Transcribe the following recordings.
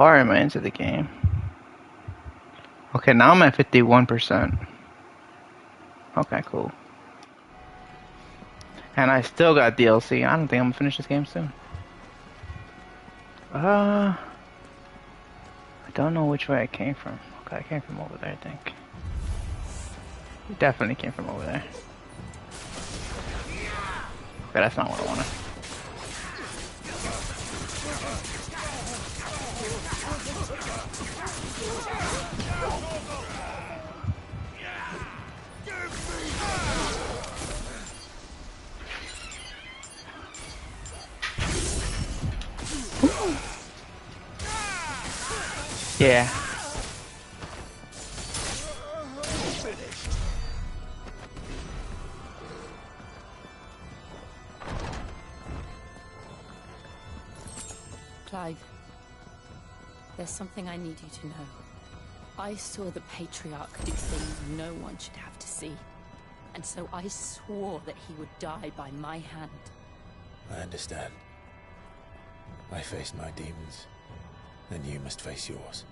far am I into the game? Okay, now I'm at 51%. Okay, cool. And I still got DLC. I don't think I'm gonna finish this game soon. I don't know which way I came from. Okay, I came from over there, I think. Definitely came from over there. Okay, that's not what I wanted. Yeah. Clive, there's something I need you to know. I saw the Patriarch do things no one should have to see. And so I swore that he would die by my hand. I understand. I faced my demons, and you must face yours.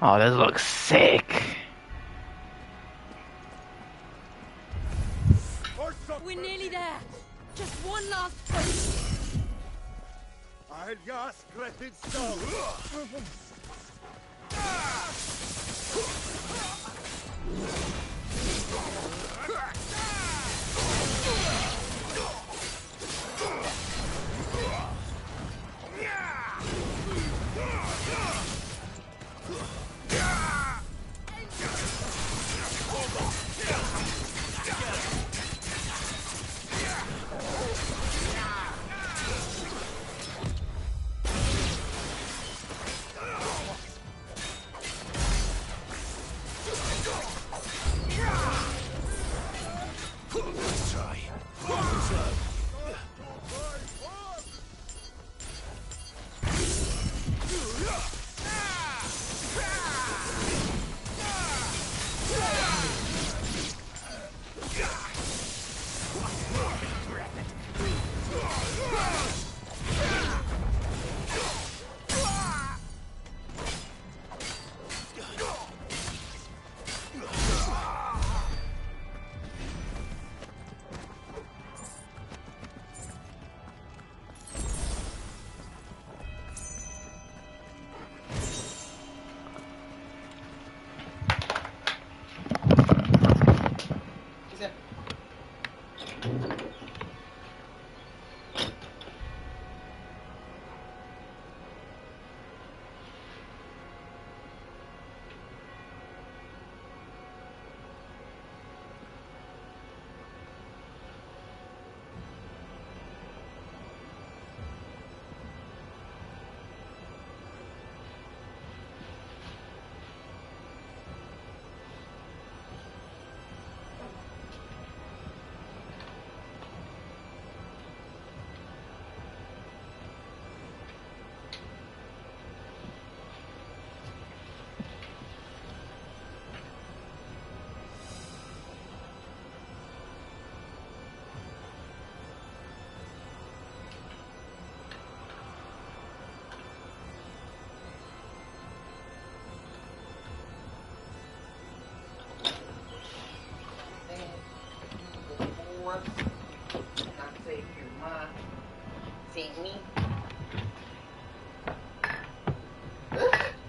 Oh, this looks sick. We're nearly there. Just one last push.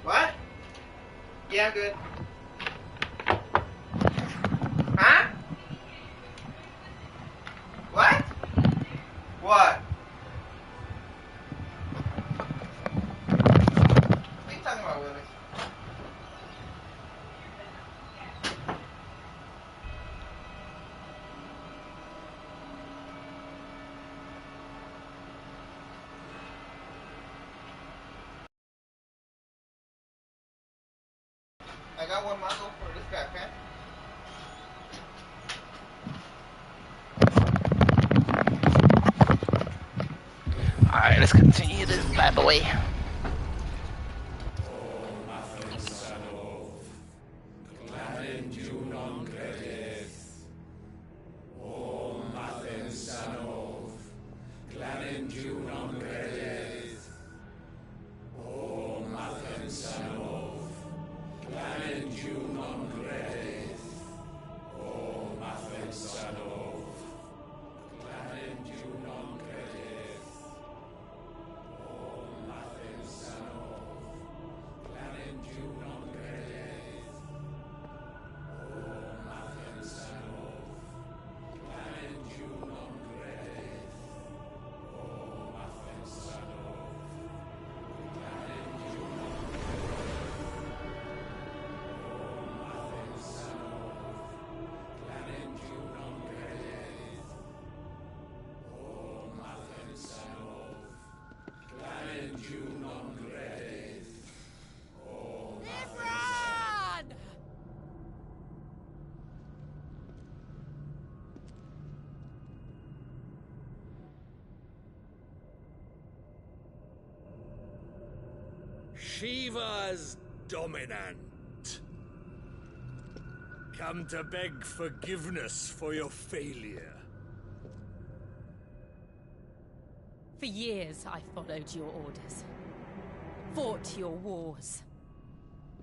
What? Yeah, I'm good. Huh? What? What? What are you talking about, Willis? I got one muzzle for this guy, okay? let's continue this bad boy. Shiva's dominant. Come to beg forgiveness for your failure. For years, I followed your orders. Fought your wars.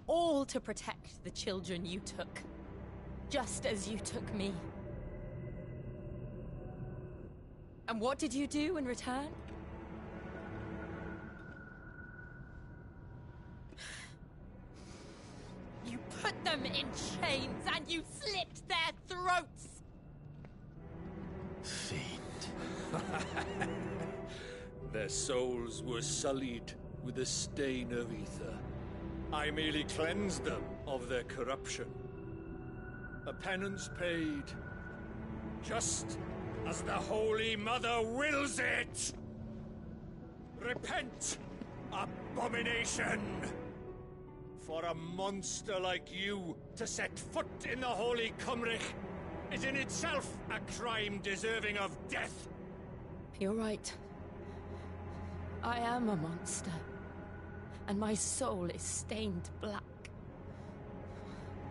All to protect the children you took. Just as you took me. And what did you do in return? You put them in chains and you slit their throats! Fiend. Their souls were sullied with a stain of ether. I merely cleansed them of their corruption. A penance paid, just as the Holy Mother wills it! Repent, abomination! For a monster like you to set foot in the Holy Cymric is in itself a crime deserving of death. You're right. I am a monster. And my soul is stained black.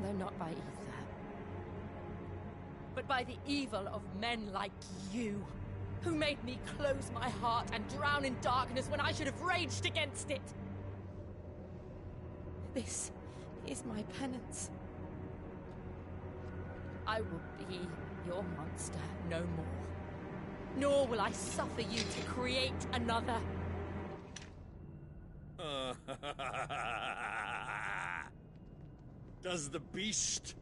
Though not by ether. But by the evil of men like you, who made me close my heart and drown in darkness when I should have raged against it. This is my penance. I will be your monster no more. Nor will I suffer you to create another. Does the beast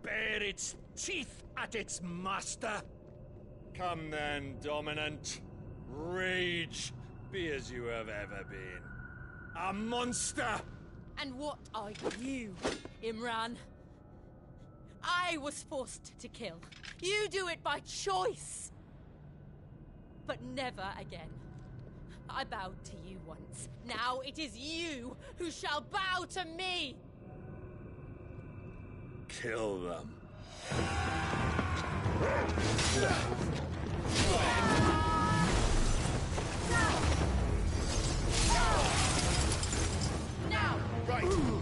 bare its teeth at its master? Come then, dominant. Rage, be as you have ever been. A monster! And what are you, Imran? I was forced to kill. You do it by choice. But never again. I bowed to you once. Now it is you who shall bow to me! Kill them. Now! Right!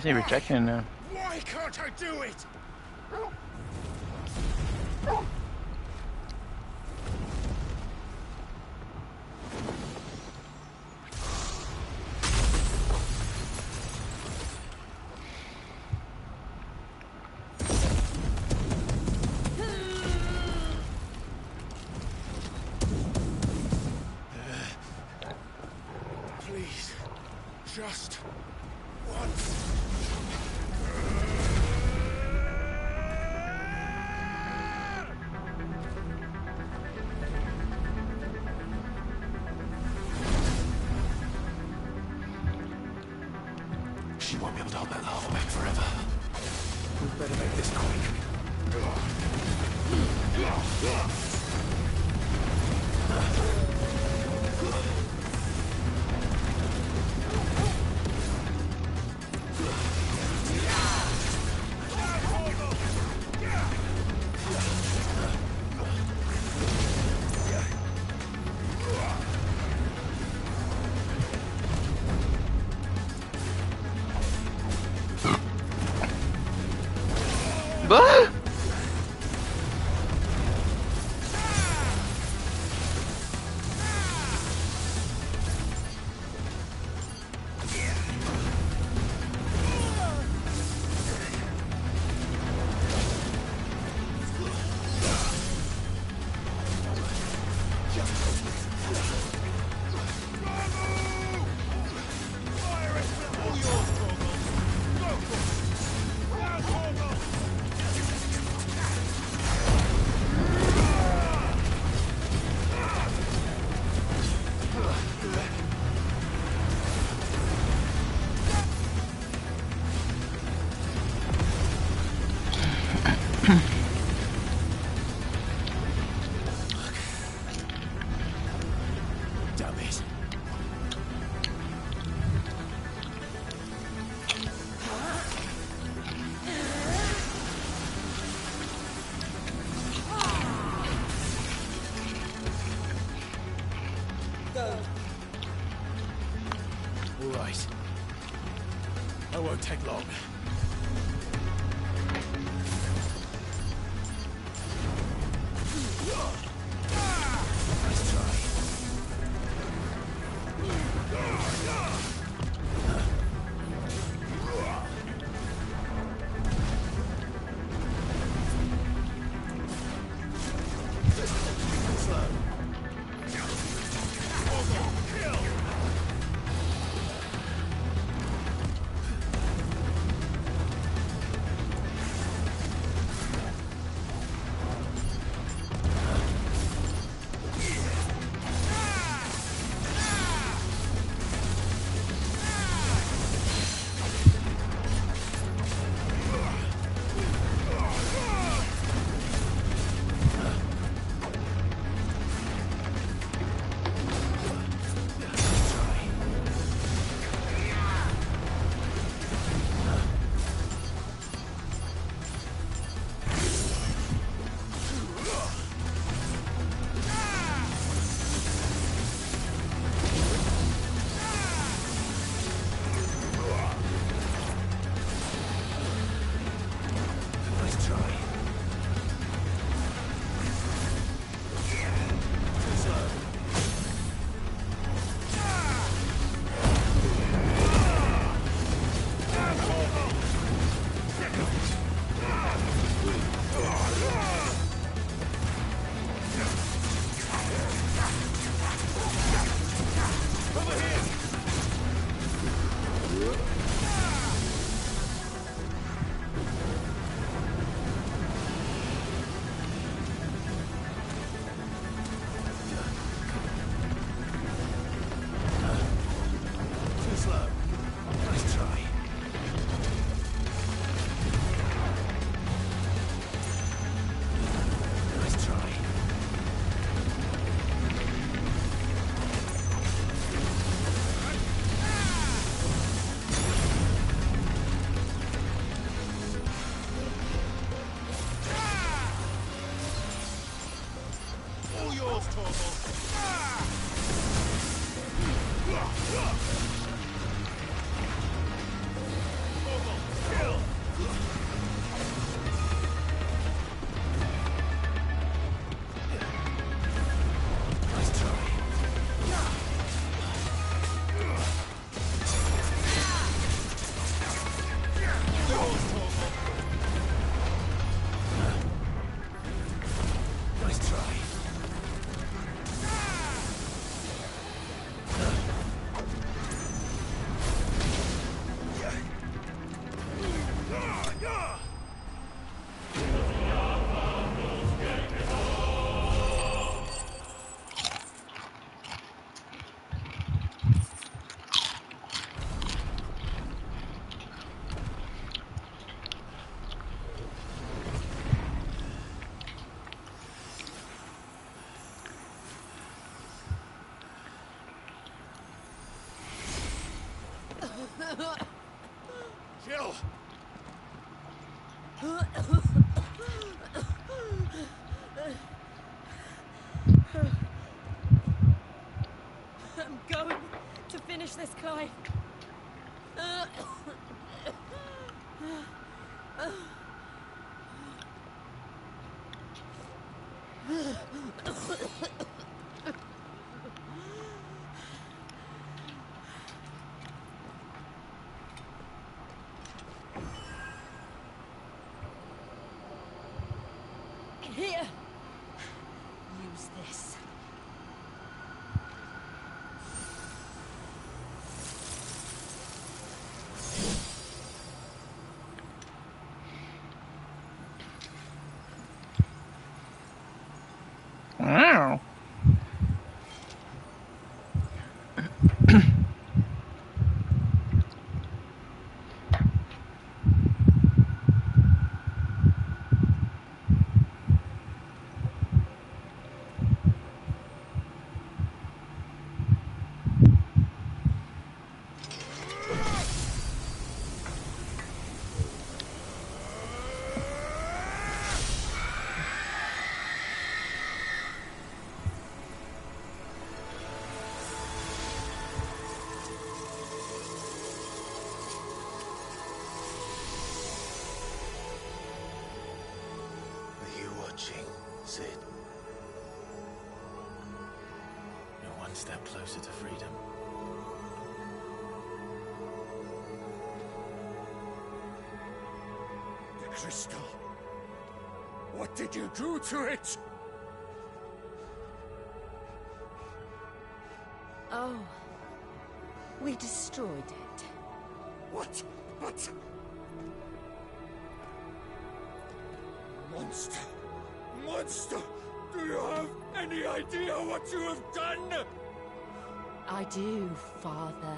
he rejecting them? Why can't I do it? Please, just once. She won't be able to hold that lava back forever. We better make this quick. What? Damn it. All right. That won't take long. Nice try. Nice try. Too slow. Too slow. Nice try. Nice try. All yours, Torgal. Torgal, Jill! I'm going to finish this, Clive. Here. Use this. Wow. Are you watching, Sid? You're one step closer to freedom. The crystal. What did you do to it? Oh. We destroyed it. What? But... Monster! Monster! Do you have any idea what you have done? I do, Father.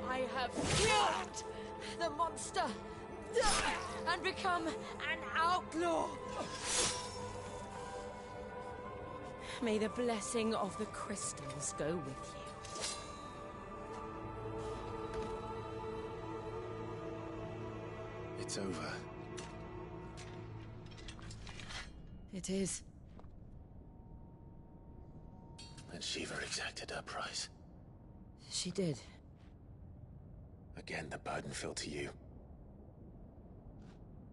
I have killed the monster and become an outlaw. May the blessing of the crystals go with you. It's over. It is. And Shiva exacted her price. She did. Again, the burden fell to you.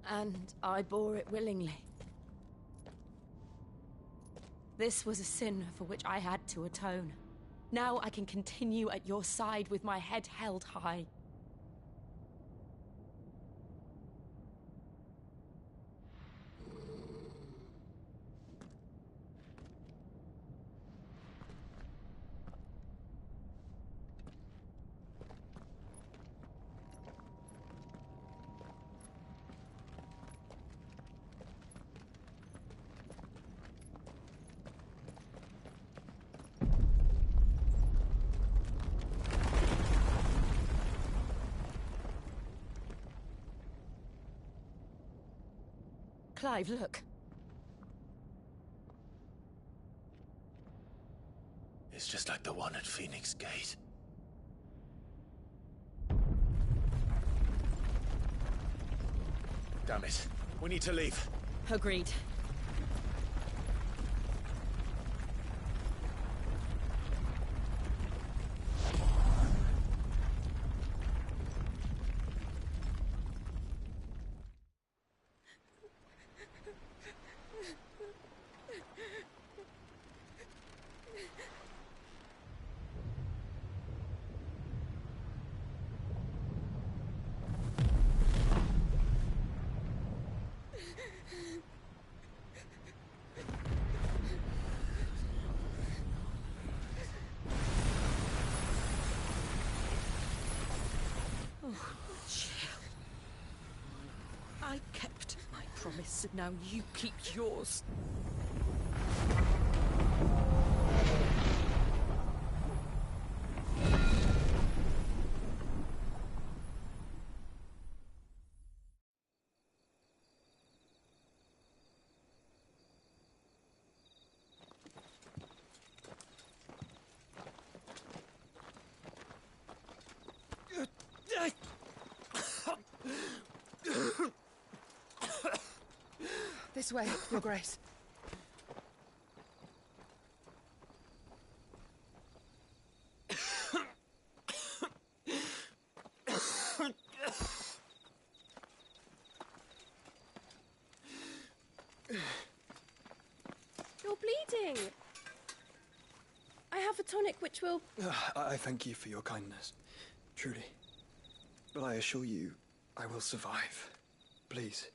And I bore it willingly. This was a sin for which I had to atone. Now I can continue at your side with my head held high. Clive, look. It's just like the one at Phoenix Gate. Damn it. We need to leave. Agreed. so now you keep yours. This way, Your Grace. You're bleeding. I have a tonic which will... I thank you for your kindness, truly. But I assure you, I will survive. Please,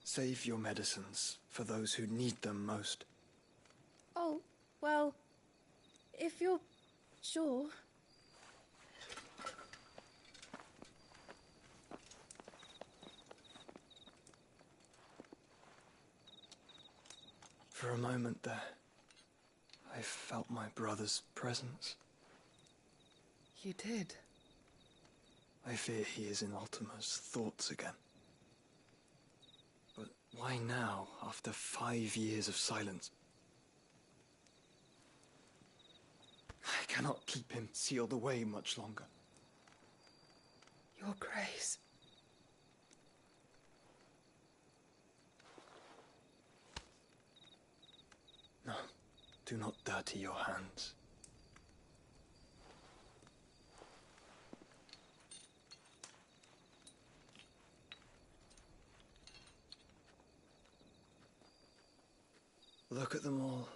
save your medicines for those who need them most. Oh, well, if you're sure... For a moment there, I felt my brother's presence. You did? I fear he is in Ultima's thoughts again. But why now, after 5 years of silence? I cannot keep him sealed away much longer. Your Grace. No, do not dirty your hands. Look at them all.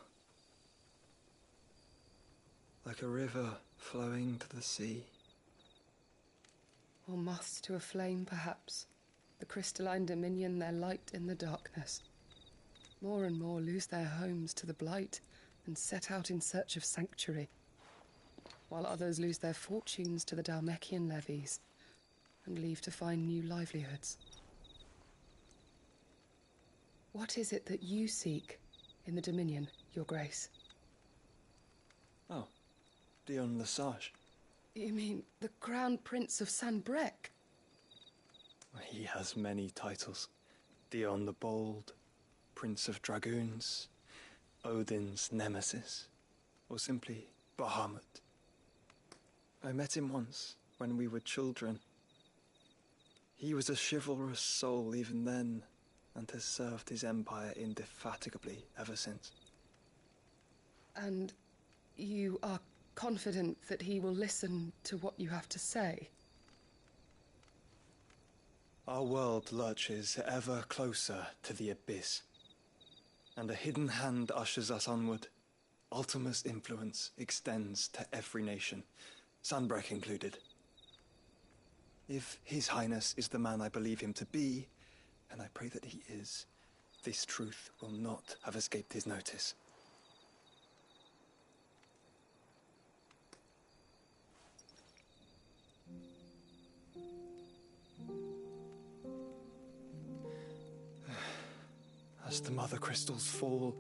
Like a river flowing to the sea. Or moths to a flame, perhaps. The crystalline dominion their light in the darkness. More and more lose their homes to the blight and set out in search of sanctuary, while others lose their fortunes to the Dhalmekian levies and leave to find new livelihoods. What is it that you seek in the Dominion, Your Grace? Oh, Dion Lesage. You mean the Crown Prince of Sanbreque? He has many titles. Dion the Bold, Prince of Dragoons, Odin's Nemesis, or simply Bahamut. I met him once, when we were children. He was a chivalrous soul even then, and has served his empire indefatigably ever since. And you are confident that he will listen to what you have to say? Our world lurches ever closer to the abyss, and a hidden hand ushers us onward. Ultima's influence extends to every nation, Sanbreque included. If His Highness is the man I believe him to be, and I pray that he is, this truth will not have escaped his notice. As the mother crystals fall,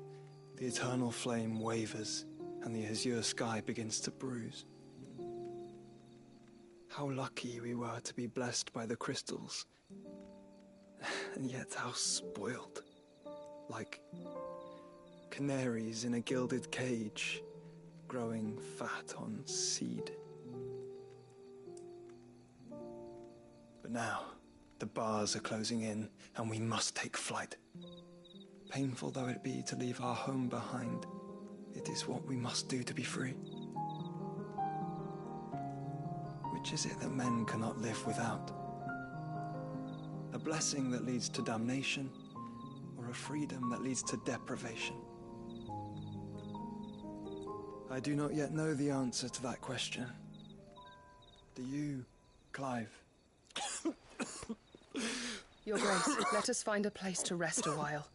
the eternal flame wavers, and the azure sky begins to bruise. How lucky we were to be blessed by the crystals, and yet how spoiled. Like canaries in a gilded cage, growing fat on seed. But now, the bars are closing in, and we must take flight. Painful though it be to leave our home behind, it is what we must do to be free. Which is it that men cannot live without? A blessing that leads to damnation, or a freedom that leads to deprivation? I do not yet know the answer to that question. Do you, Clive? Your Grace, let us find a place to rest a while.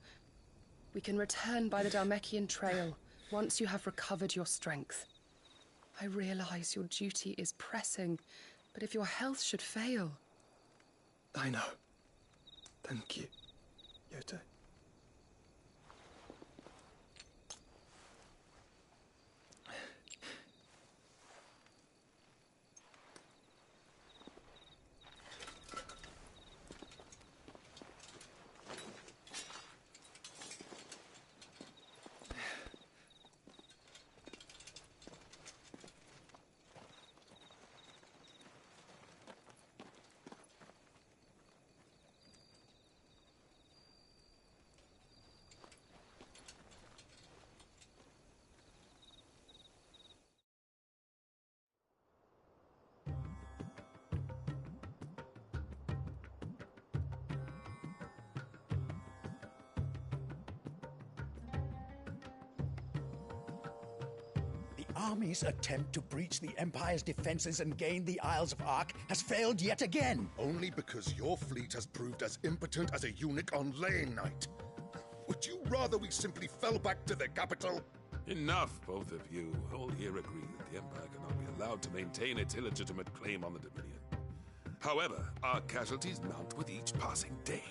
We can return by the Dhalmekian trail once you have recovered your strength. I realize your duty is pressing, but if your health should fail... I know. Thank you, Yote. The army's attempt to breach the Empire's defenses and gain the Isles of Ark has failed yet again. Only because your fleet has proved as impotent as a eunuch on laying night. Would you rather we simply fell back to the capital? Enough, both of you. All here agree that the Empire cannot be allowed to maintain its illegitimate claim on the Dominion. However, our casualties mount with each passing day.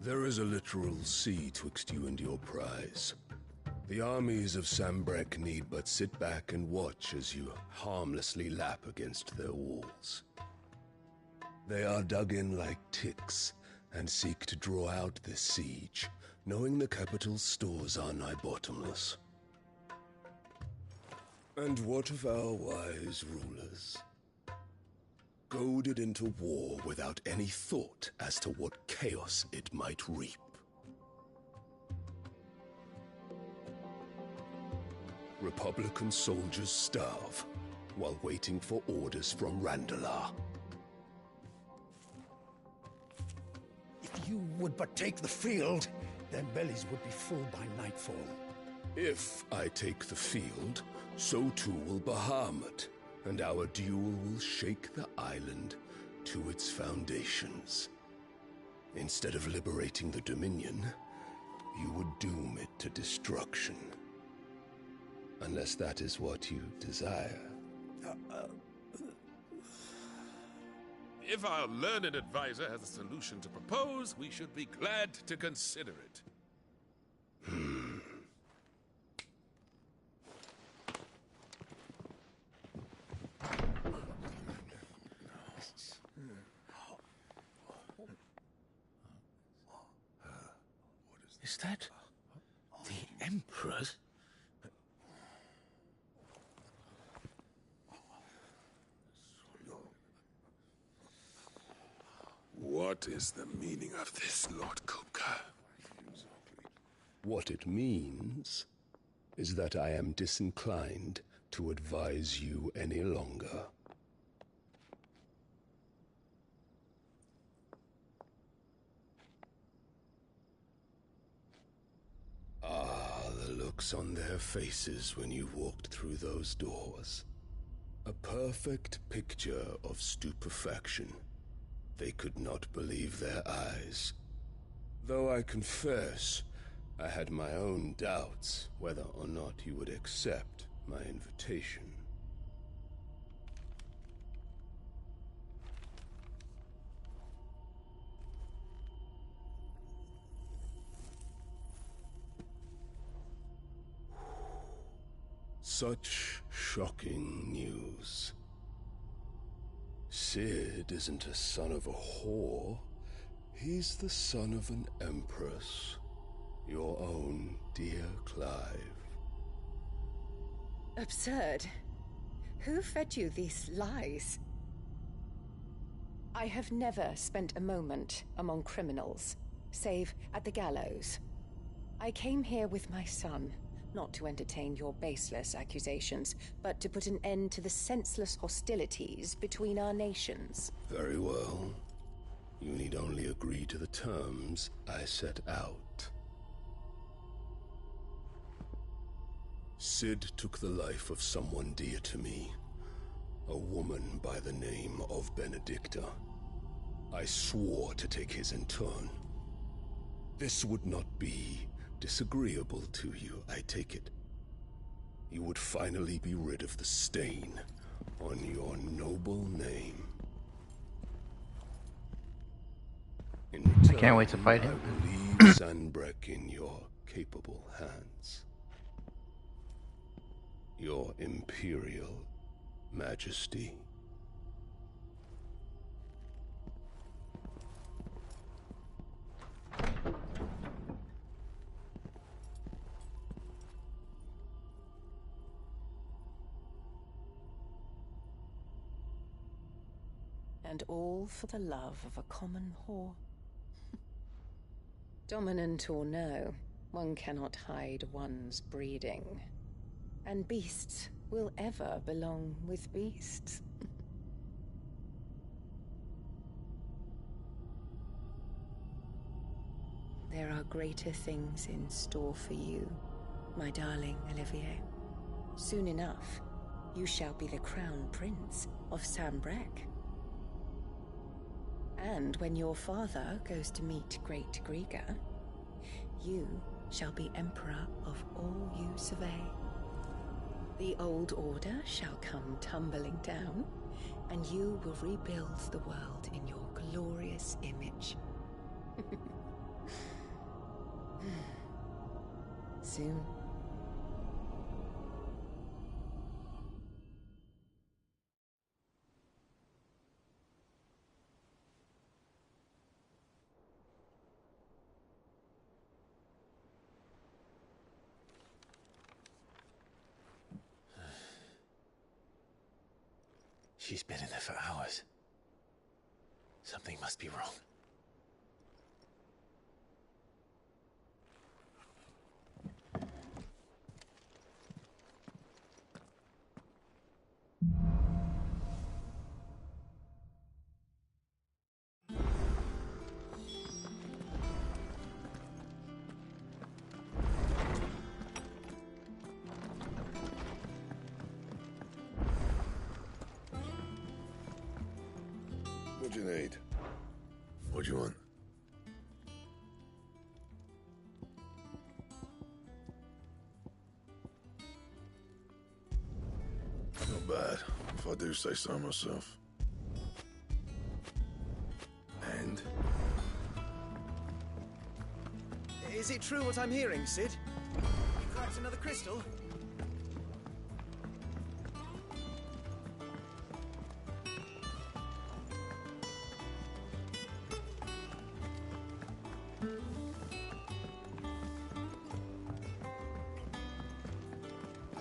There is a literal sea twixt you and your prize. The armies of Sanbreque need but sit back and watch as you harmlessly lap against their walls. They are dug in like ticks and seek to draw out this siege, knowing the capital's stores are nigh bottomless. And what of our wise rulers? Goaded into war without any thought as to what chaos it might reap. Republican soldiers starve while waiting for orders from Randalar. If you would but take the field, their bellies would be full by nightfall. If I take the field, so too will Bahamut, and our duel will shake the island to its foundations. Instead of liberating the Dominion, you would doom it to destruction. Unless that is what you desire. If our learned advisor has a solution to propose, we should be glad to consider it. Is that the Emperor's? What is the meaning of this, Lord Kupka? What it means is that I am disinclined to advise you any longer. Ah, the looks on their faces when you walked through those doors. A perfect picture of stupefaction. They could not believe their eyes. Though I confess, I had my own doubts whether or not you would accept my invitation. Such shocking news. Cid isn't a son of a whore. He's the son of an empress. Your own dear Clive. Absurd. Who fed you these lies? I have never spent a moment among criminals, save at the gallows. I came here with my son, not to entertain your baseless accusations, but to put an end to the senseless hostilities between our nations. Very well. You need only agree to the terms I set out. Cid took the life of someone dear to me, a woman by the name of Benedicta. I swore to take his in turn. This would not be disagreeable to you, I take it. You would finally be rid of the stain on your noble name. In return, I can't wait to fight him. I will leave Sanbreque in your capable hands. Your Imperial Majesty. And all for the love of a common whore. Dominant or no, one cannot hide one's breeding. And beasts will ever belong with beasts. There are greater things in store for you, my darling Olivier. Soon enough, you shall be the crown prince of Sanbreque. And when your father goes to meet Great Griga, you shall be emperor of all you survey. The old order shall come tumbling down, and you will rebuild the world in your glorious image. Soon. She's been in there for hours. Something must be wrong. What'd you need? What'd you want? Not bad, if I do say so myself. And? Is it true what I'm hearing, Cid? You cracked another crystal?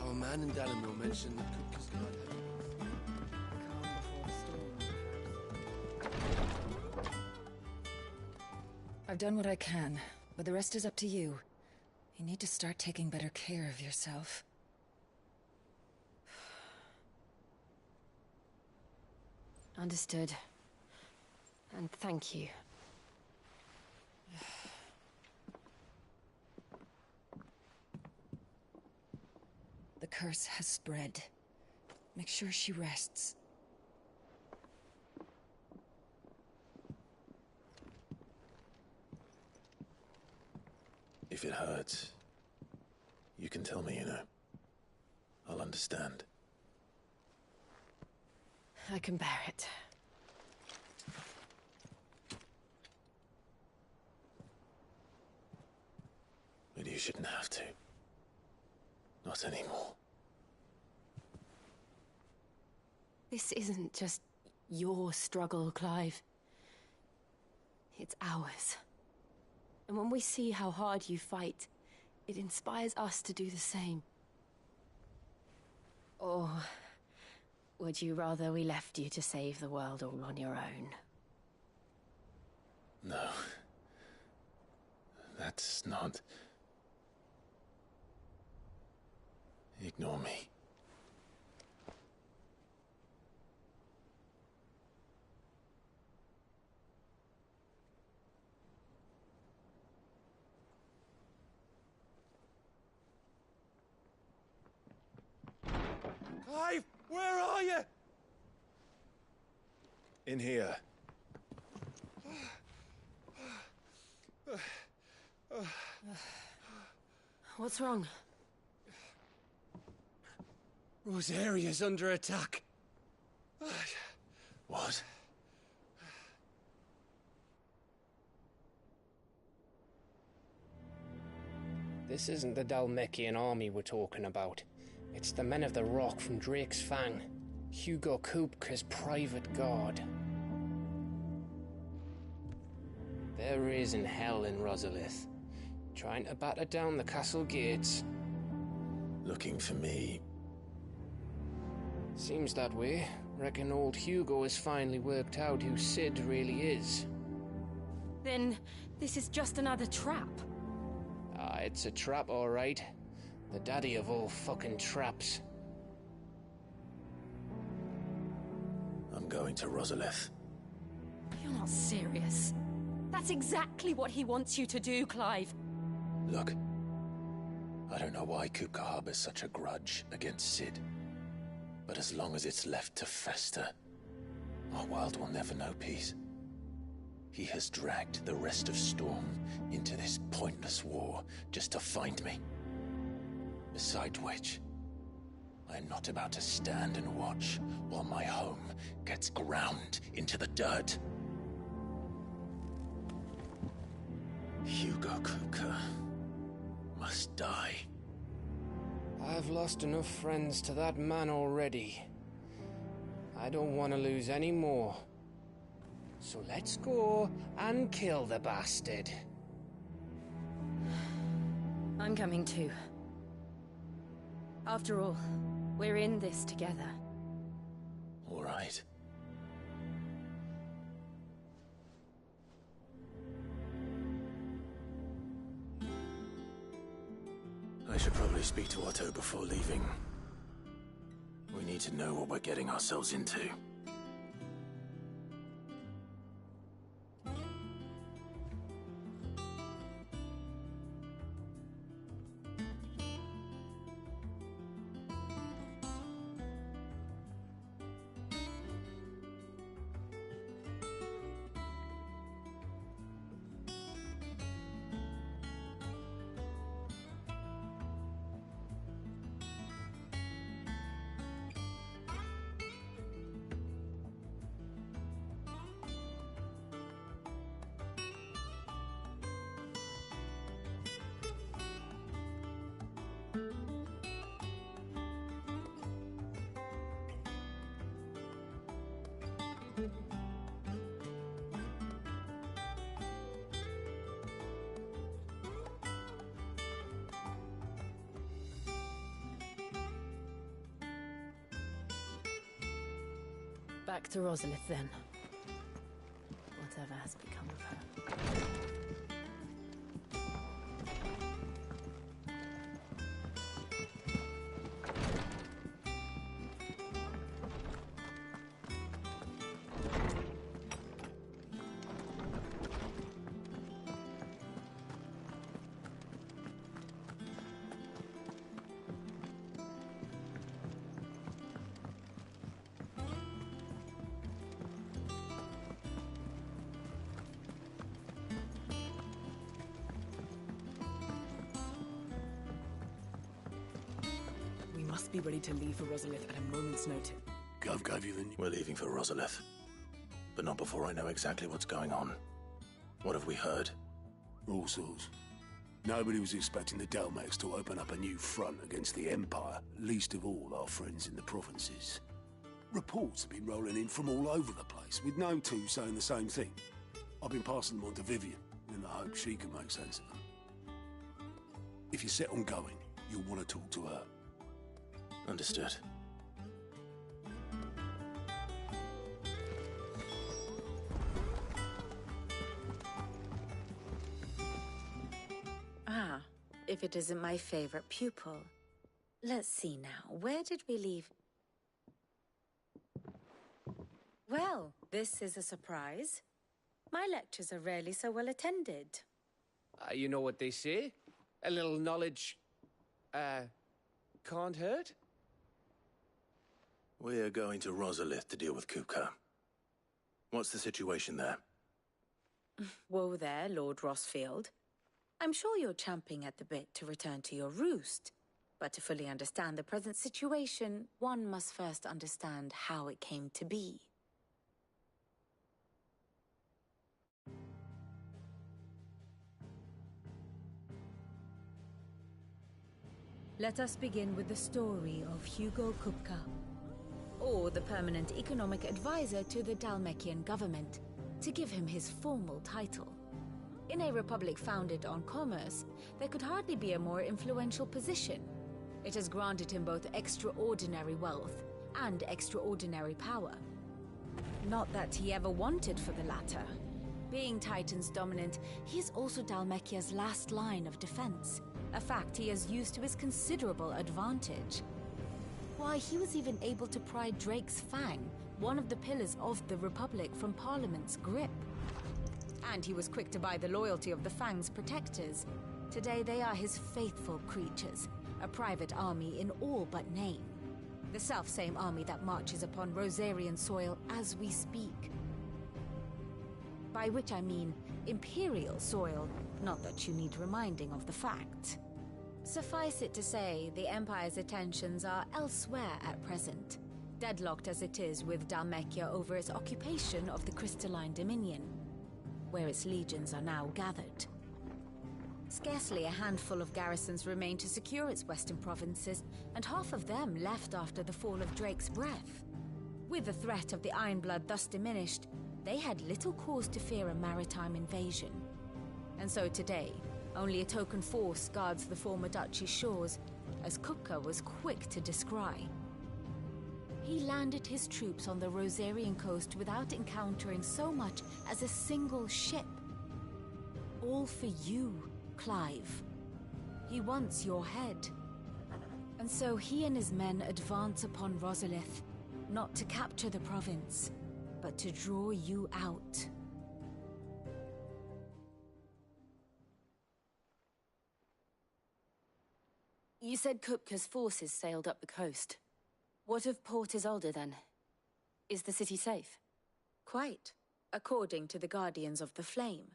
Our man in Dalamore mentioned that Kupka's I've done what I can, but the rest is up to you. You need to start taking better care of yourself. Understood. And thank you. The curse has spread. Make sure she rests. If it hurts, you can tell me, you know. I'll understand. I can bear it. But you shouldn't have to. Not anymore. This isn't just your struggle, Clive. It's ours. And when we see how hard you fight, it inspires us to do the same. Or would you rather we left you to save the world all on your own? No. That's not... Ignore me. Clive, where are you? In here. What's wrong? Rosaria's under attack. What? This isn't the Dhalmekian army we're talking about. It's the Men of the Rock from Drake's Fang. Hugo Kupka's private guard. They're raising hell in Rosalith, trying to batter down the castle gates. Looking for me? Seems that way. Reckon old Hugo has finally worked out who Sid really is. Then, this is just another trap. Ah, it's a trap, all right. The daddy of all fucking traps. I'm going to Rosalith. You're not serious. That's exactly what he wants you to do, Clive. Look, I don't know why Kupka harbors such a grudge against Sid. But as long as it's left to fester, our world will never know peace. He has dragged the rest of Storm into this pointless war just to find me. Besides which, I am not about to stand and watch while my home gets ground into the dirt. Hugo Kupka must die. I've lost enough friends to that man already. I don't want to lose any more. So let's go and kill the bastard. I'm coming too. After all, we're in this together. All right. I should probably speak to Otto before leaving. We need to know what we're getting ourselves into. Back to Rosalith, then. Whatever has become of her. Must be ready to leave for Rosalith at a moment's notice. Gov gave you the... We're leaving for Rosalith. But not before I know exactly what's going on. What have we heard? All sorts. Nobody was expecting the Dalmacs to open up a new front against the Empire, least of all our friends in the provinces. Reports have been rolling in from all over the place, with no two saying the same thing. I've been passing them on to Vivian, in the hope she can make sense of them. If you're set on going, you'll want to talk to her. Understood. Ah, if it isn't my favorite pupil. Let's see now, where did we leave? Well, this is a surprise. My lectures are rarely so well attended. You know what they say? A little knowledge, can't hurt? We're going to Rosalith to deal with Kupka. What's the situation there? Whoa there, Lord Rossfield. I'm sure you're champing at the bit to return to your roost. But to fully understand the present situation, one must first understand how it came to be. Let us begin with the story of Hugo Kupka, or the permanent economic advisor to the Dhalmekian government, to give him his formal title. In a republic founded on commerce, there could hardly be a more influential position. It has granted him both extraordinary wealth and extraordinary power. Not that he ever wanted for the latter. Being Titan's dominant, he is also Dhalmekia's last line of defense, a fact he has used to his considerable advantage. Why, he was even able to pry Drake's Fang, one of the pillars of the Republic, from Parliament's grip. And he was quick to buy the loyalty of the Fang's protectors. Today they are his faithful creatures, a private army in all but name. The self-same army that marches upon Rosarian soil as we speak. By which I mean Imperial soil, not that you need reminding of the fact. Suffice it to say, the Empire's attentions are elsewhere at present, deadlocked as it is with Dhalmekia over its occupation of the Crystalline Dominion, where its legions are now gathered. Scarcely a handful of garrisons remain to secure its western provinces, and half of them left after the fall of Drake's Breath. With the threat of the Ironblood thus diminished, they had little cause to fear a maritime invasion. And so today, only a token force guards the former duchy's shores, as Kupka was quick to descry. He landed his troops on the Rosarian coast without encountering so much as a single ship. All for you, Clive. He wants your head. And so he and his men advance upon Rosalith, not to capture the province, but to draw you out. You said Kupka's forces sailed up the coast. What of Port Isolde, then? Is the city safe? Quite, according to the Guardians of the Flame.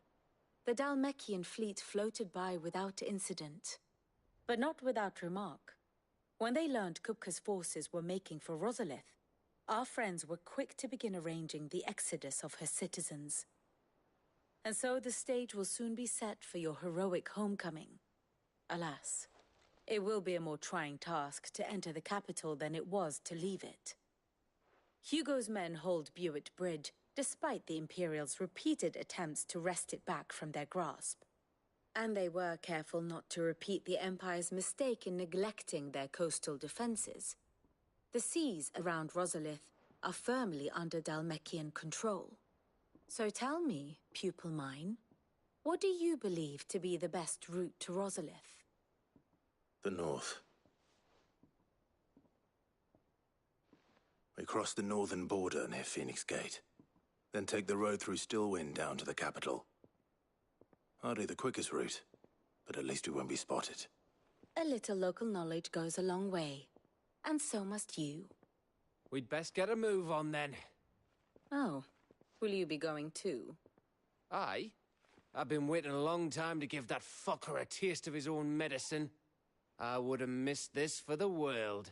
The Dhalmekian fleet floated by without incident. But not without remark. When they learned Kupka's forces were making for Rosalith, our friends were quick to begin arranging the exodus of her citizens. And so the stage will soon be set for your heroic homecoming. Alas, it will be a more trying task to enter the capital than it was to leave it. Hugo's men hold Buet Bridge, despite the Imperials' repeated attempts to wrest it back from their grasp. And they were careful not to repeat the Empire's mistake in neglecting their coastal defenses. The seas around Rosalith are firmly under Dhalmekian control. So tell me, pupil mine, what do you believe to be the best route to Rosalith? The north. We cross the northern border near Phoenix Gate, then take the road through Stillwind down to the capital. Hardly the quickest route, but at least we won't be spotted. A little local knowledge goes a long way, and so must you. We'd best get a move on then. Oh, will you be going too? Aye. I've been waiting a long time to give that fucker a taste of his own medicine. I would have missed this for the world.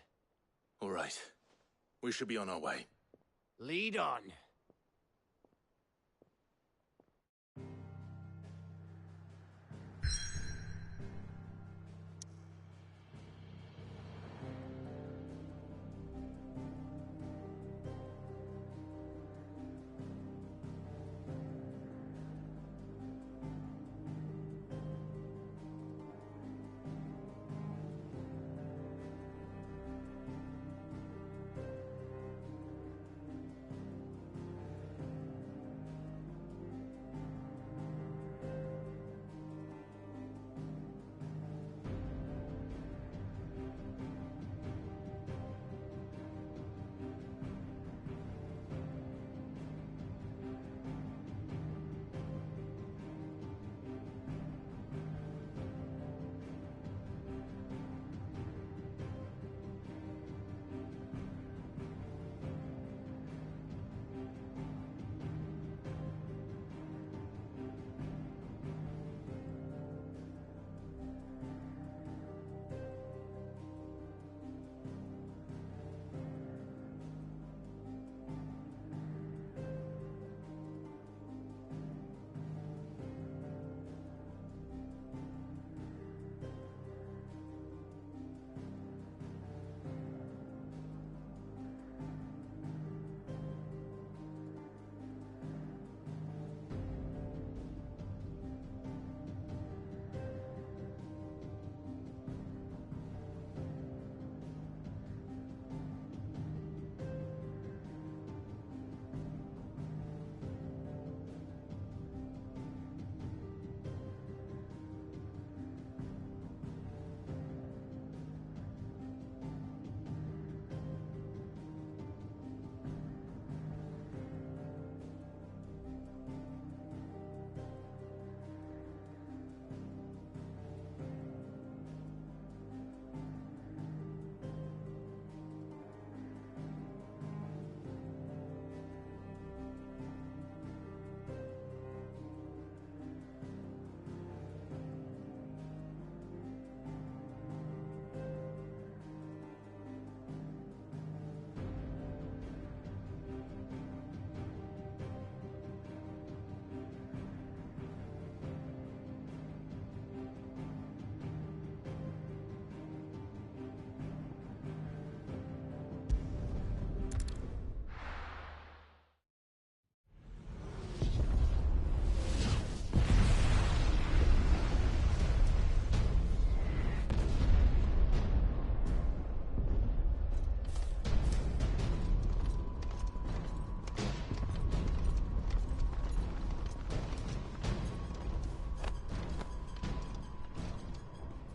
All right. We should be on our way. Lead on.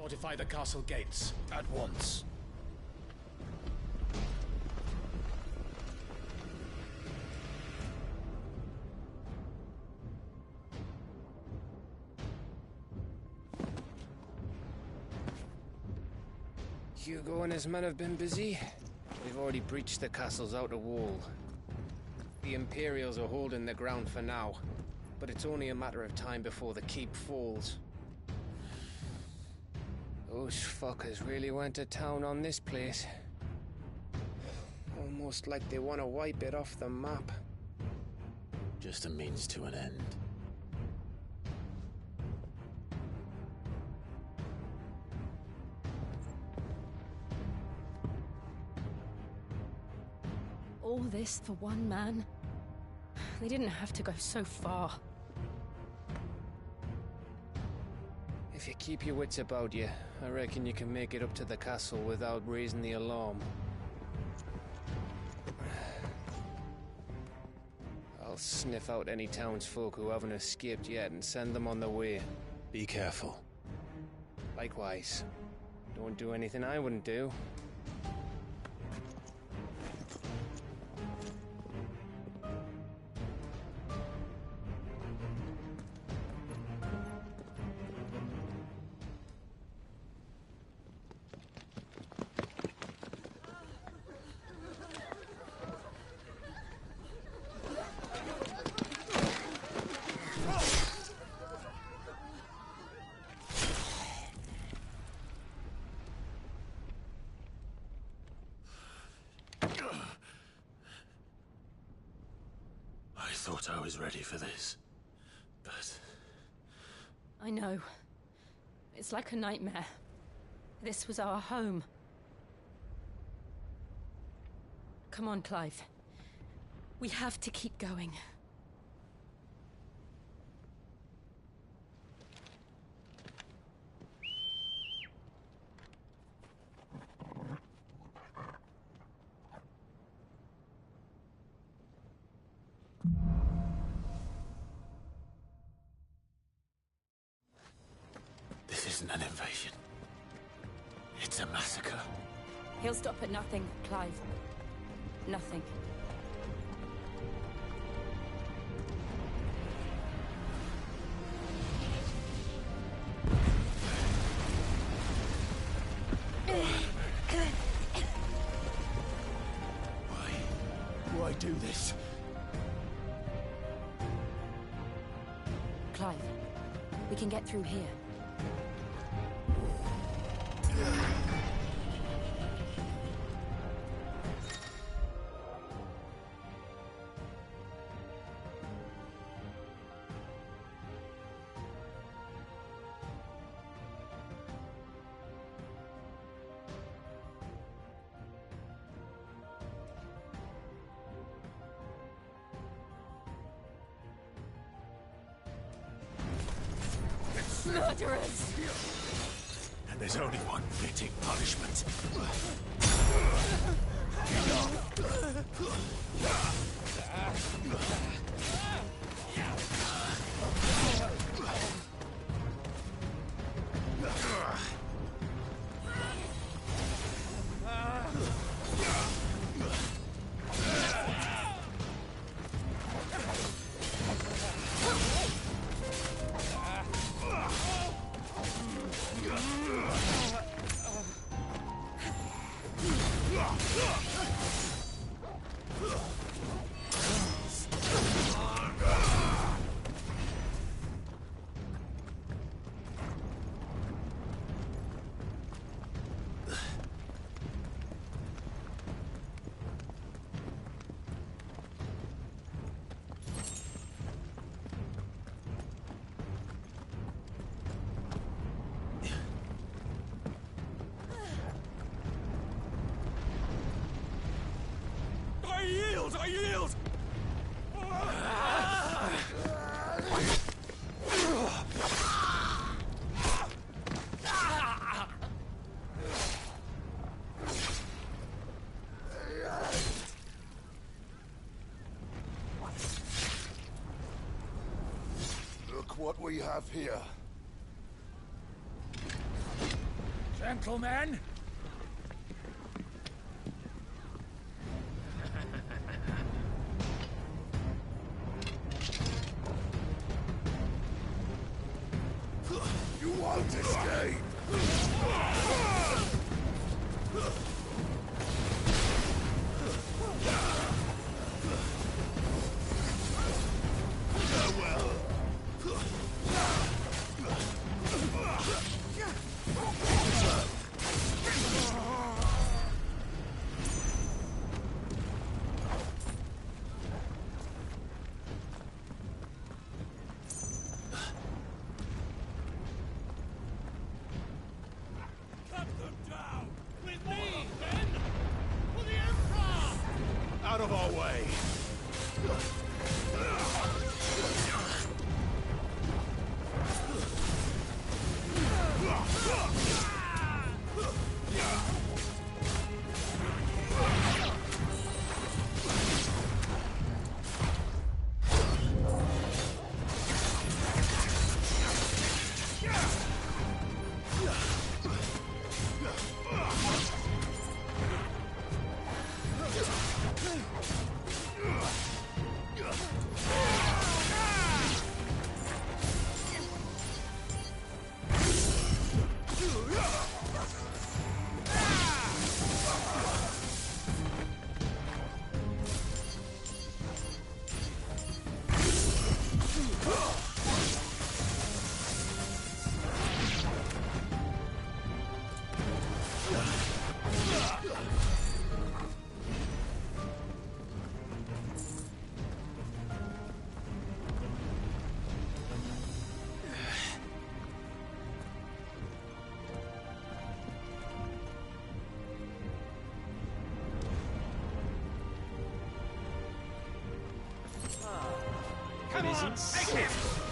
Fortify the castle gates, at once. Hugo and his men have been busy. We've already breached the castle's outer wall. The Imperials are holding the ground for now, but it's only a matter of time before the keep falls. Those fuckers really went to town on this place. Almost like they want to wipe it off the map. Just a means to an end. All this for one man? They didn't have to go so far. If you keep your wits about you, I reckon you can make it up to the castle without raising the alarm. I'll sniff out any townsfolk who haven't escaped yet and send them on their way. Be careful. Likewise. Don't do anything I wouldn't do. I thought I was ready for this, but... I know. It's like a nightmare. This was our home. Come on, Clive. We have to keep going. This isn't an invasion. It's a massacre. He'll stop at nothing, Clive. Nothing. Why do this? Clive, we can get through here. Murderers! And there's only one fitting punishment. I yield! Look what we have here. mortal men? You won't escape! Out of our way! It isn't safe.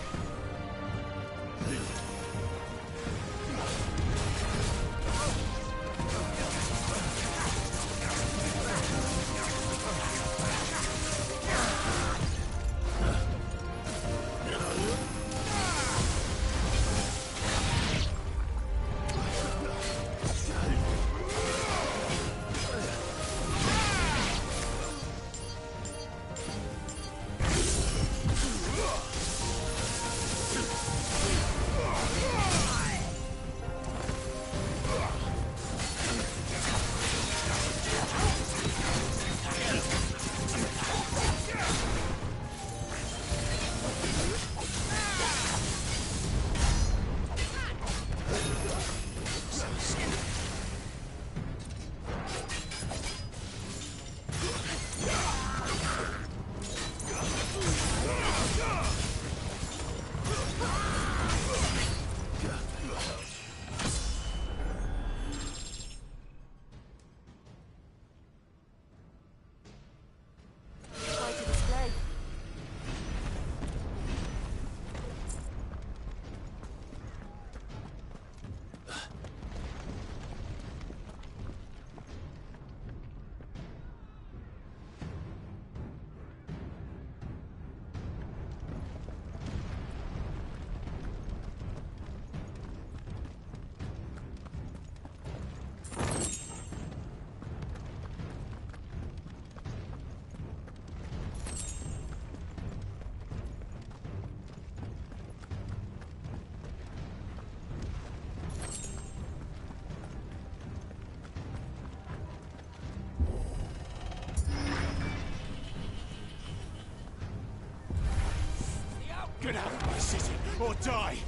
Get out of my city, or die!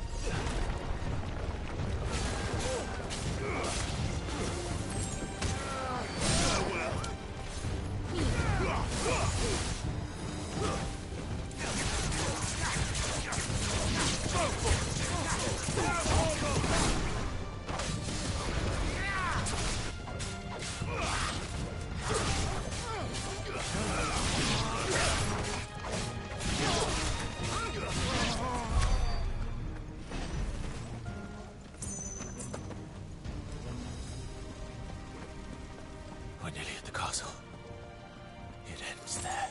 We're nearly at the castle. It ends there.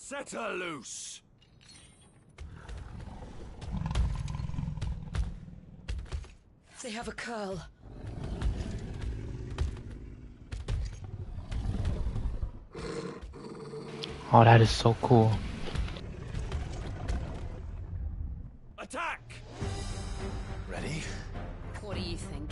Set her loose! They have a curl. Oh, that is so cool. Attack! Ready? What do you think?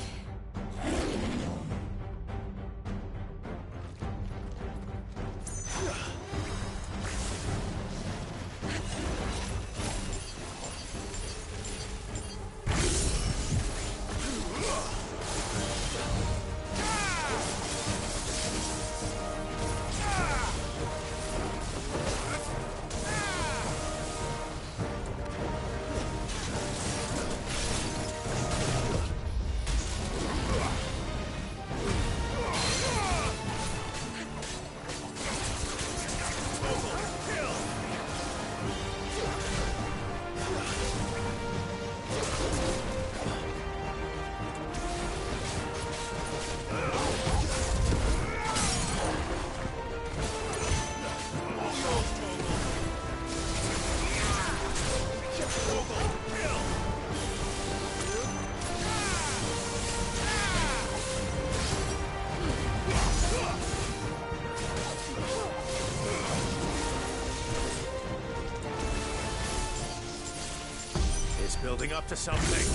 Building up to something.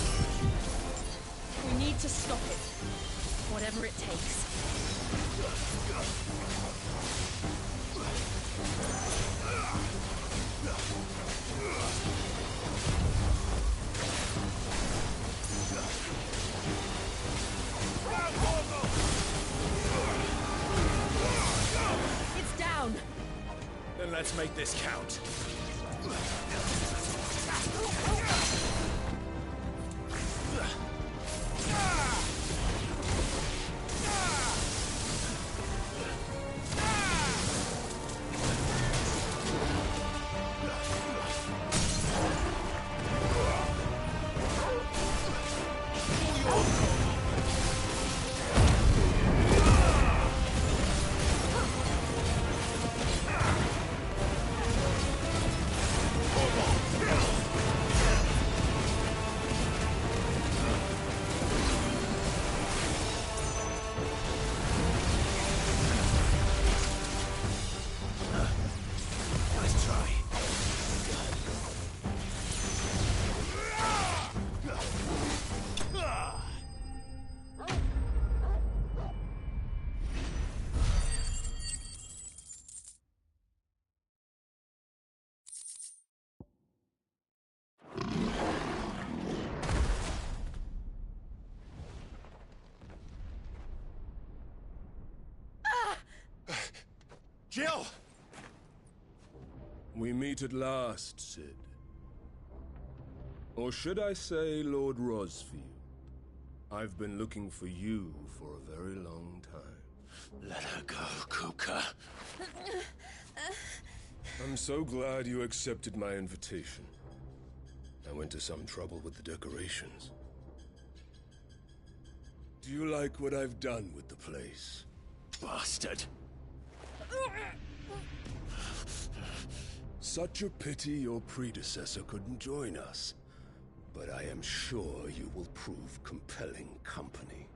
We need to stop it. Whatever it takes. It's down. Then let's make this count. Jill! We meet at last, Cid. Or should I say, Lord Rosfield? I've been looking for you for a very long time. Let her go, Kupka. I'm so glad you accepted my invitation. I went to some trouble with the decorations. Do you like what I've done with the place? Bastard. Such a pity your predecessor couldn't join us. But I am sure you will prove compelling company.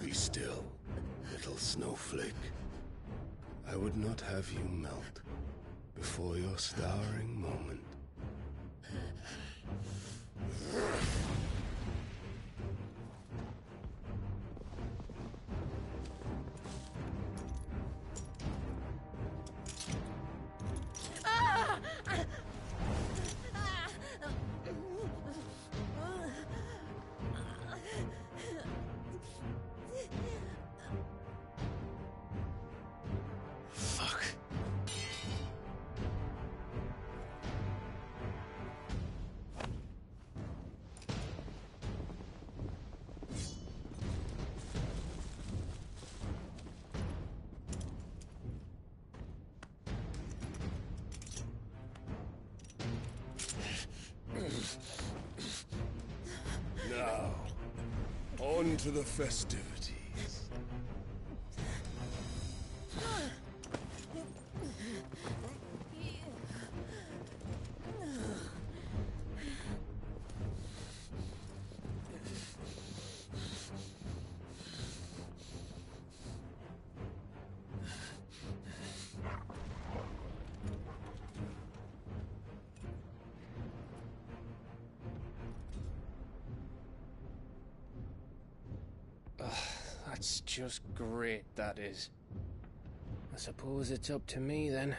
Be still, little snowflake. I would not have you melt before your starring moment. On to the festivities. That's just great, that is. I suppose it's up to me then.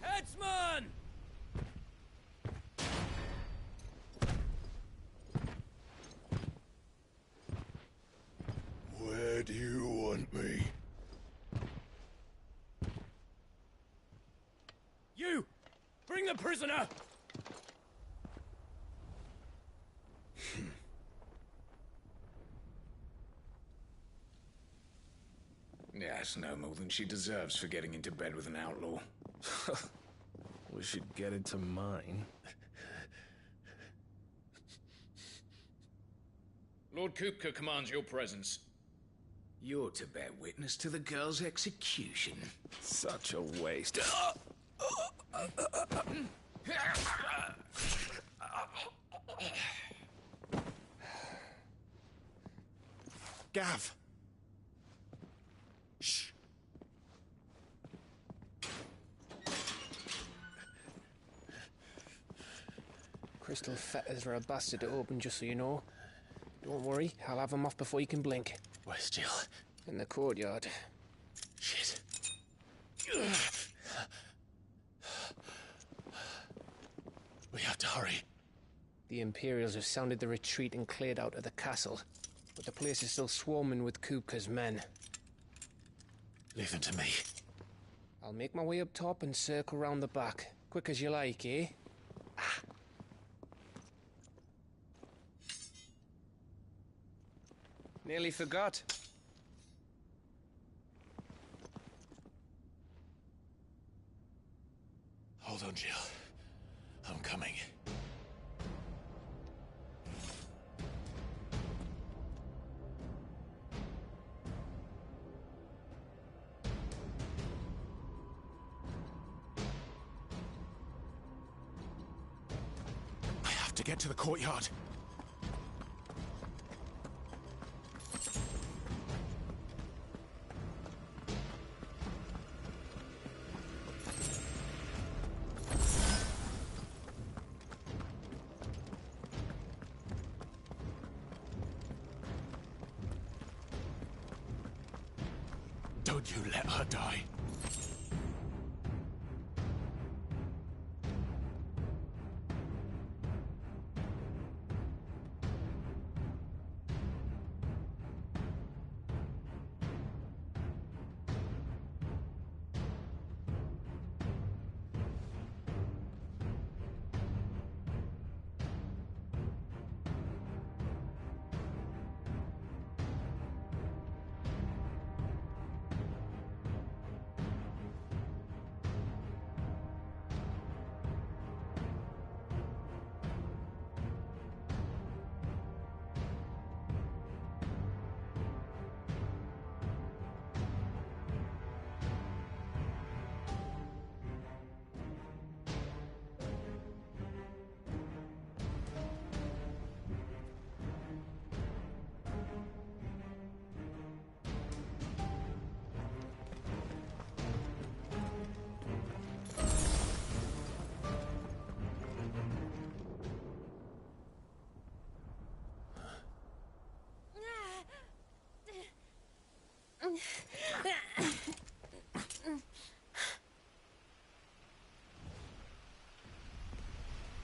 Headsman! Where do you want me? You! Bring the prisoner! Yes, no more than she deserves for getting into bed with an outlaw. We should get into mine. Lord Kupka commands your presence. You're to bear witness to the girl's execution. Such a waste. Gav! Shh. Crystal fetters are a bastard to open, just so you know. Don't worry, I'll have them off before you can blink. Where's Jill? In the courtyard. Shit. We have to hurry. The Imperials have sounded the retreat and cleared out of the castle, but the place is still swarming with Kupka's men. Leave them to me. I'll make my way up top and circle round the back. Quick as you like, eh? Nearly forgot. Hold on, Jill. I'm coming. I have to get to the courtyard. Don't you let her die.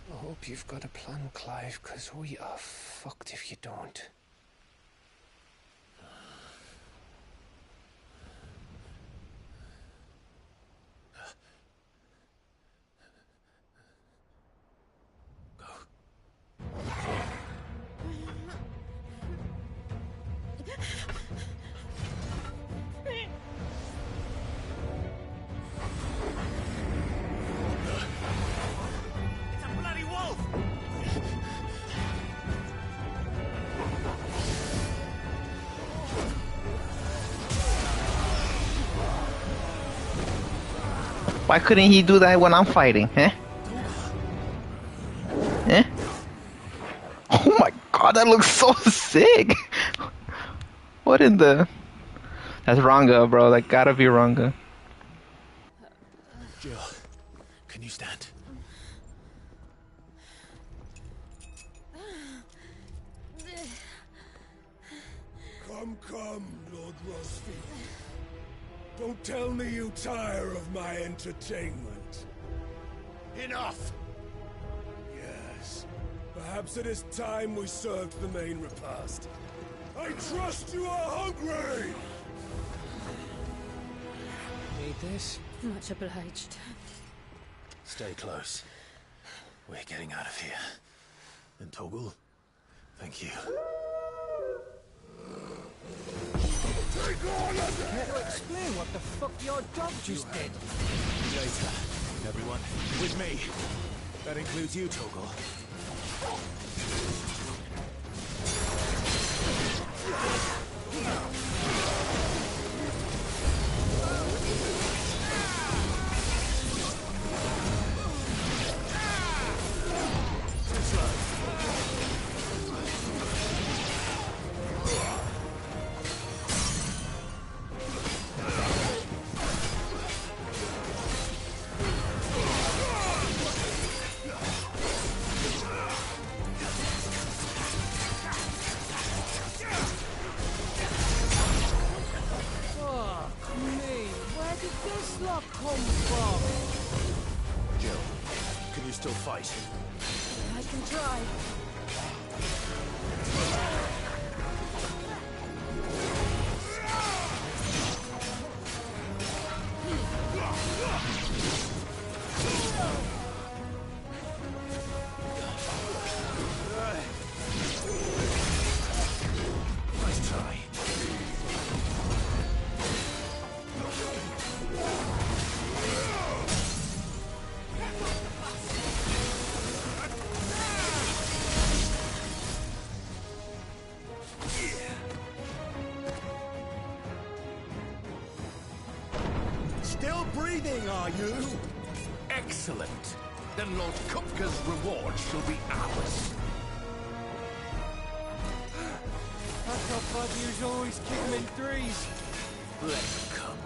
I hope you've got a plan, Clive, because we are fucked if you don't. Why couldn't he do that when I'm fighting, huh? Eh? Oh my god, that looks so sick! What in the... That's Ranga, bro. That gotta be Ranga. Jill, can you stand? Come, Lord Rosfield. Don't tell me you tire of my entertainment. Enough! Yes. Perhaps it is time we served the main repast. I trust you are hungry! Need this? Much obliged. Stay close. We're getting out of here. And Toggle, thank you. Care to explain what the fuck your dog just did? Later, everyone. With me. That includes you, Toggle. Jill, can you still fight? I can try. Nice try. Still breathing, are you? Excellent. Then Lord Kupka's reward shall be ours. I thought Bud always kick him in threes. Let him come.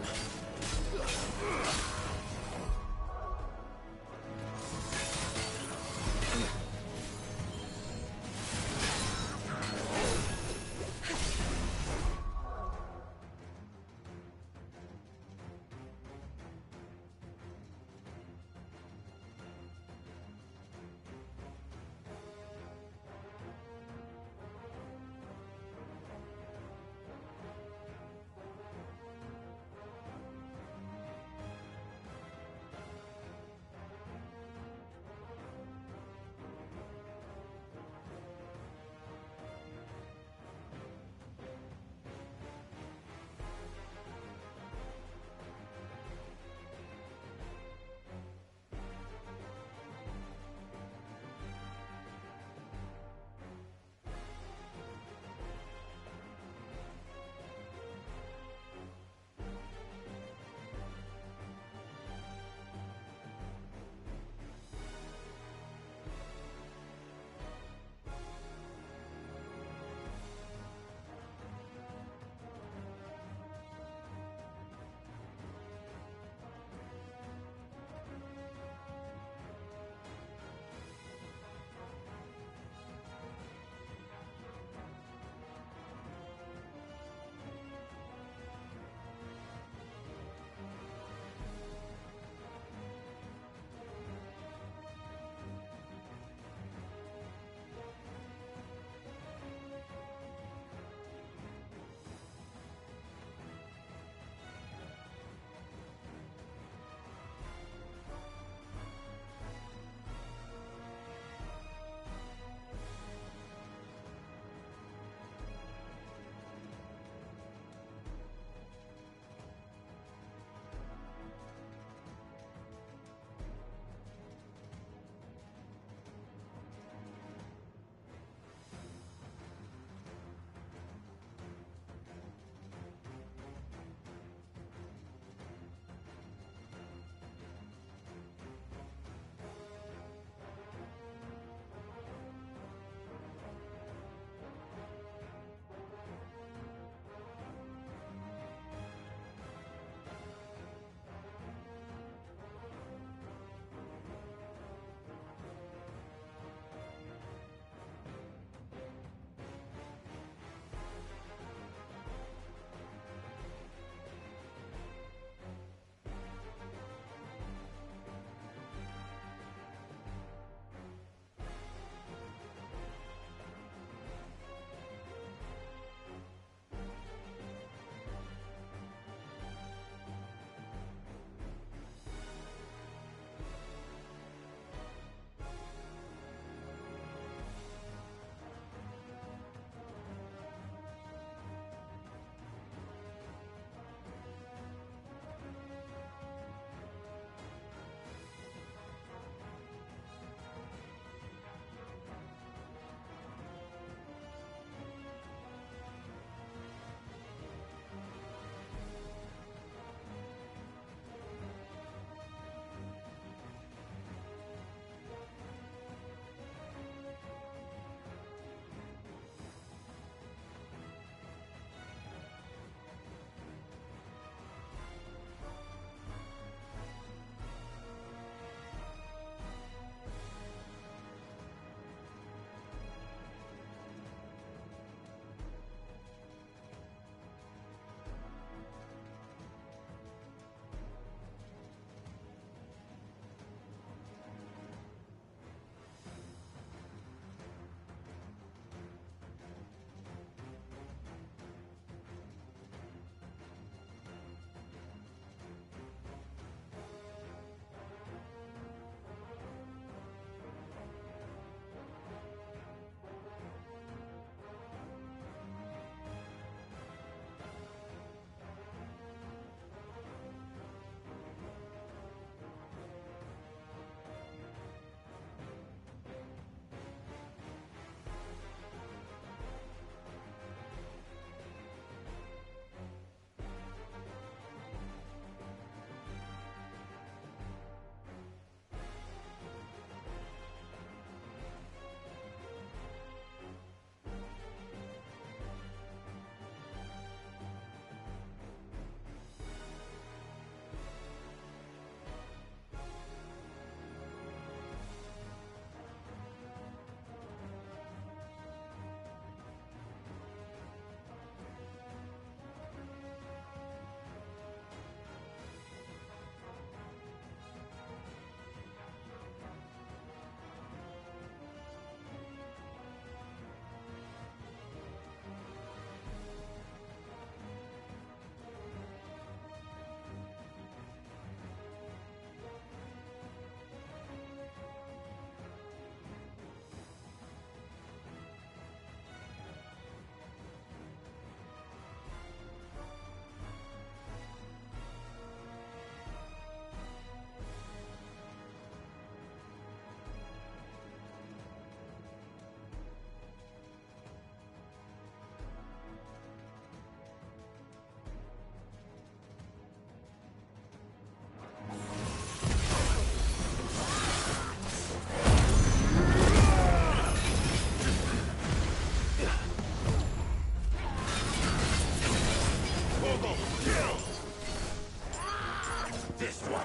this one.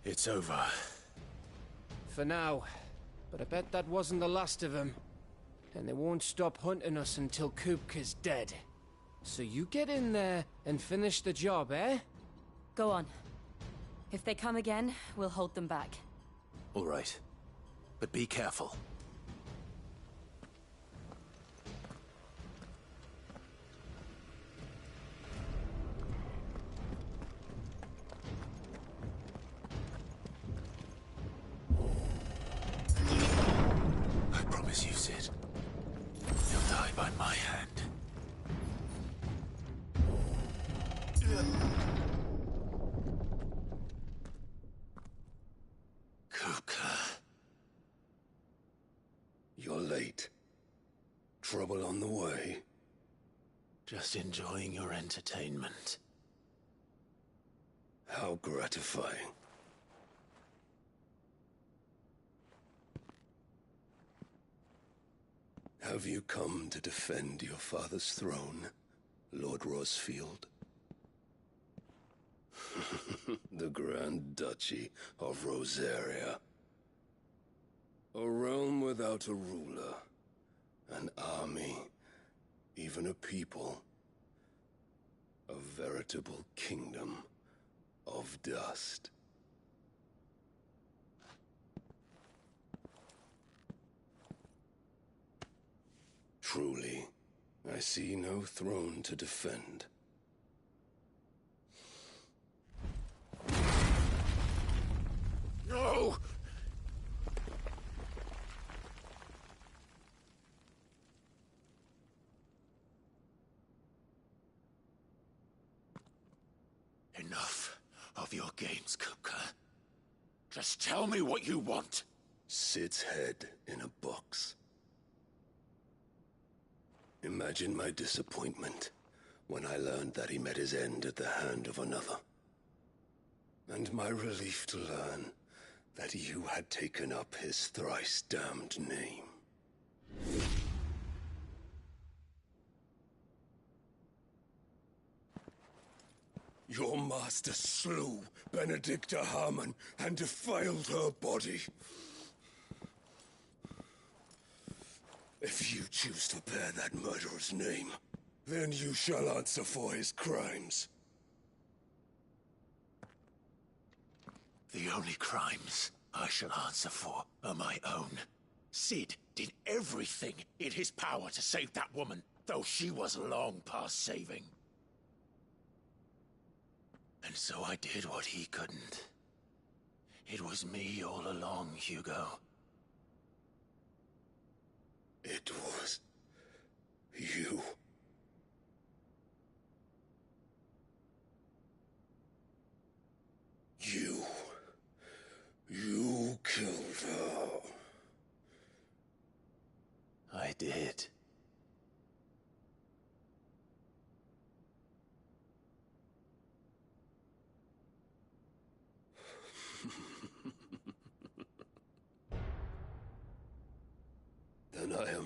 It's over. For now. But I bet that wasn't the last of them. And they won't stop hunting us until Kupka's dead. So you get in there and finish the job, eh? Go on. If they come again, we'll hold them back. All right. But be careful. I promise you, Sid. You'll die by my hand. Kupka. You're late. Trouble on the way? Just enjoying your entertainment. How gratifying. Have you come to defend your father's throne, Lord Rosfield? The Grand Duchy of Rosaria. A realm without a ruler, an army, even a people. A veritable kingdom of dust. Truly, I see no throne to defend. No! Enough of your games, Kupka. Just tell me what you want. Sid's head in a box. Imagine my disappointment when I learned that he met his end at the hand of another. And my relief to learn that you had taken up his thrice-damned name. Your master slew Benedicta Harmon and defiled her body. If you choose to bear that murderer's name, then you shall answer for his crimes. The only crimes I shall answer for are my own. Sid did everything in his power to save that woman, though she was long past saving. And so I did what he couldn't. It was me all along, Hugo. It was you. You killed her. I did.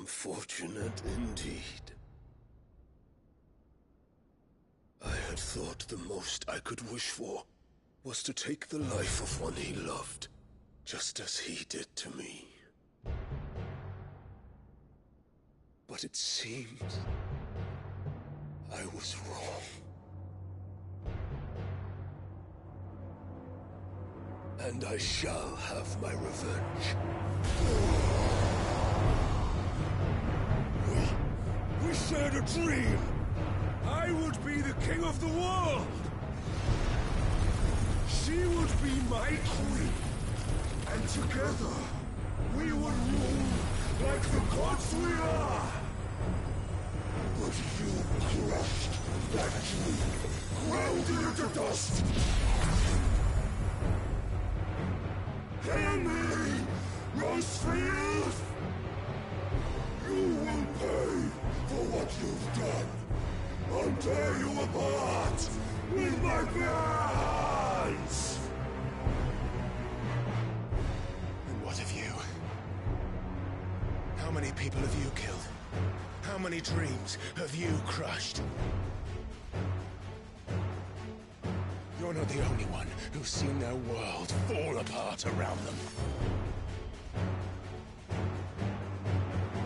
Unfortunate indeed. I had thought the most I could wish for was to take the life of one he loved, just as he did to me. But it seems I was wrong. And I shall have my revenge. We shared a dream! I would be the king of the world! She would be my queen! And together, we would rule like the gods we are! But you crushed that dream, ground it into dust! Hear me, Rosefield! You will pay for what you've done! I'll tear you apart with my bare hands! And what of you? How many people have you killed? How many dreams have you crushed? You're not the only one who's seen their world fall apart around them.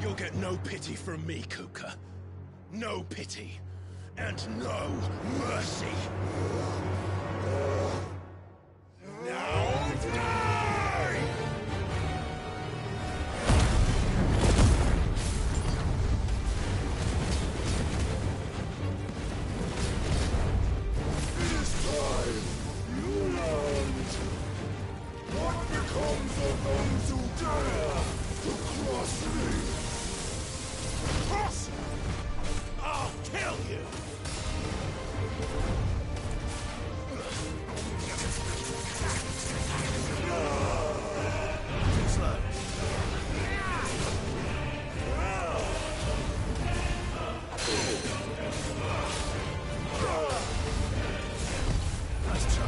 You'll get no pity from me, Kupka. No pity. And no mercy. Now die! It is time you learned what becomes of those who dare to cross me. Cross! I'll kill you! Let's try.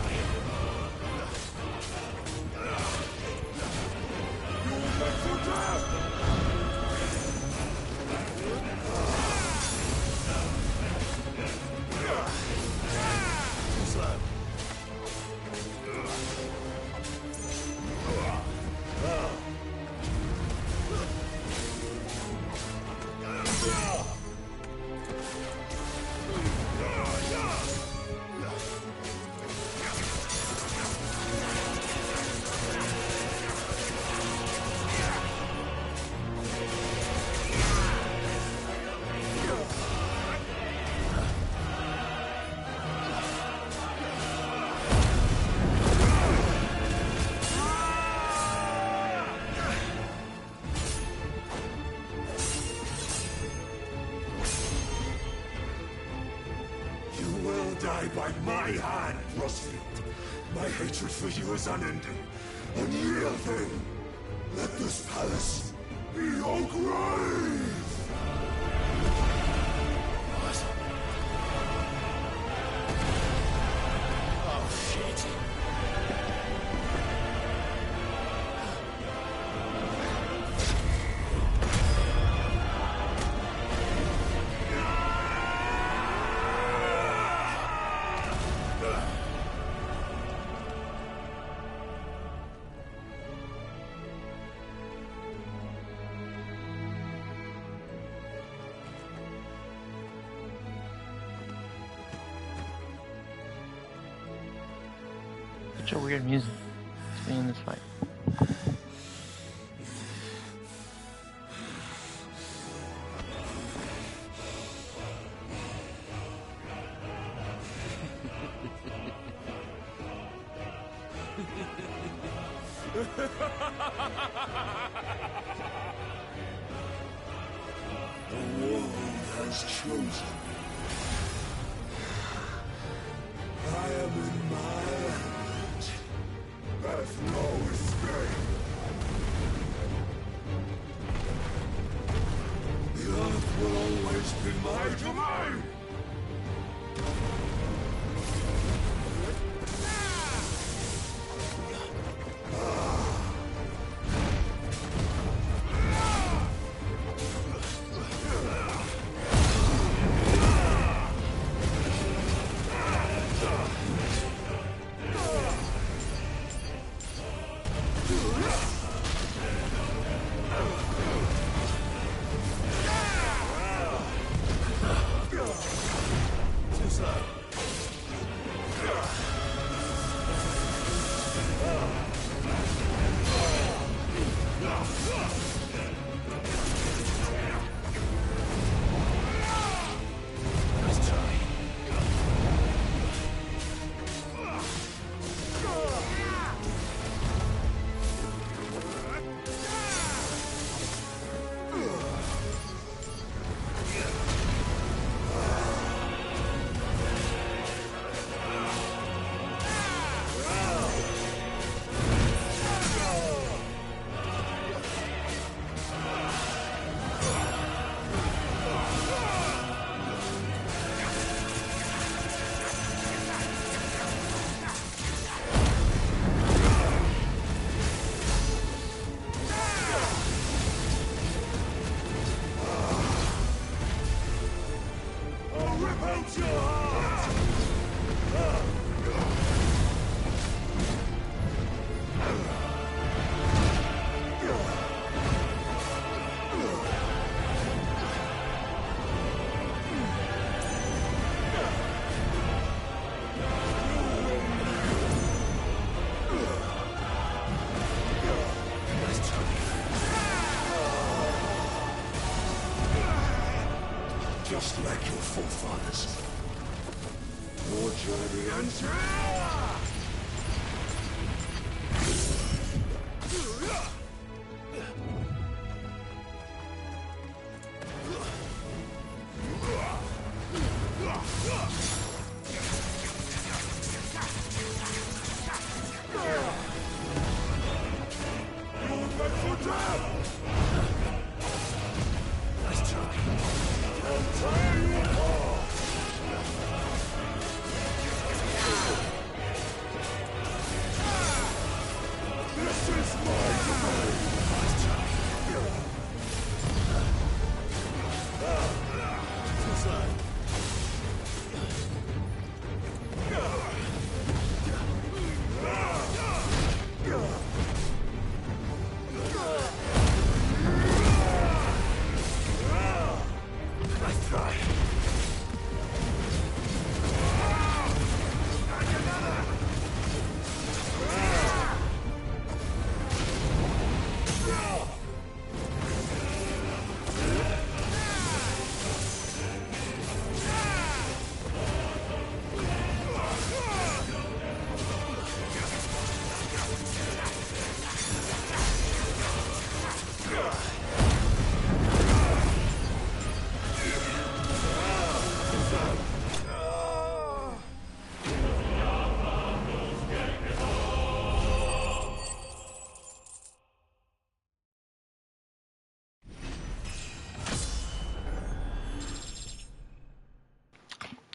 Die by my hand, Rosefield. My hatred for you is unending. Unyielding. Let this palace be your grave! What? Oh, shit. Such a weird music to be in this fight. The world has chosen. I am in my hand. There's no escape. The earth will always be my domain. I'll rip out your heart! Just like your forefathers. Your journey ends here!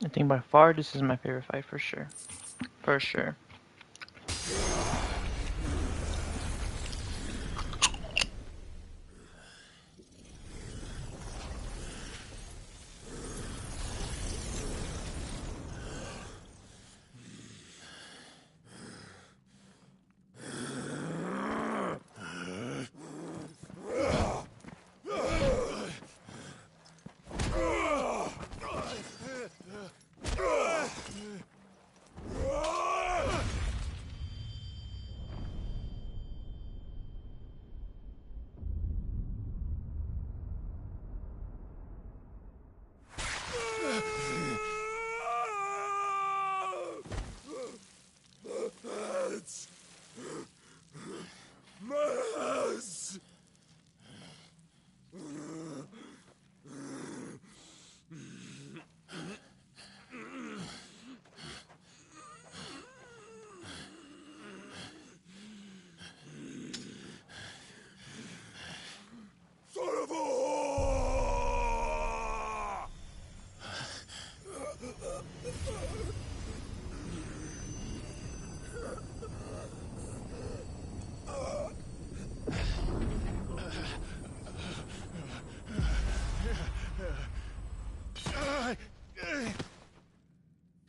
I think by far this is my favorite fight for sure. For sure.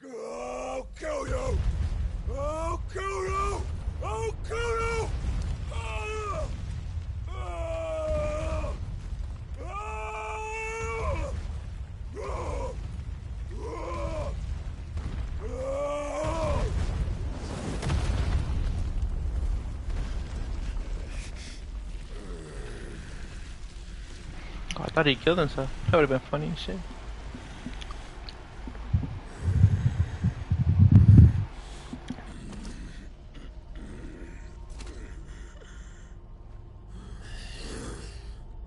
I'll kill you! I'll kill you! I'll kill you! Oh, I thought he killed himself. That would have been funny as shit.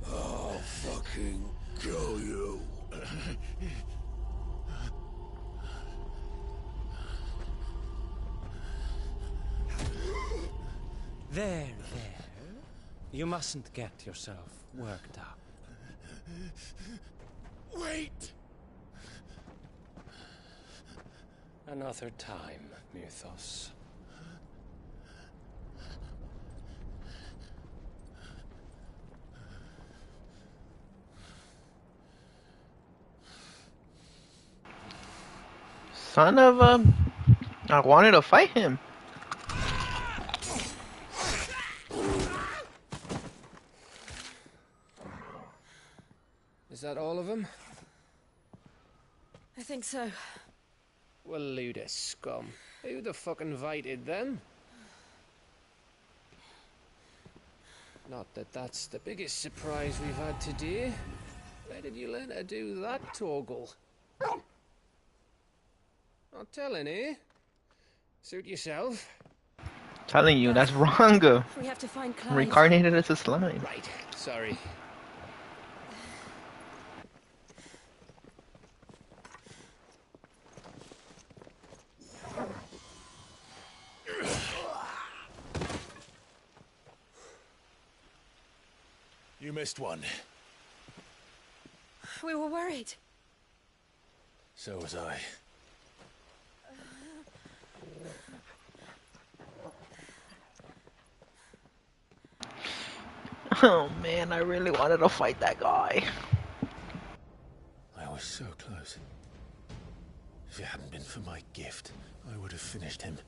I'll fucking kill you. There. You mustn't get yourself worked up. Wait! Another time, Mythos. Son of a... I wanted to fight him. Is that all of them? I think so. Well, load of scum. Who the fuck invited them? Not that that's the biggest surprise we've had today. Where did you learn to do that, Torgal? Not telling, eh? Suit yourself. Telling you, that's Ranga. We have to find Clive. Reincarnated as a slime. Right. Sorry. You missed one. We were worried. So was I. Oh man, I really wanted to fight that guy. I was so close. If it hadn't been for my gift, I would have finished him.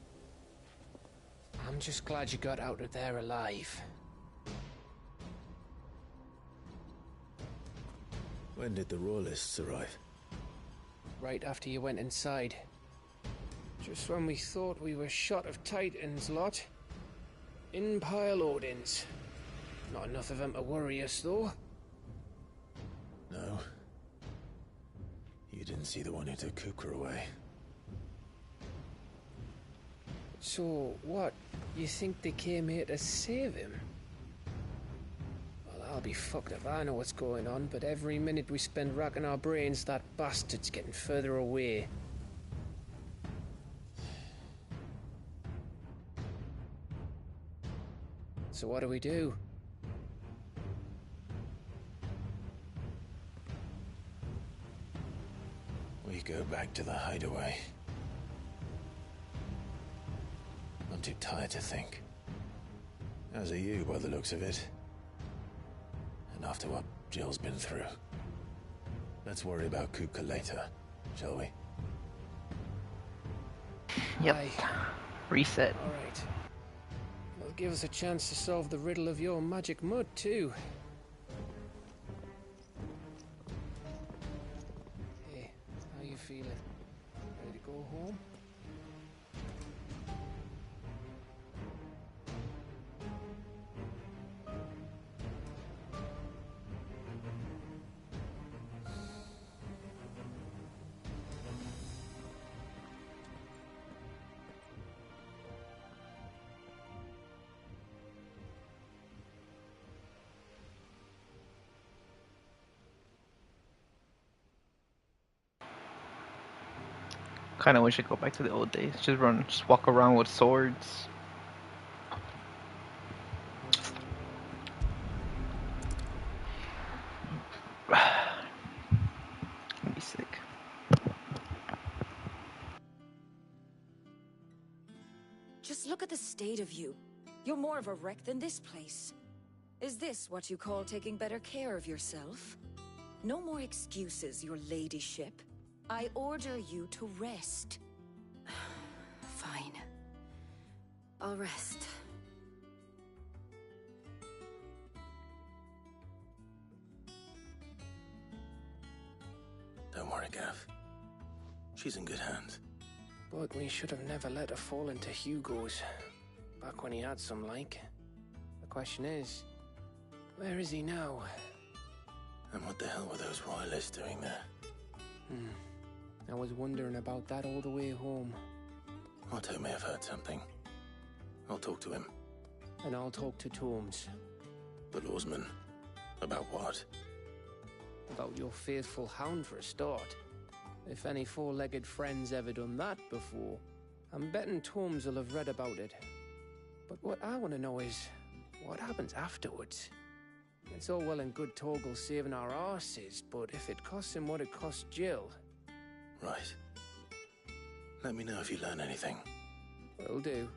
I'm just glad you got out of there alive. When did the Royalists arrive? Right after you went inside. Just when we thought we were shot of Titans lot. In pile Odins. Not enough of them to worry us, though. No. You didn't see the one who took Kupka away. So, what? You think they came here to save him? Well, I'll be fucked if I know what's going on, but every minute we spend racking our brains, that bastard's getting further away. So what do we do? We go back to the hideaway. I'm too tired to think. As are you, by the looks of it. And after what Jill's been through. Let's worry about Kupka later, shall we? Yep. Reset. Alright. It'll give us a chance to solve the riddle of your magic mud, too. Hey, how you feeling? Ready to go home? Kind of wish I could go back to the old days. Just walk around with swords. I'd be sick. Just look at the state of you. You're more of a wreck than this place. Is this what you call taking better care of yourself? No more excuses, your ladyship. I order you to rest. Fine. I'll rest. Don't worry, Gav. She's in good hands. But we should have never let her fall into Hugo's. Back when he had some like. The question is, where is he now? And what the hell were those royalists doing there? I was wondering about that all the way home. Otto may have heard something. I'll talk to him. And I'll talk to Torms. The lawsman. About what? About your faithful hound for a start. If any four-legged friend's ever done that before, I'm betting Torms will have read about it. But what I want to know is, what happens afterwards? It's all well and good Torgal saving our arses, but if it costs him what it cost Jill... Right. Let me know if you learn anything. Will do.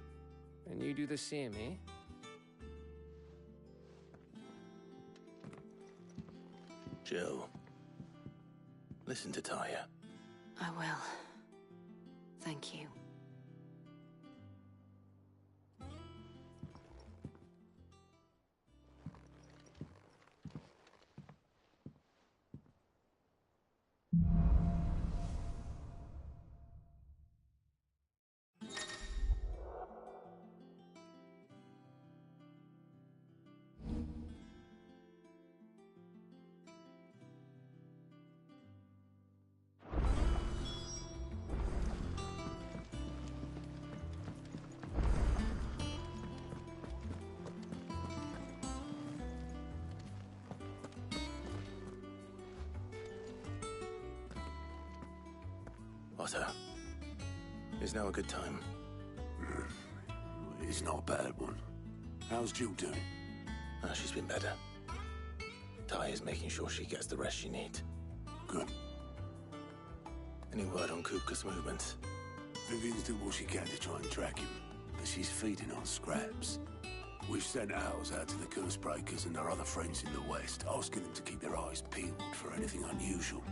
And you do the same, eh? Jill. Listen to Taya. I will. Thank you. Otto, is now a good time? It's not a bad one. How's Jill doing? She's been better. Ty is making sure she gets the rest she needs. Good. Any word on Kupka's movements? Vivian's doing what she can to try and track him, but she's feeding on scraps. We've sent ours out to the Cursebreakers and our other friends in the West, asking them to keep their eyes peeled for anything unusual.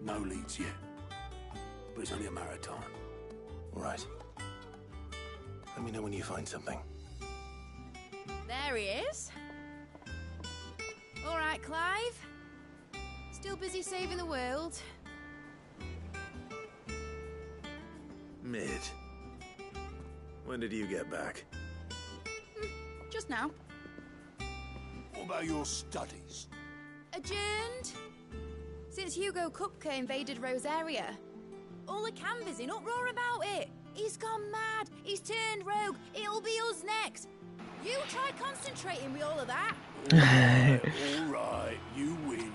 No leads yet, but it's only a matter of time. All right. Let me know when you find something. There he is. All right, Clive. Still busy saving the world. Mid. When did you get back? Just now. What about your studies? Adjourned. Since Hugo Kupka invaded Rosaria. All the canvass in uproar about it. He's gone mad. He's turned rogue. It'll be us next. You try concentrating with all of that. All right, you win.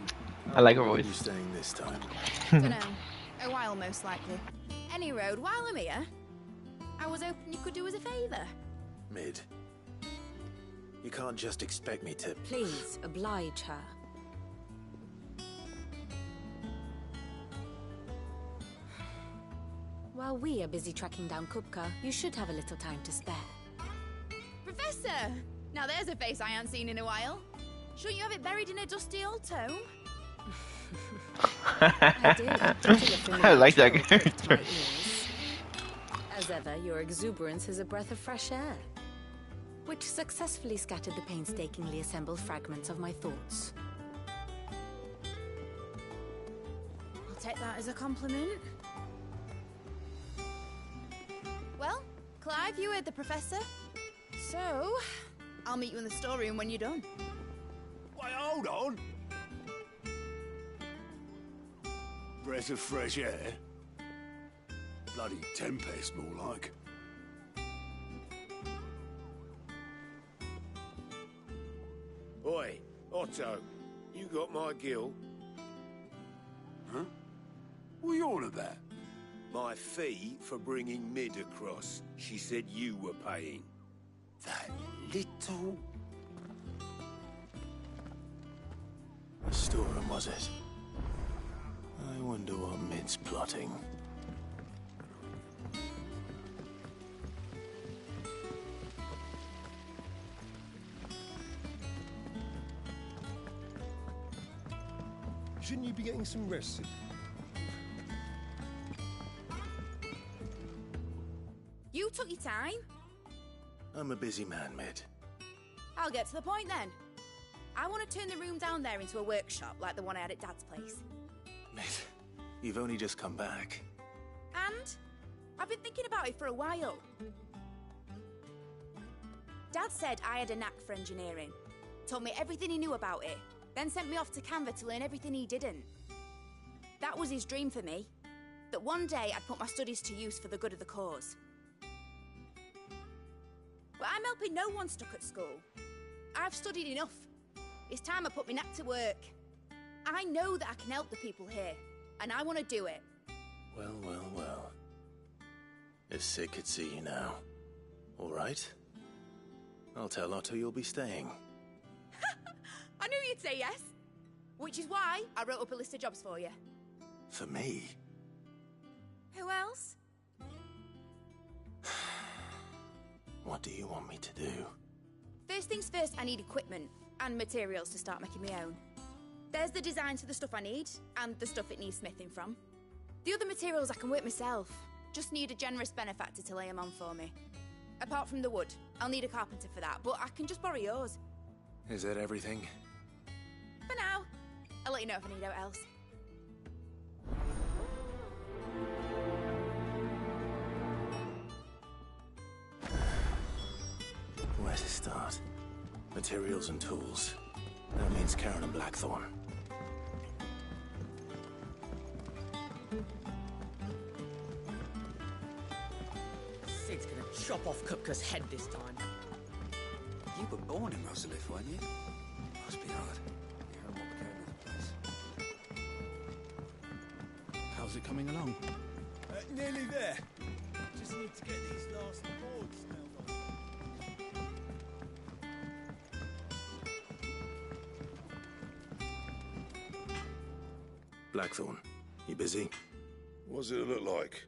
I like her How long voice. are you staying this time? Dunno. A while, most likely. Any road, while I'm here, I was hoping you could do us a favour. Mid. You can't just expect me to... Please, oblige her. While we are busy tracking down Kupka, you should have a little time to spare. Professor! Now there's a face I haven't seen in a while. Shouldn't you have it buried in a dusty old tome? I did. I like that to my character. ears. As ever, your exuberance is a breath of fresh air, which successfully scattered the painstakingly assembled fragments of my thoughts. I'll take that as a compliment. Well, Clive, you heard the Professor. So, I'll meet you in the storeroom when you're done. Wait, hold on. Breath of fresh air? Bloody tempest, more like. Oi, Otto, you got my gill? Huh? What are you on about? My fee for bringing Mid across. She said you were paying. That little... The storeroom, was it? I wonder what Mid's plotting. Shouldn't you be getting some rest? You took your time. I'm a busy man, Mid. I'll get to the point then. I want to turn the room down there into a workshop like the one I had at Dad's place. Mid, you've only just come back. And I've been thinking about it for a while. Dad said I had a knack for engineering. Told me everything he knew about it. Then sent me off to Canva to learn everything he didn't. That was his dream for me. That one day I'd put my studies to use for the good of the cause. But I'm helping no one stuck at school. I've studied enough. It's time I put my knack to work. I know that I can help the people here, and I want to do it. Well, well, well. If Sid could see you now. All right. I'll tell Otto you'll be staying. I knew you'd say yes. Which is why I wrote up a list of jobs for you. For me? Who else? What do you want me to do? First things first, I need equipment and materials to start making my own. There's the designs for the stuff I need, and the stuff it needs smithing from. The other materials I can work myself. Just need a generous benefactor to lay 'em on for me. Apart from the wood, I'll need a carpenter for that, but I can just borrow yours. Is that everything? For now. I'll let you know if I need out else. Where to start? Materials and tools. That means Karen and Blackthorn. Sid's gonna chop off Kupka's head this time. You were born in Rosalith, weren't you? Must be hard. Hearing what became of the place. How's it coming along? Nearly there. Just need to get these last boards nailed on. Blackthorn, you busy? What's it look like?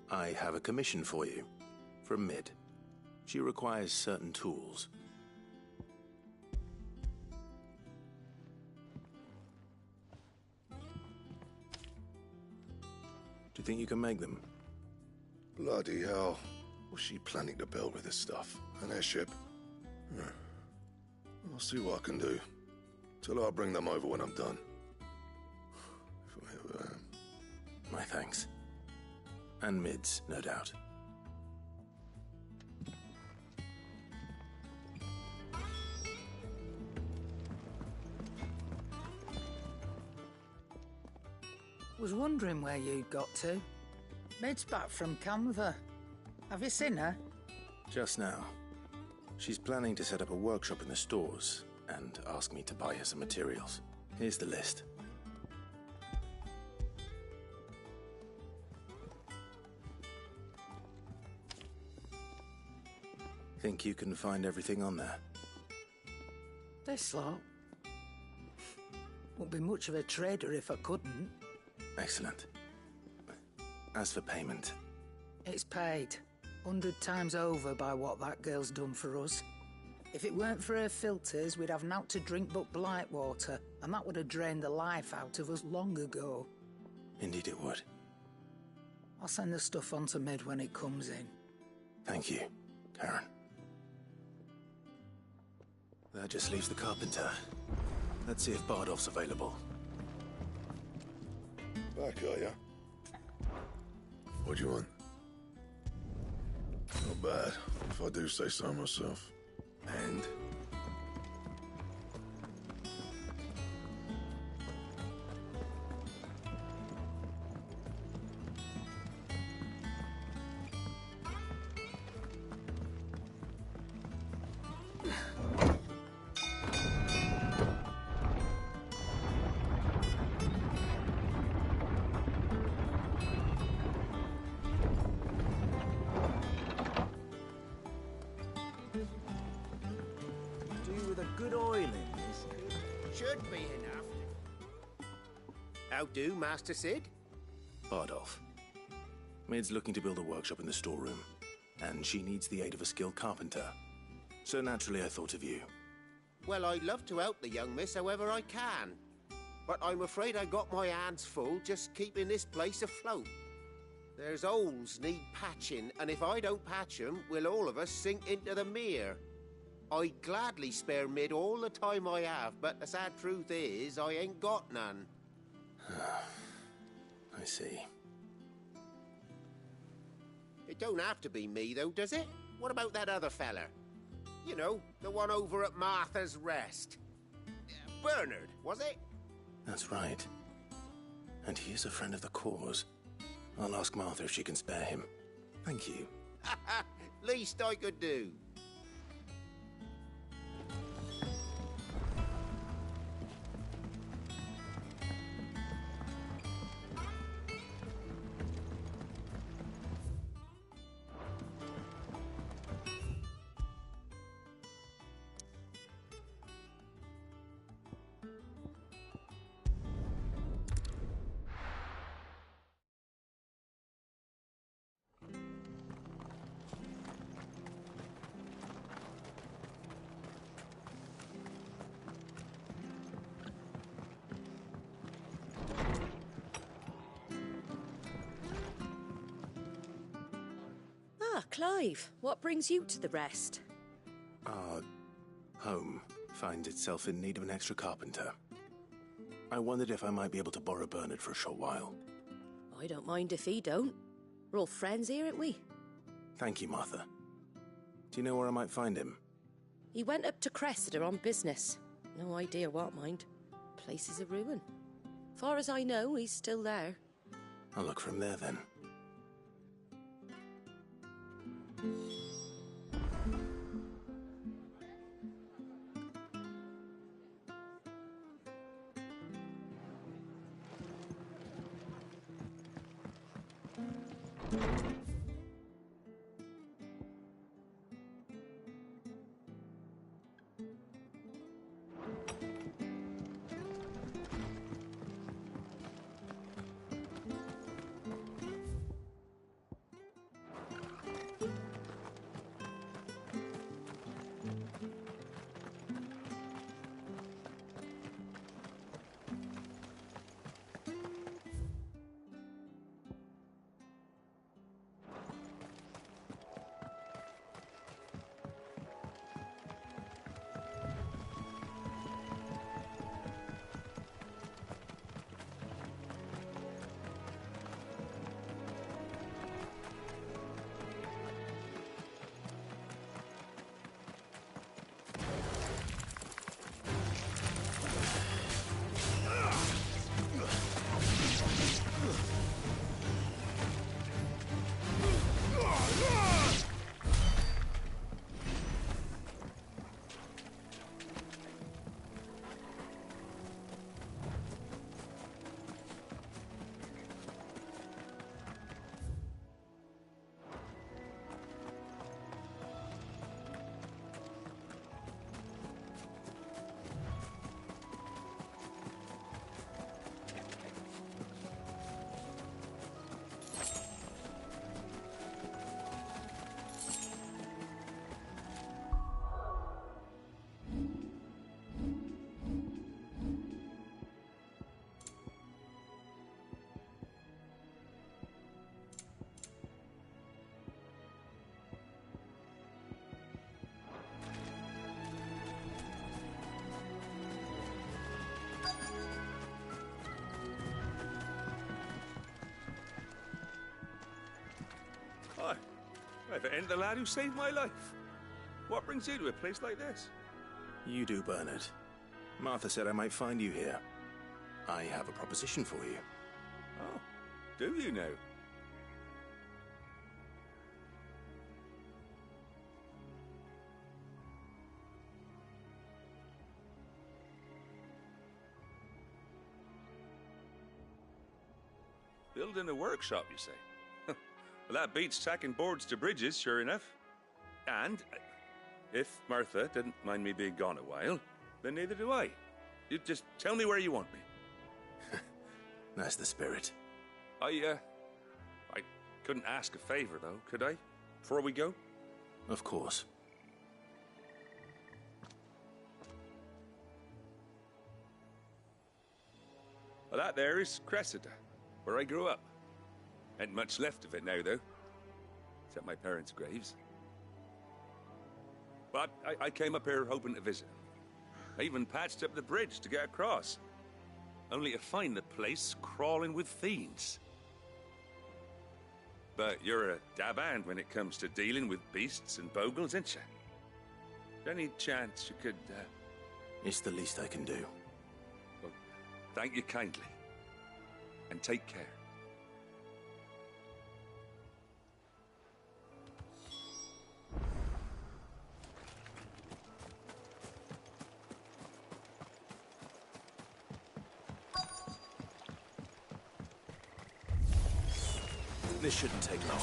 I have a commission for you. From Mid. She requires certain tools. Do you think you can make them? Bloody hell. What's she planning to build with this stuff? An airship? I'll see what I can do. Tell her I'll bring them over when I'm done. If I ever am. My thanks. And Mid's, no doubt. Was wondering where you'd got to. Mid's back from Canva. Have you seen her? Just now. She's planning to set up a workshop in the stores and ask me to buy her some materials. Here's the list. Think you can find everything on there? This lot. Wouldn't be much of a trader if I couldn't. Excellent. As for payment... It's paid. 100 times over by what that girl's done for us. If it weren't for her filters, we'd have naught to drink but blight water, and that would have drained the life out of us long ago. Indeed it would. I'll send the stuff on to Mid when it comes in. Thank you, Karen. That just leaves the carpenter. Let's see if Bardolph's available. Back, are ya? What do you want? Not bad, if I do say so myself. And? Should be enough. How do, Master Sid? Bardolph. Mid's looking to build a workshop in the storeroom, and she needs the aid of a skilled carpenter. So naturally I thought of you. Well, I'd love to help the young miss however I can. But I'm afraid I got my hands full just keeping this place afloat. There's holes need patching, and if I don't patch them, we'll all of us sink into the mere. I'd gladly spare Mid all the time I have, but the sad truth is, I ain't got none. I see. It don't have to be me, though, does it? What about that other fella? You know, the one over at Martha's Rest. Bernard, was it? That's right. And he is a friend of the cause. I'll ask Martha if she can spare him. Thank you. Least I could do. Clive, what brings you to the rest? Our home finds itself in need of an extra carpenter. I wondered if I might be able to borrow Bernard for a short while. I don't mind if he don't. We're all friends here, aren't we? Thank you, Martha. Do you know where I might find him? He went up to Cressida on business. No idea what, mind. Place is a ruin. Far as I know, he's still there. I'll look for him there, then. Hi. I've ended the lad who saved my life. What brings you to a place like this? You do, Bernard. Martha said I might find you here. I have a proposition for you. Oh, do you now? Building a workshop, you say? Well, that beats tacking boards to bridges, sure enough. And if Martha didn't mind me being gone a while, then neither do I. You just tell me where you want me. That's the spirit. I couldn't ask a favor, though, could I? Before we go? Of course. Well, that there is Cressida, where I grew up. Ain't much left of it now, though. Except my parents' graves. But I came up here hoping to visit. I even patched up the bridge to get across. Only to find the place crawling with fiends. But you're a dab hand when it comes to dealing with beasts and bogles, ain't you? Any chance you could, It's the least I can do. Well, thank you kindly. And take care. This shouldn't take long.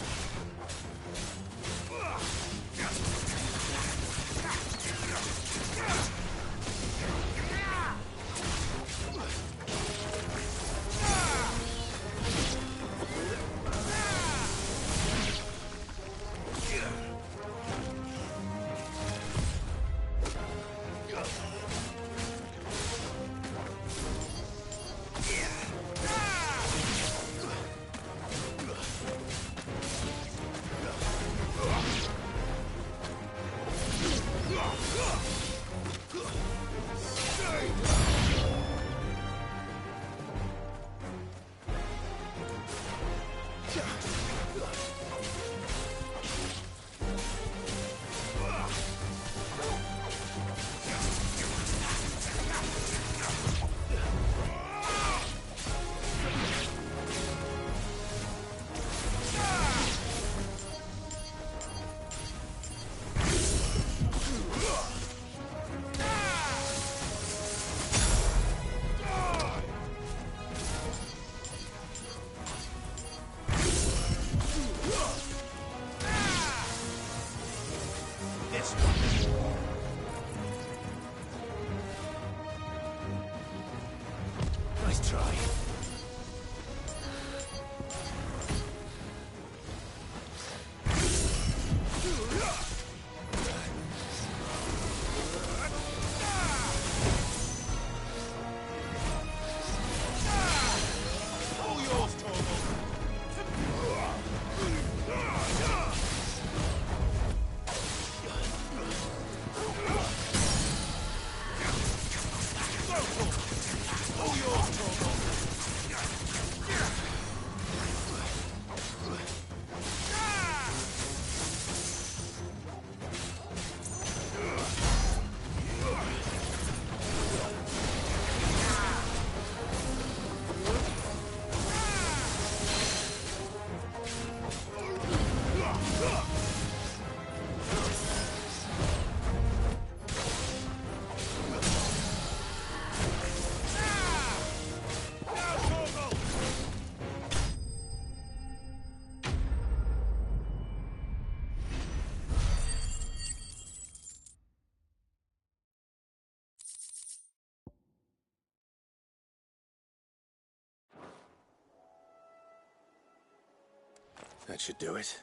That should do it.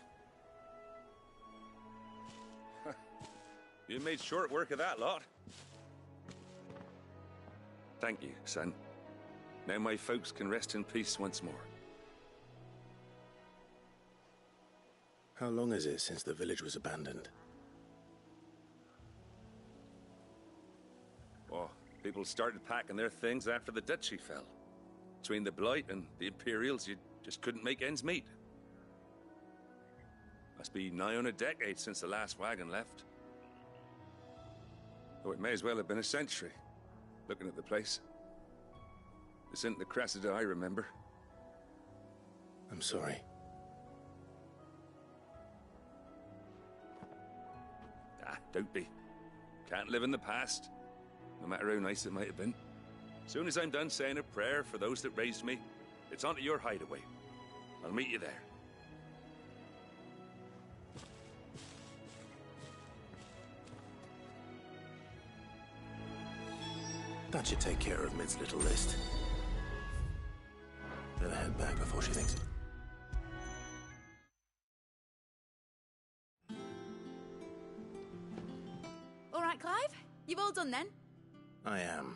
You made short work of that lot. Thank you, son. Now my folks can rest in peace once more. How long is it since the village was abandoned? Oh, people started packing their things after the duchy fell. Between the Blight and the Imperials, you just couldn't make ends meet. Must be nigh on a decade since the last wagon left. Oh, it may as well have been a century, looking at the place. This isn't the Cressida I remember. I'm sorry. Ah, don't be. Can't live in the past, no matter how nice it might have been. Soon as I'm done saying a prayer for those that raised me, it's onto your hideaway. I'll meet you there. That should take care of Mid's little list. Better head back before she thinks... All right, Clive? You've all done then? I am.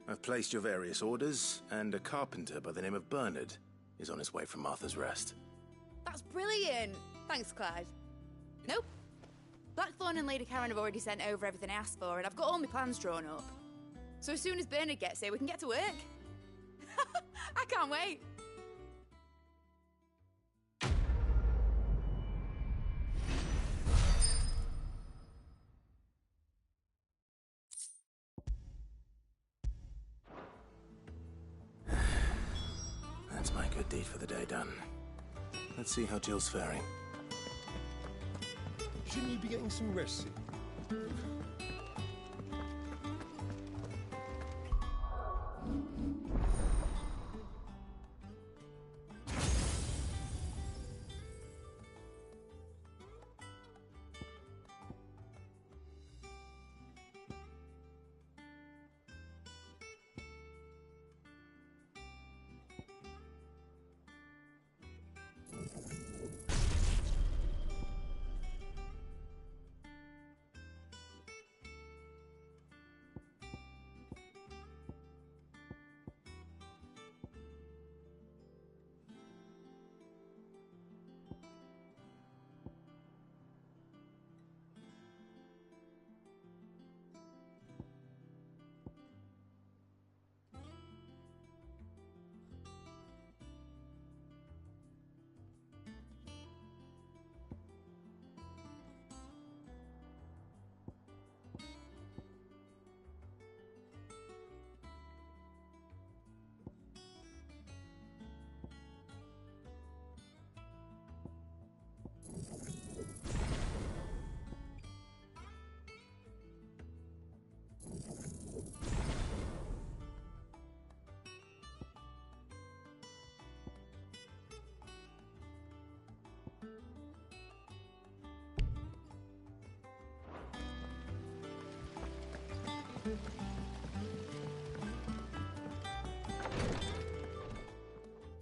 I've placed your various orders, and a carpenter by the name of Bernard is on his way from Martha's Rest. That's brilliant. Thanks, Clive. Nope. Blackthorn and Lady Karen have already sent over everything I asked for, and I've got all my plans drawn up. So as soon as Bernard gets here, we can get to work. I can't wait. That's my good deed for the day done. Let's see how Jill's faring. Shouldn't you be getting some rest, Sid?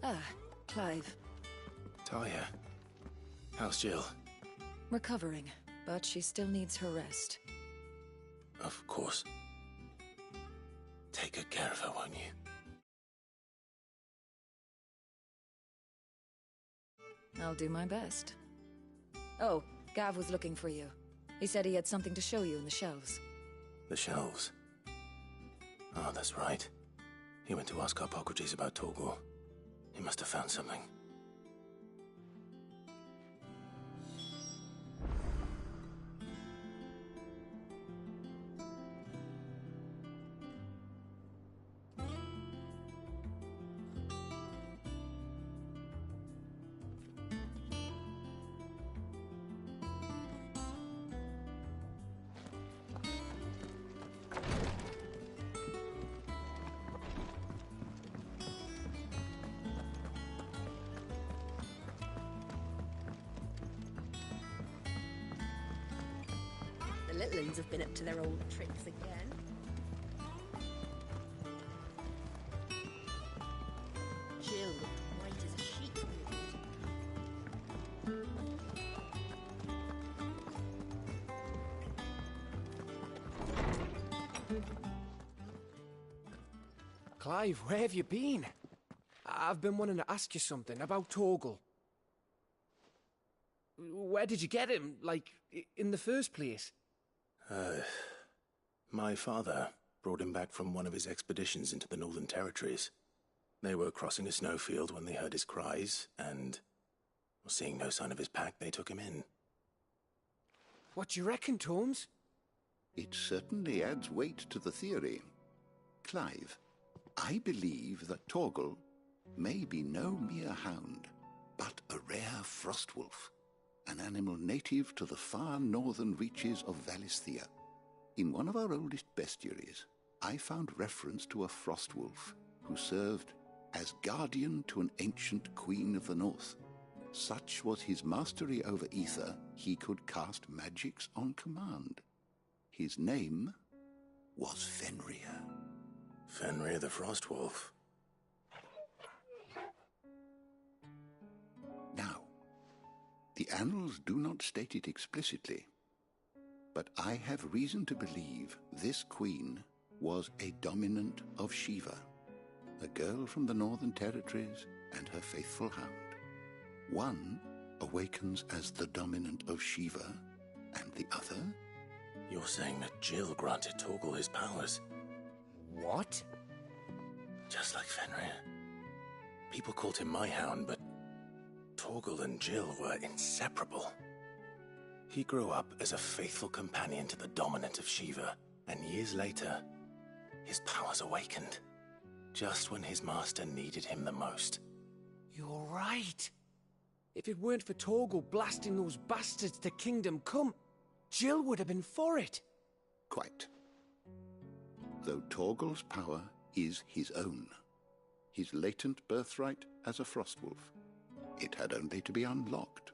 Ah, Clive. Talia, how's Jill? Recovering, but she still needs her rest. Of course. Take good care of her, won't you? I'll do my best. Oh, Gav was looking for you. He said he had something to show you in the shelves. The shelves? Oh, that's right. He went to ask Harpocrates about Torgor. He must have found something. The little ones have been up to their old tricks again. Jill looked white as a sheet. Clive, where have you been? I've been wanting to ask you something about Torgal. Where did you get him, like, in the first place? My father brought him back from one of his expeditions into the Northern Territories. They were crossing a snowfield when they heard his cries, and, seeing no sign of his pack, they took him in. What do you reckon, Torms? It certainly adds weight to the theory. Clive, I believe that Torgal may be no mere hound, but a rare frostwolf, an animal native to the far northern reaches of Valisthea. In one of our oldest bestiaries, I found reference to a frostwolf who served as guardian to an ancient queen of the north. Such was his mastery over ether, he could cast magics on command. His name was Fenrir. Fenrir the Frostwolf. Now, the annals do not state it explicitly, but I have reason to believe this queen was a dominant of Shiva, a girl from the Northern Territories and her faithful hound. One awakens as the dominant of Shiva, and the other... You're saying that Jill granted Torgal his powers? What? Just like Fenrir. People called him my hound, but Torgal and Jill were inseparable. He grew up as a faithful companion to the dominant of Shiva, and years later, his powers awakened, just when his master needed him the most. You're right. If it weren't for Torgal blasting those bastards to Kingdom Come, Jill would have been for it. Quite. Though Torgal's power is his own, his latent birthright as a Frostwolf, it had only to be unlocked.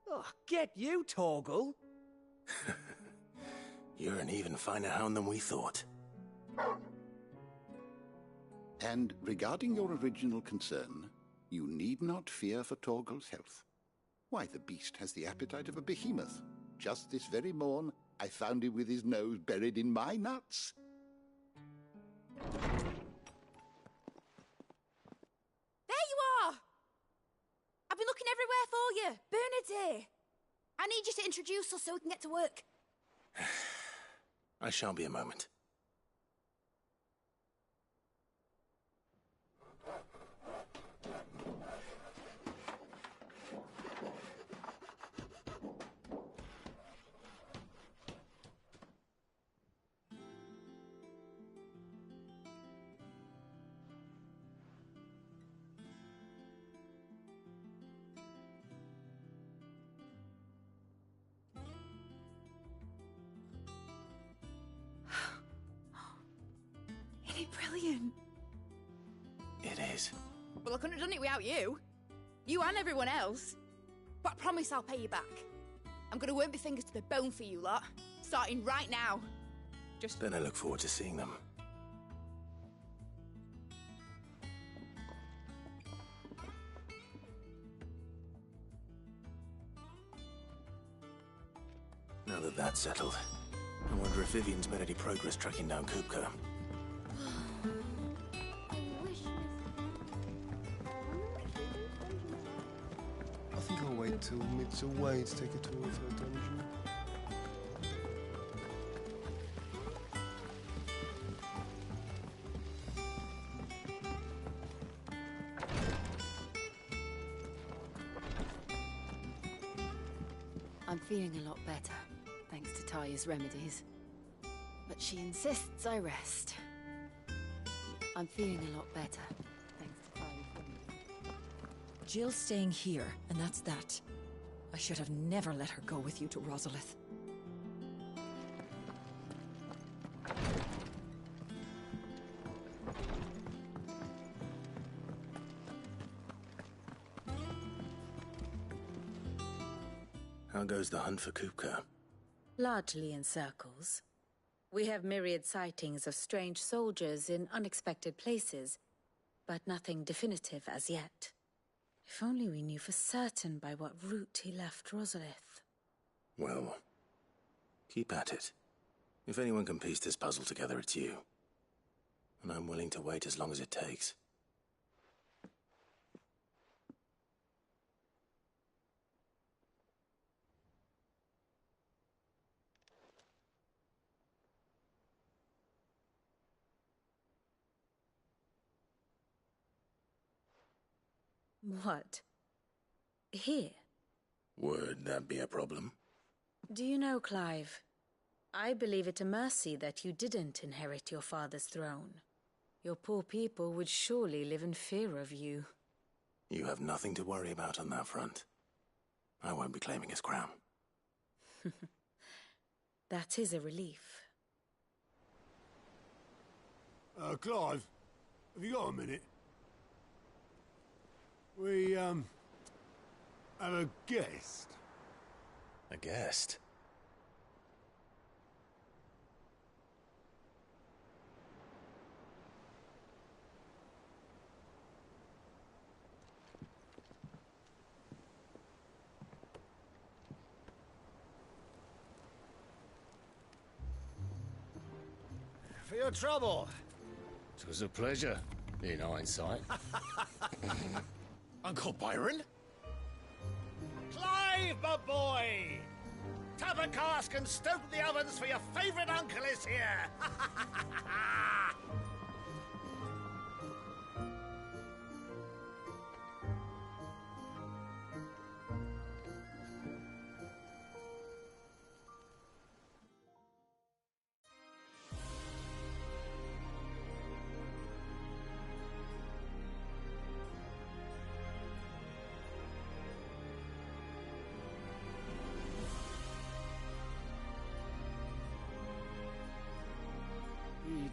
Oh, get you, Torgal! You're an even finer hound than we thought. And regarding your original concern, you need not fear for Torgal's health. Why, the beast has the appetite of a behemoth. Just this very morn, I found him with his nose buried in my nuts. There you are! I've been looking everywhere for you. Bernard's here. I need you to introduce us so we can get to work. I shan't be a moment. Isn't it brilliant? It is. Well, I couldn't have done it without you. You and everyone else. But I promise I'll pay you back. I'm gonna work my fingers to the bone for you lot, starting right now. Just... Then I look forward to seeing them. Now that that's settled, I wonder if Vivian's made any progress tracking down Kupka. I think I'll wait till Mid's away to take a tour of her dungeon. I'm feeling a lot better, thanks to Taya's remedies. But she insists I rest. I'm feeling a lot better, thanks to Taya's remedies. Jill's staying here, and that's that. I should have never let her go with you to Rosalith. How goes the hunt for Kupka? Largely in circles. We have myriad sightings of strange soldiers in unexpected places, but nothing definitive as yet. If only we knew for certain by what route he left Rosalith. Well, keep at it. If anyone can piece this puzzle together, it's you. and I'm willing to wait as long as it takes. What? Here? Would that be a problem? Do you know, Clive? I believe it a mercy that you didn't inherit your father's throne. Your poor people would surely live in fear of you. You have nothing to worry about on that front. I won't be claiming his crown. That is a relief. Clive, have you got a minute? We, have a guest. A guest? For your trouble. It was a pleasure, in hindsight. Uncle Byron? Clive, my boy! Tap a cask and stoke the ovens for your favourite uncle is here!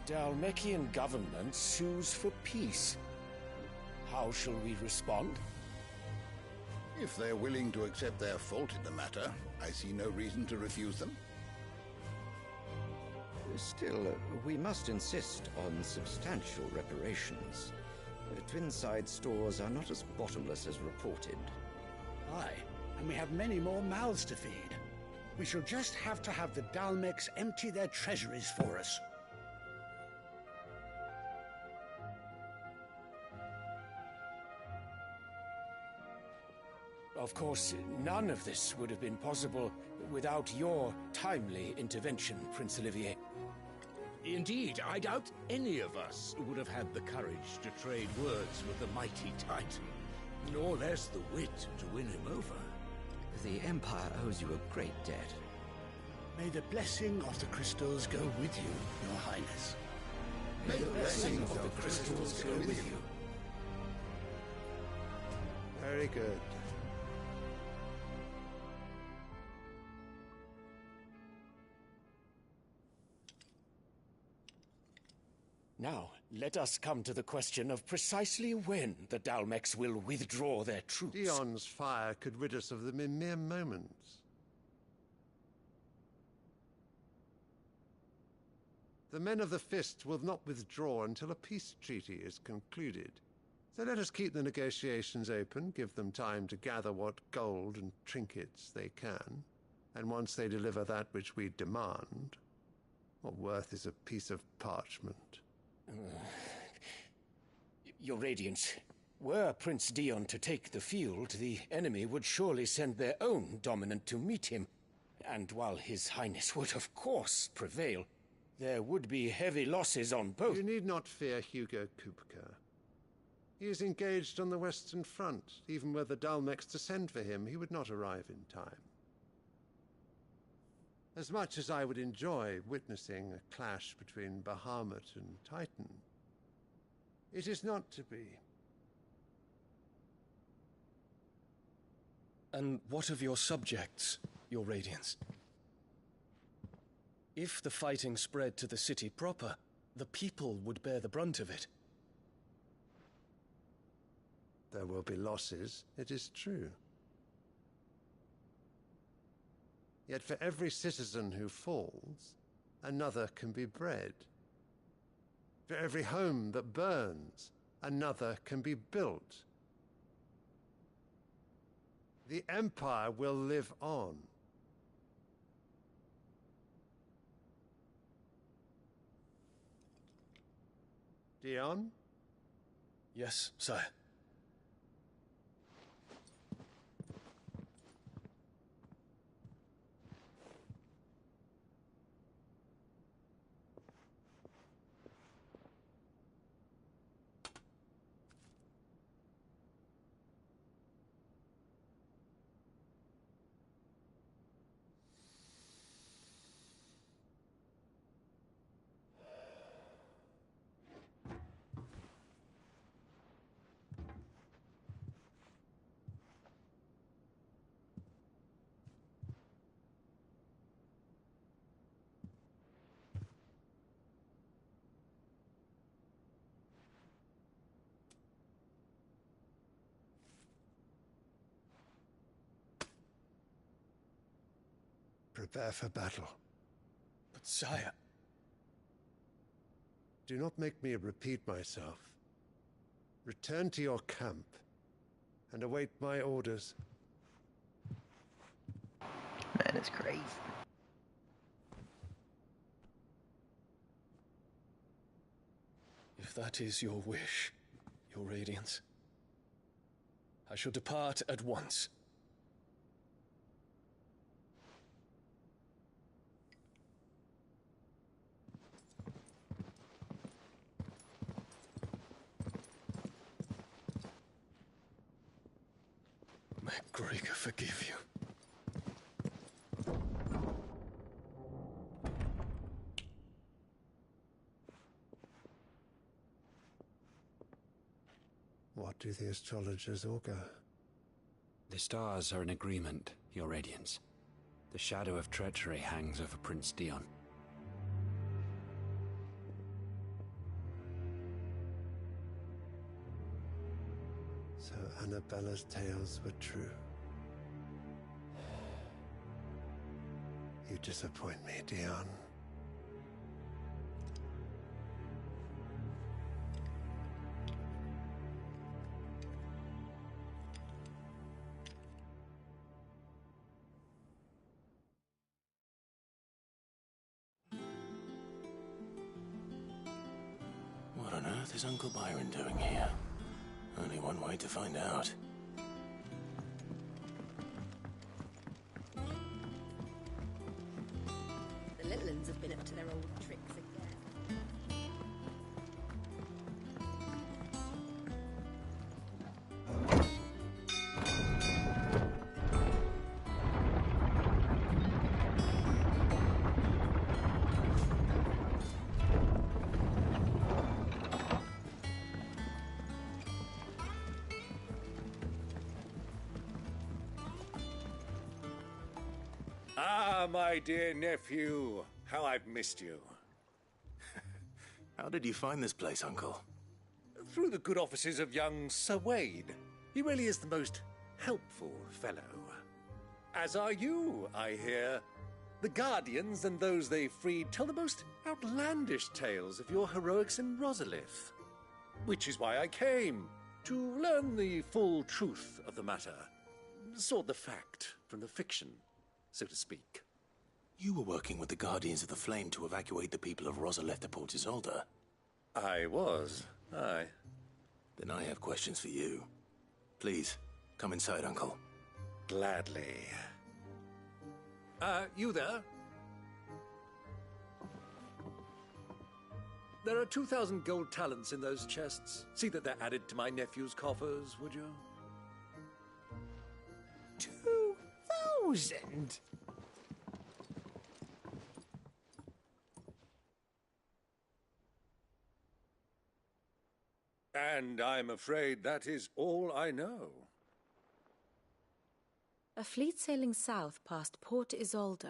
The Dhalmekian government sues for peace. How shall we respond? If they're willing to accept their fault in the matter, I see no reason to refuse them. Still, we must insist on substantial reparations. Twinside stores are not as bottomless as reported. Aye, and we have many more mouths to feed. We shall just have to have the Dhalmekians empty their treasuries for us. Of course, none of this would have been possible without your timely intervention, Prince Olivier. Indeed, I doubt any of us would have had the courage to trade words with the mighty Titan, nor less the wit to win him over. The Empire owes you a great debt. May the blessing of the crystals go with you, Your Highness. May the blessing of the crystals go with you. Very good. Now, let us come to the question of precisely when the Dhalmekians will withdraw their troops. Dion's fire could rid us of them in mere moments. The men of the Fist will not withdraw until a peace treaty is concluded. So let us keep the negotiations open, give them time to gather what gold and trinkets they can, and once they deliver that which we demand, what worth is a piece of parchment? Your Radiance, were Prince Dion to take the field, the enemy would surely send their own dominant to meet him. And while His Highness would of course prevail, there would be heavy losses on both. You need not fear Hugo Kupka. He is engaged on the Western Front. Even were the Dhalmekians to send for him, he would not arrive in time. As much as I would enjoy witnessing a clash between Bahamut and Titan, it is not to be. And what of your subjects, Your Radiance? If the fighting spread to the city proper, the people would bear the brunt of it. There will be losses, it is true. Yet for every citizen who falls, another can be bred. For every home that burns, another can be built. The Empire will live on. Dion? Yes, sire. Prepare for battle. But sire... Do not make me repeat myself. Return to your camp and await my orders. Man, it's crazy. If that is your wish, your Radiance, I shall depart at once. May Gregor forgive you. What do the astrologers augur? The stars are in agreement, Your Radiance. The shadow of treachery hangs over Prince Dion. So Annabella's tales were true. You disappoint me, Dion. What on earth is Uncle Byron doing here? Only one way to find out. The little uns have been up to their old tricks again. Ah, my dear nephew, how I've missed you. How did you find this place, Uncle? Through the good offices of young Sir Wade. He really is the most helpful fellow. As are you, I hear. The Guardians and those they freed tell the most outlandish tales of your heroics in Rosalith. Which is why I came, to learn the full truth of the matter. Sort the fact from the fiction, so to speak. You were working with the Guardians of the Flame to evacuate the people of Rosalith to Port Isolde. I was, aye. Then I have questions for you. Please, come inside, Uncle. Gladly. You there? There are 2,000 gold talents in those chests. See that they're added to my nephew's coffers, would you? 2,000? And I'm afraid that is all I know. A fleet sailing south past Port Isolde.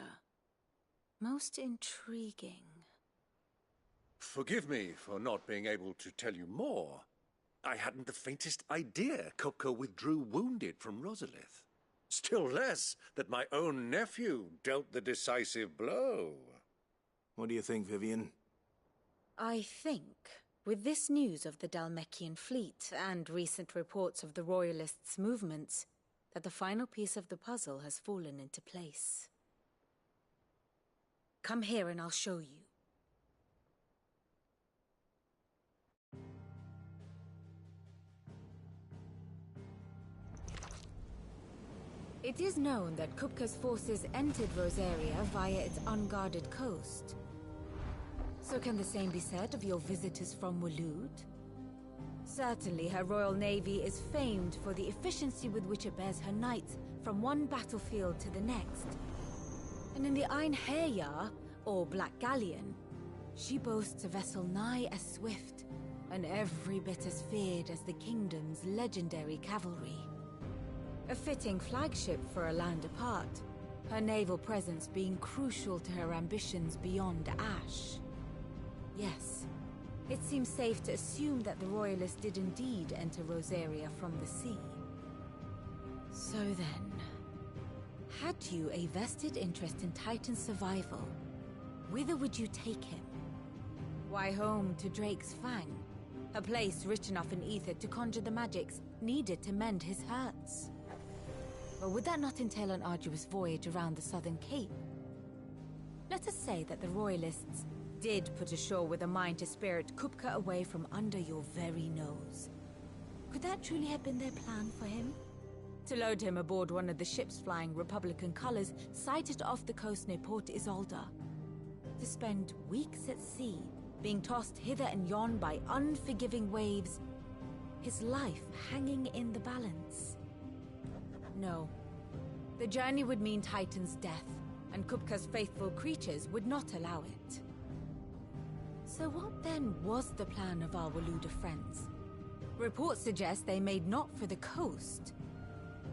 Most intriguing. Forgive me for not being able to tell you more. I hadn't the faintest idea Kopka withdrew wounded from Rosalith. Still less that my own nephew dealt the decisive blow. What do you think, Vivian? I think, with this news of the Dhalmekian fleet and recent reports of the Royalists' movements, that the final piece of the puzzle has fallen into place. Come here and I'll show you. It is known that Kupka's forces entered Rosaria via its unguarded coast. So can the same be said of your visitors from Waloed? Certainly, her royal navy is famed for the efficiency with which it bears her knights from one battlefield to the next. And in the Einherjar, or Black Galleon, she boasts a vessel nigh as swift and every bit as feared as the kingdom's legendary cavalry. A fitting flagship for a land apart, her naval presence being crucial to her ambitions beyond Ash. Yes, it seems safe to assume that the Royalists did indeed enter Rosaria from the sea. So then, had you a vested interest in Titan's survival, whither would you take him? Why, home to Drake's Fang, a place rich enough in ether to conjure the magics needed to mend his hurts. Or would that not entail an arduous voyage around the southern cape? Let us say that the Royalists did put ashore with a mind to spirit Kupka away from under your very nose. Could that truly have been their plan for him? To load him aboard one of the ships flying Republican colors sighted off the coast near Port Isolde. To spend weeks at sea, being tossed hither and yon by unforgiving waves, his life hanging in the balance. No. The journey would mean Titan's death, and Kupka's faithful creatures would not allow it. So what then was the plan of our Waluda friends? Reports suggest they made not for the coast,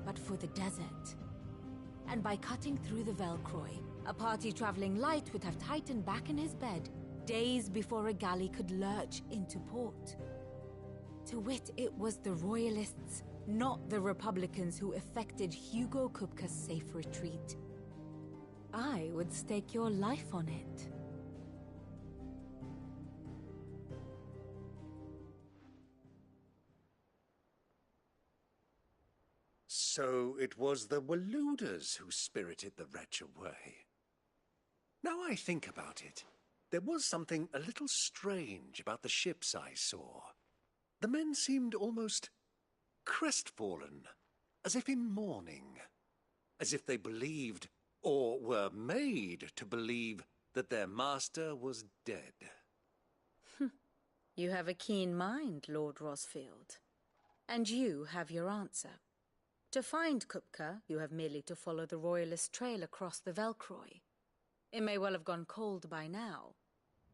but for the desert. And by cutting through the Velcroy, a party traveling light would have Titan back in his bed days before a galley could lurch into port. To wit, it was the Royalists, not the Republicans, who effected Hugo Kupka's safe retreat. I would stake your life on it. So it was the Waluders who spirited the wretch away. Now I think about it, there was something a little strange about the ships I saw. The men seemed almost crestfallen, as if in mourning, as if they believed, or were made to believe, that their master was dead. You have a keen mind, Lord Rosfield. And you have your answer. To find Kupka, you have merely to follow the Royalist trail across the Velcroy. It may well have gone cold by now,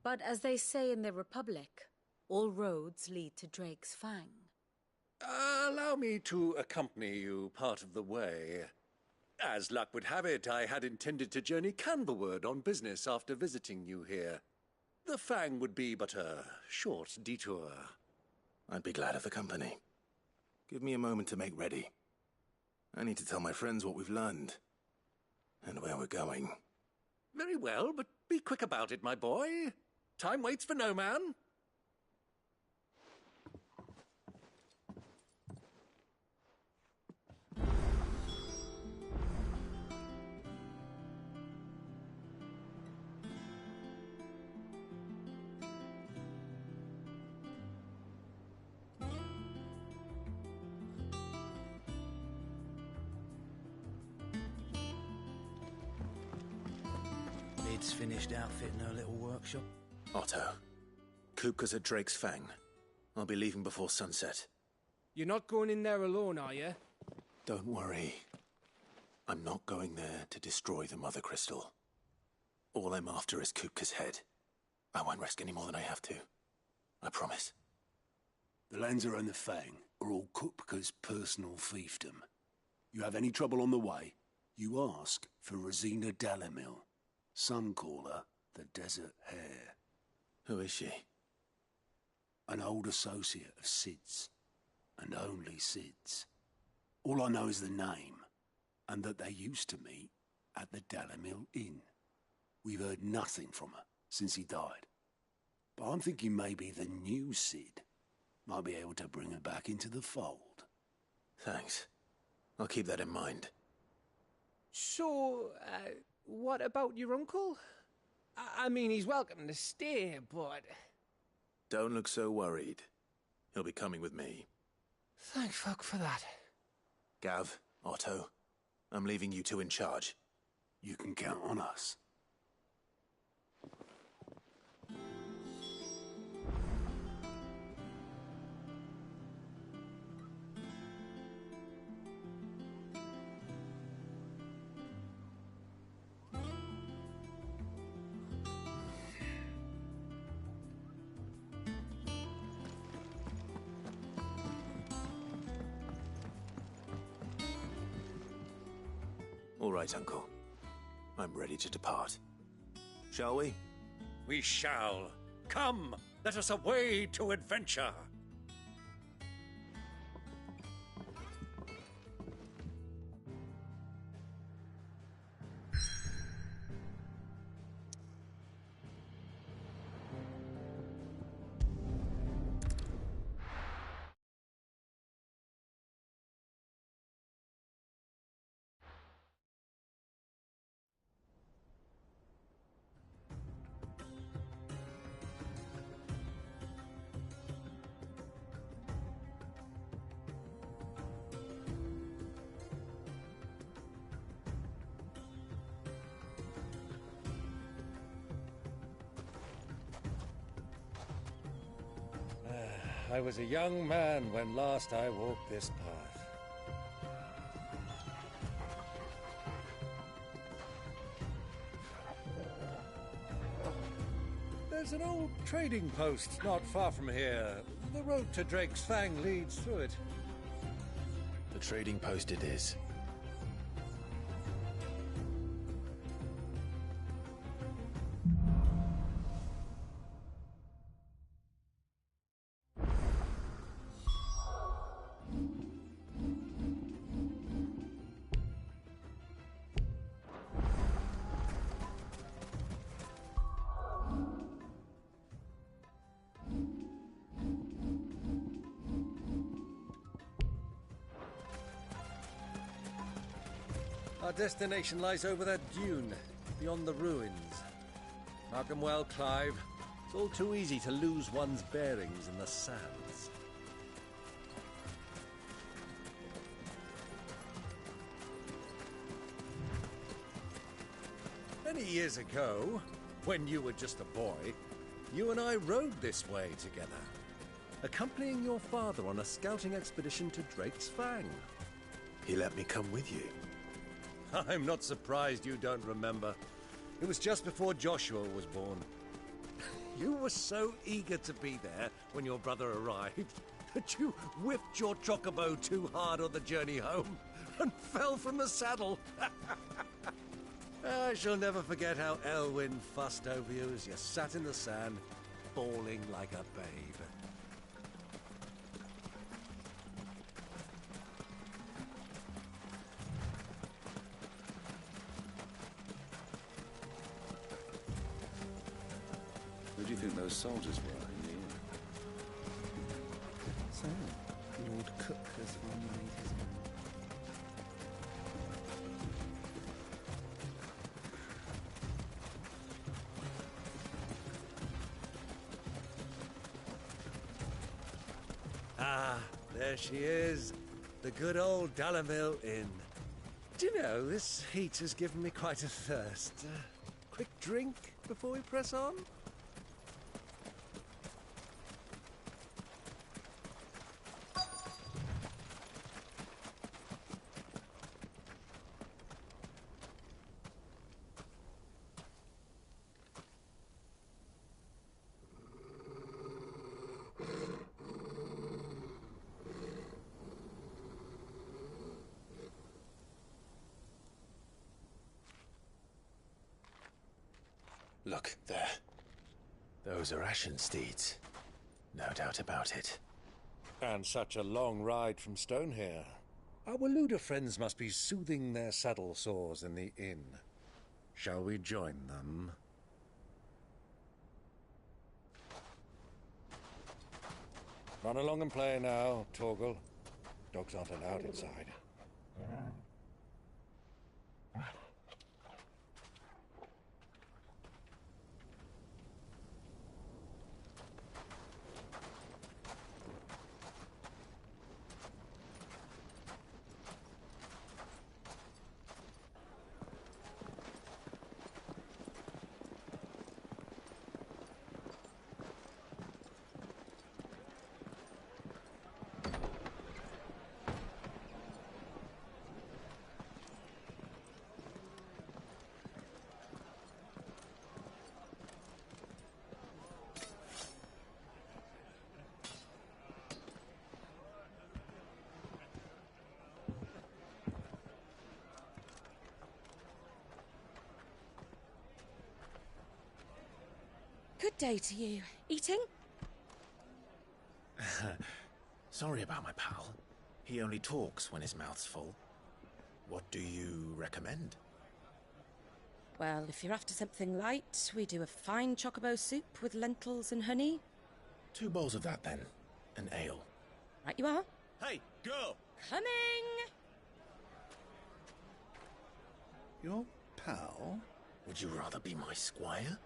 but as they say in the Republic, all roads lead to Drake's Fang. Allow me to accompany you part of the way. As luck would have it, I had intended to journey Canberward on business after visiting you here. The Fang would be but a short detour. I'd be glad of the company. Give me a moment to make ready. I need to tell my friends what we've learned, and where we're going. Very well, but be quick about it, my boy. Time waits for no man. Lid's finished outfitting her little workshop. Otto, Kupka's at Drake's Fang. I'll be leaving before sunset. You're not going in there alone, are you? Don't worry. I'm not going there to destroy the Mother Crystal. All I'm after is Kupka's head. I won't risk any more than I have to. I promise. The Lancer and the Fang are all Kupka's personal fiefdom. You have any trouble on the way, you ask for Rosina Dalimil. Some call her the Desert Hare. Who is she? An old associate of Sid's, and only Sid's. All I know is the name, and that they used to meet at the Dalimil Inn. We've heard nothing from her since he died. But I'm thinking maybe the new Sid might be able to bring her back into the fold. Thanks. I'll keep that in mind. So, what about your uncle? I mean, he's welcome to stay, but... Don't look so worried. He'll be coming with me. Thank fuck for that. Gav, Otto, I'm leaving you two in charge. You can count on us. All right, Uncle. I'm ready to depart. Shall we? We shall. Come, let us away to adventure. I was a young man when last I walked this path. There's an old trading post not far from here. The road to Drake's Fang leads through it. The trading post it is. Our destination lies over that dune, beyond the ruins. Mark 'em well, Clive. It's all too easy to lose one's bearings in the sands. Many years ago, when you were just a boy, you and I rode this way together, accompanying your father on a scouting expedition to Drake's Fang. He let me come with you. I'm not surprised you don't remember. It was just before Joshua was born. You were so eager to be there when your brother arrived that you whipped your chocobo too hard on the journey home and fell from the saddle. I shall never forget how Elwyn fussed over you as you sat in the sand, bawling like a babe. Who do you think those soldiers were in the inn? So, Lord Cook has finally made his mind. Ah, there she is. The good old Dalamil Inn. Do you know, this heat has given me quite a thirst. Quick drink before we press on? Look, there. Those are Ashen steeds. No doubt about it. And such a long ride from Stonehair. Our Luda friends must be soothing their saddle sores in the inn. Shall we join them? Run along and play now, Torgal. Dogs aren't allowed inside. Good day to you. Eating? Sorry about my pal. He only talks when his mouth's full. What do you recommend? Well, if you're after something light, we do a fine chocobo soup with lentils and honey. 2 bowls of that, then. An ale. Right you are. Hey, girl! Coming! Your pal? Would you rather be my squire?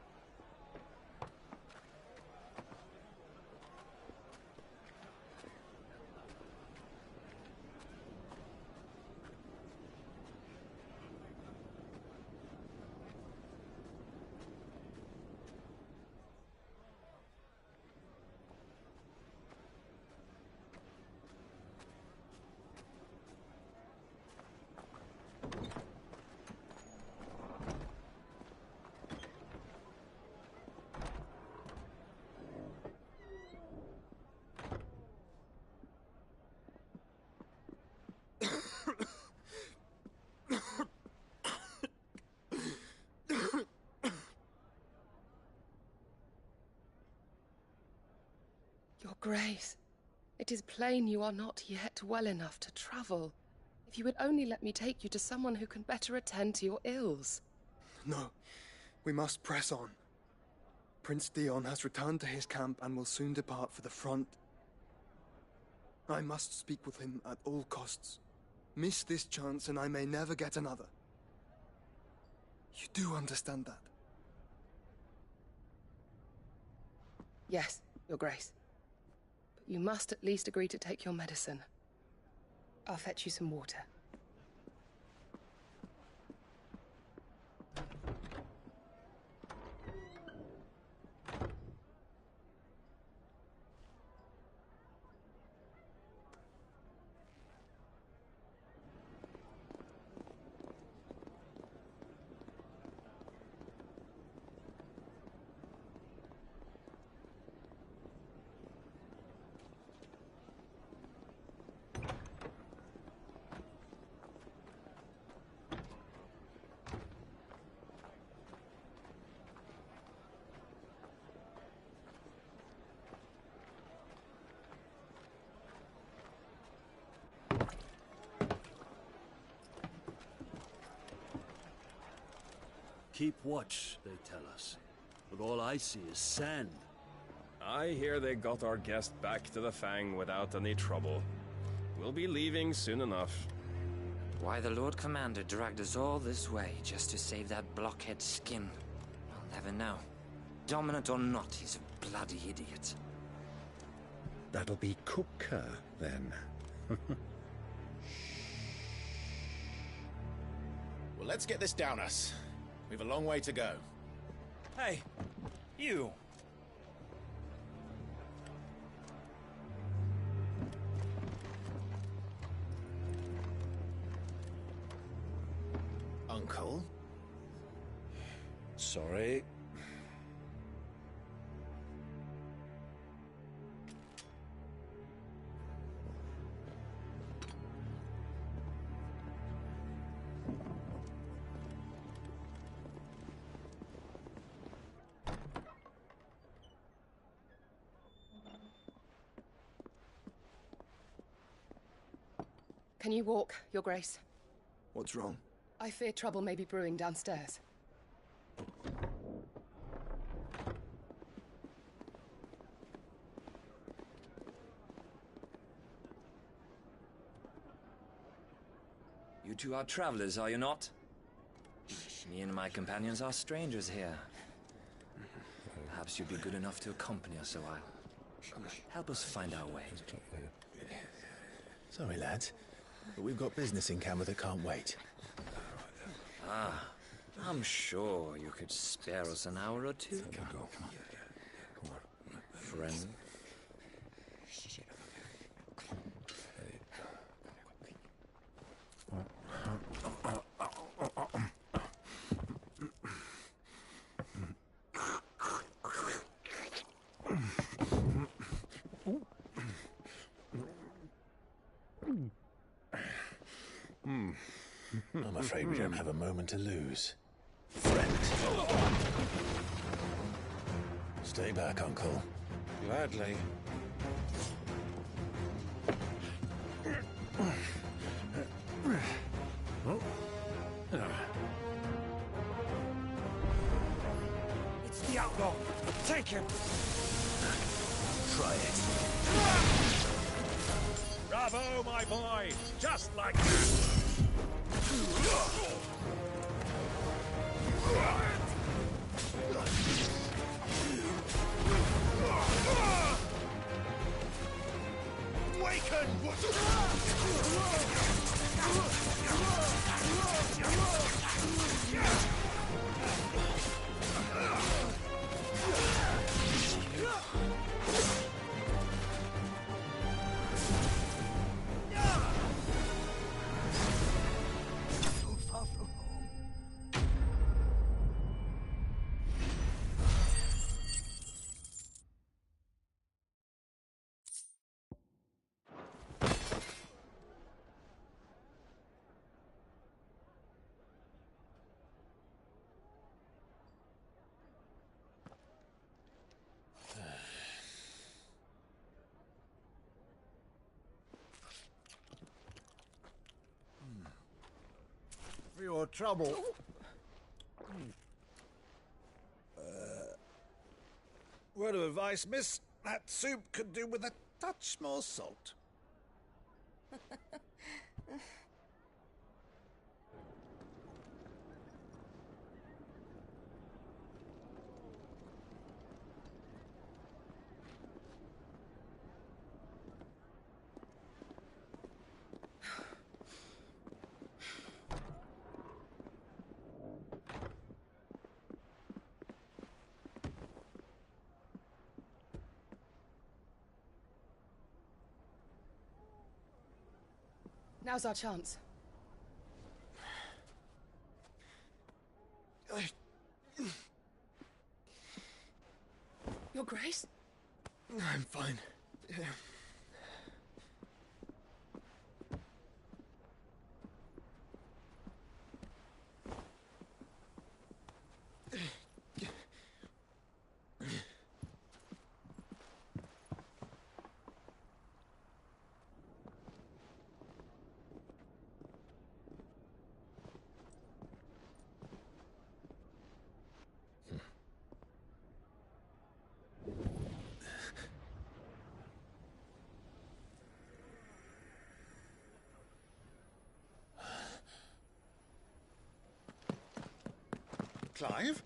Your Grace, it is plain you are not yet well enough to travel. If you would only let me take you to someone who can better attend to your ills. No, we must press on. Prince Dion has returned to his camp and will soon depart for the front. I must speak with him at all costs. Miss this chance and I may never get another. You do understand that? Yes, Your Grace. But you must at least agree to take your medicine. I'll fetch you some water. Keep watch, they tell us. But all I see is sand. I hear they got our guest back to the Fang without any trouble. We'll be leaving soon enough. Why the Lord Commander dragged us all this way just to save that blockhead skin, I'll never know. Dominant or not, he's a bloody idiot. That'll be Kupka, then. Well, let's get this down us. We've a long way to go. Hey, you! Uncle? Sorry. Can you walk, Your Grace? What's wrong? I fear trouble may be brewing downstairs. You two are travelers, are you not? Me and my companions are strangers here. Perhaps you'd be good enough to accompany us a while. Help us find our way. Sorry, lads, but we've got business in Camber that can't wait. Ah, I'm sure you could spare us an hour or two. Come on. Friend. I'm afraid we don't have a moment to lose. Friend. Stay back, Uncle. Gladly. It's the outlaw. Take him. Try it. Bravo, my boy. Just like that. Waken! For your trouble. Word of advice, miss. That soup could do with a touch more salt. Now's our chance. Your Grace? I'm fine. Clive?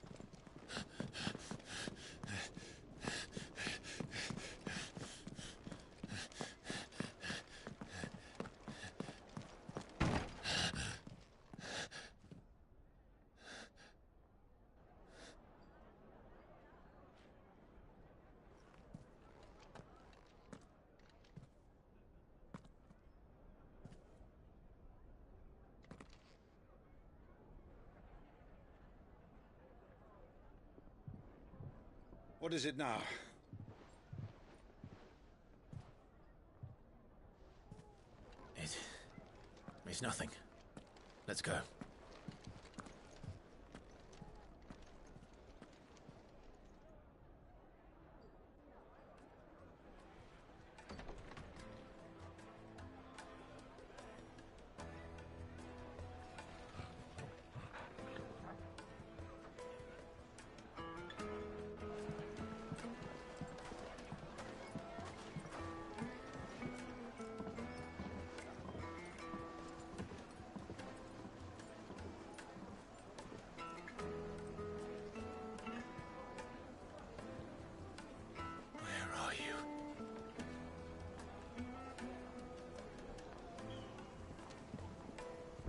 What is it now? It's nothing. Let's go.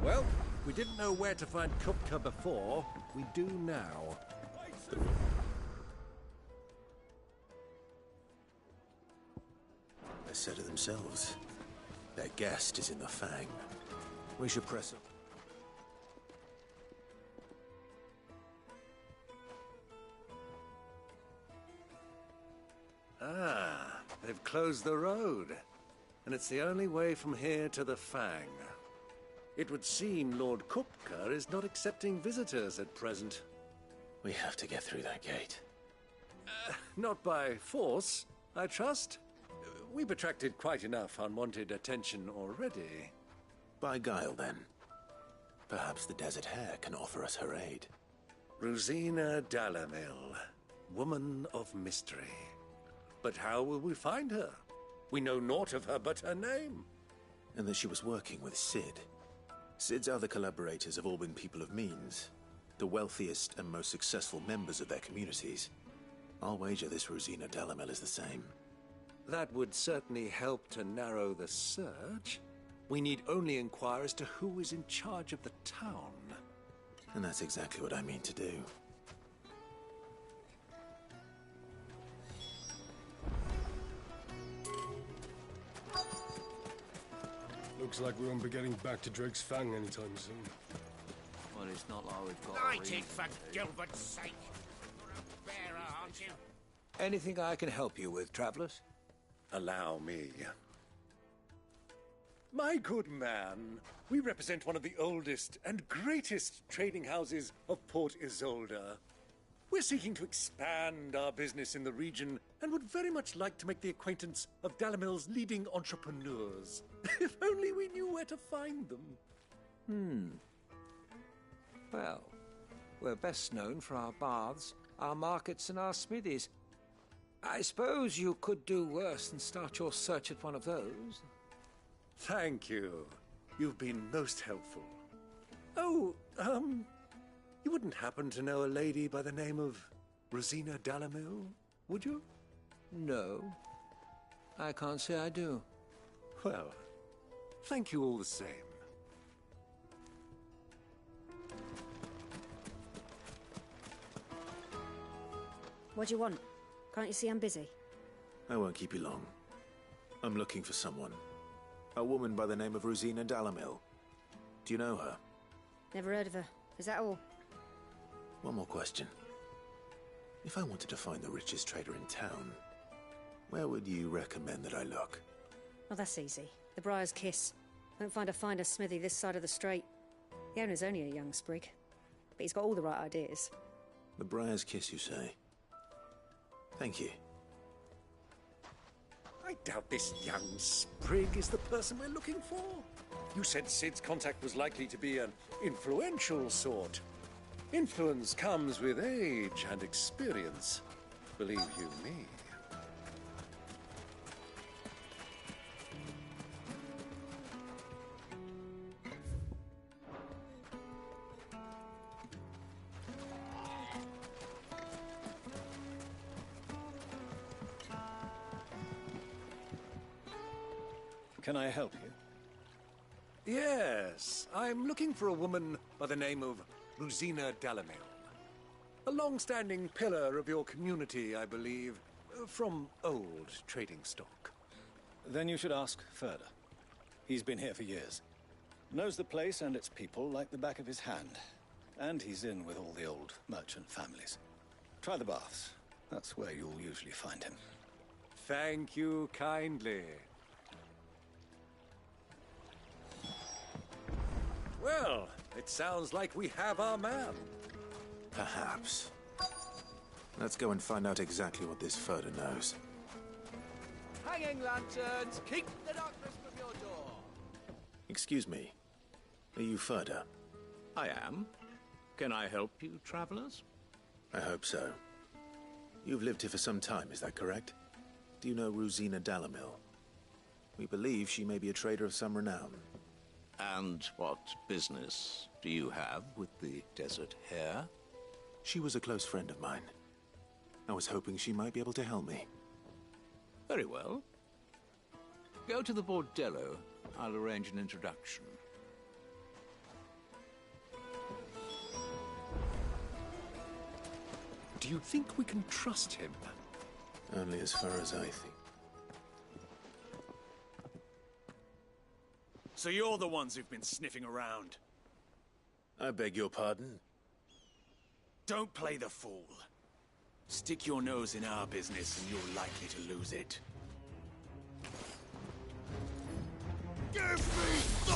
Well, we didn't know where to find Kupka before. We do now. They said it themselves. Their guest is in the Fang. We should press them. Ah, they've closed the road. And it's the only way from here to the Fang. It would seem Lord Kupka is not accepting visitors at present. We have to get through that gate. Not by force, I trust. We've attracted quite enough unwanted attention already. By guile, then. Perhaps the Desert Hare can offer us her aid. Rosina Dalamil, woman of mystery. But how will we find her? We know naught of her but her name. And that she was working with Cid. Cid's other collaborators have all been people of means, the wealthiest and most successful members of their communities. I'll wager this Rosina Dalamil is the same. That would certainly help to narrow the search. We need only inquire as to who is in charge of the town. And that's exactly what I mean to do. Looks like we won't be getting back to Drake's Fang anytime soon. Well, it's not like we've got... Light it, for Gilbert's sake! You're a bearer, aren't you? Anything I can help you with, travelers? Allow me. My good man, we represent one of the oldest and greatest trading houses of Port Isolde. We're seeking to expand our business in the region and would very much like to make the acquaintance of Dalamil's leading entrepreneurs. If only we knew where to find them. Well, we're best known for our baths, our markets, and our smithies. I suppose you could do worse than start your search at one of those. Thank you. You've been most helpful. Oh, you wouldn't happen to know a lady by the name of Rosina Dalamil, would you? No. I can't say I do. Well, thank you all the same. What do you want? Can't you see I'm busy? I won't keep you long. I'm looking for someone. A woman by the name of Rosina Dalamil. Do you know her? Never heard of her. Is that all? One more question. If I wanted to find the richest trader in town, where would you recommend that I look? Oh, that's easy. The Briar's Kiss. Won't find a finer smithy this side of the strait. The owner's only a young sprig, but he's got all the right ideas. The Briar's Kiss, you say? Thank you. I doubt this young sprig is the person we're looking for. You said Cid's contact was likely to be an influential sort. Influence comes with age and experience, believe you me. Can I help you? Yes, I'm looking for a woman by the name of Rosina Dalamil. A long-standing pillar of your community, I believe, from old trading stock. Then you should ask Ferda. He's been here for years. Knows the place and its people like the back of his hand. And he's in with all the old merchant families. Try the baths. That's where you'll usually find him. Thank you kindly. Well, it sounds like we have our man. Perhaps. Let's go and find out exactly what this Ferda knows. Hanging lanterns, keep the darkness from your door. Excuse me. Are you Ferda? I am. Can I help you, travelers? I hope so. You've lived here for some time, is that correct? Do you know Rosina Dalamil? We believe she may be a trader of some renown. And what business do you have with the Desert Hare? She was a close friend of mine. I was hoping she might be able to help me. Very well. Go to the Bordello. I'll arrange an introduction. Do you think we can trust him? Only as far as I think. So you're the ones who've been sniffing around? I beg your pardon? Don't play the fool. Stick your nose in our business and you're likely to lose it. Give me the...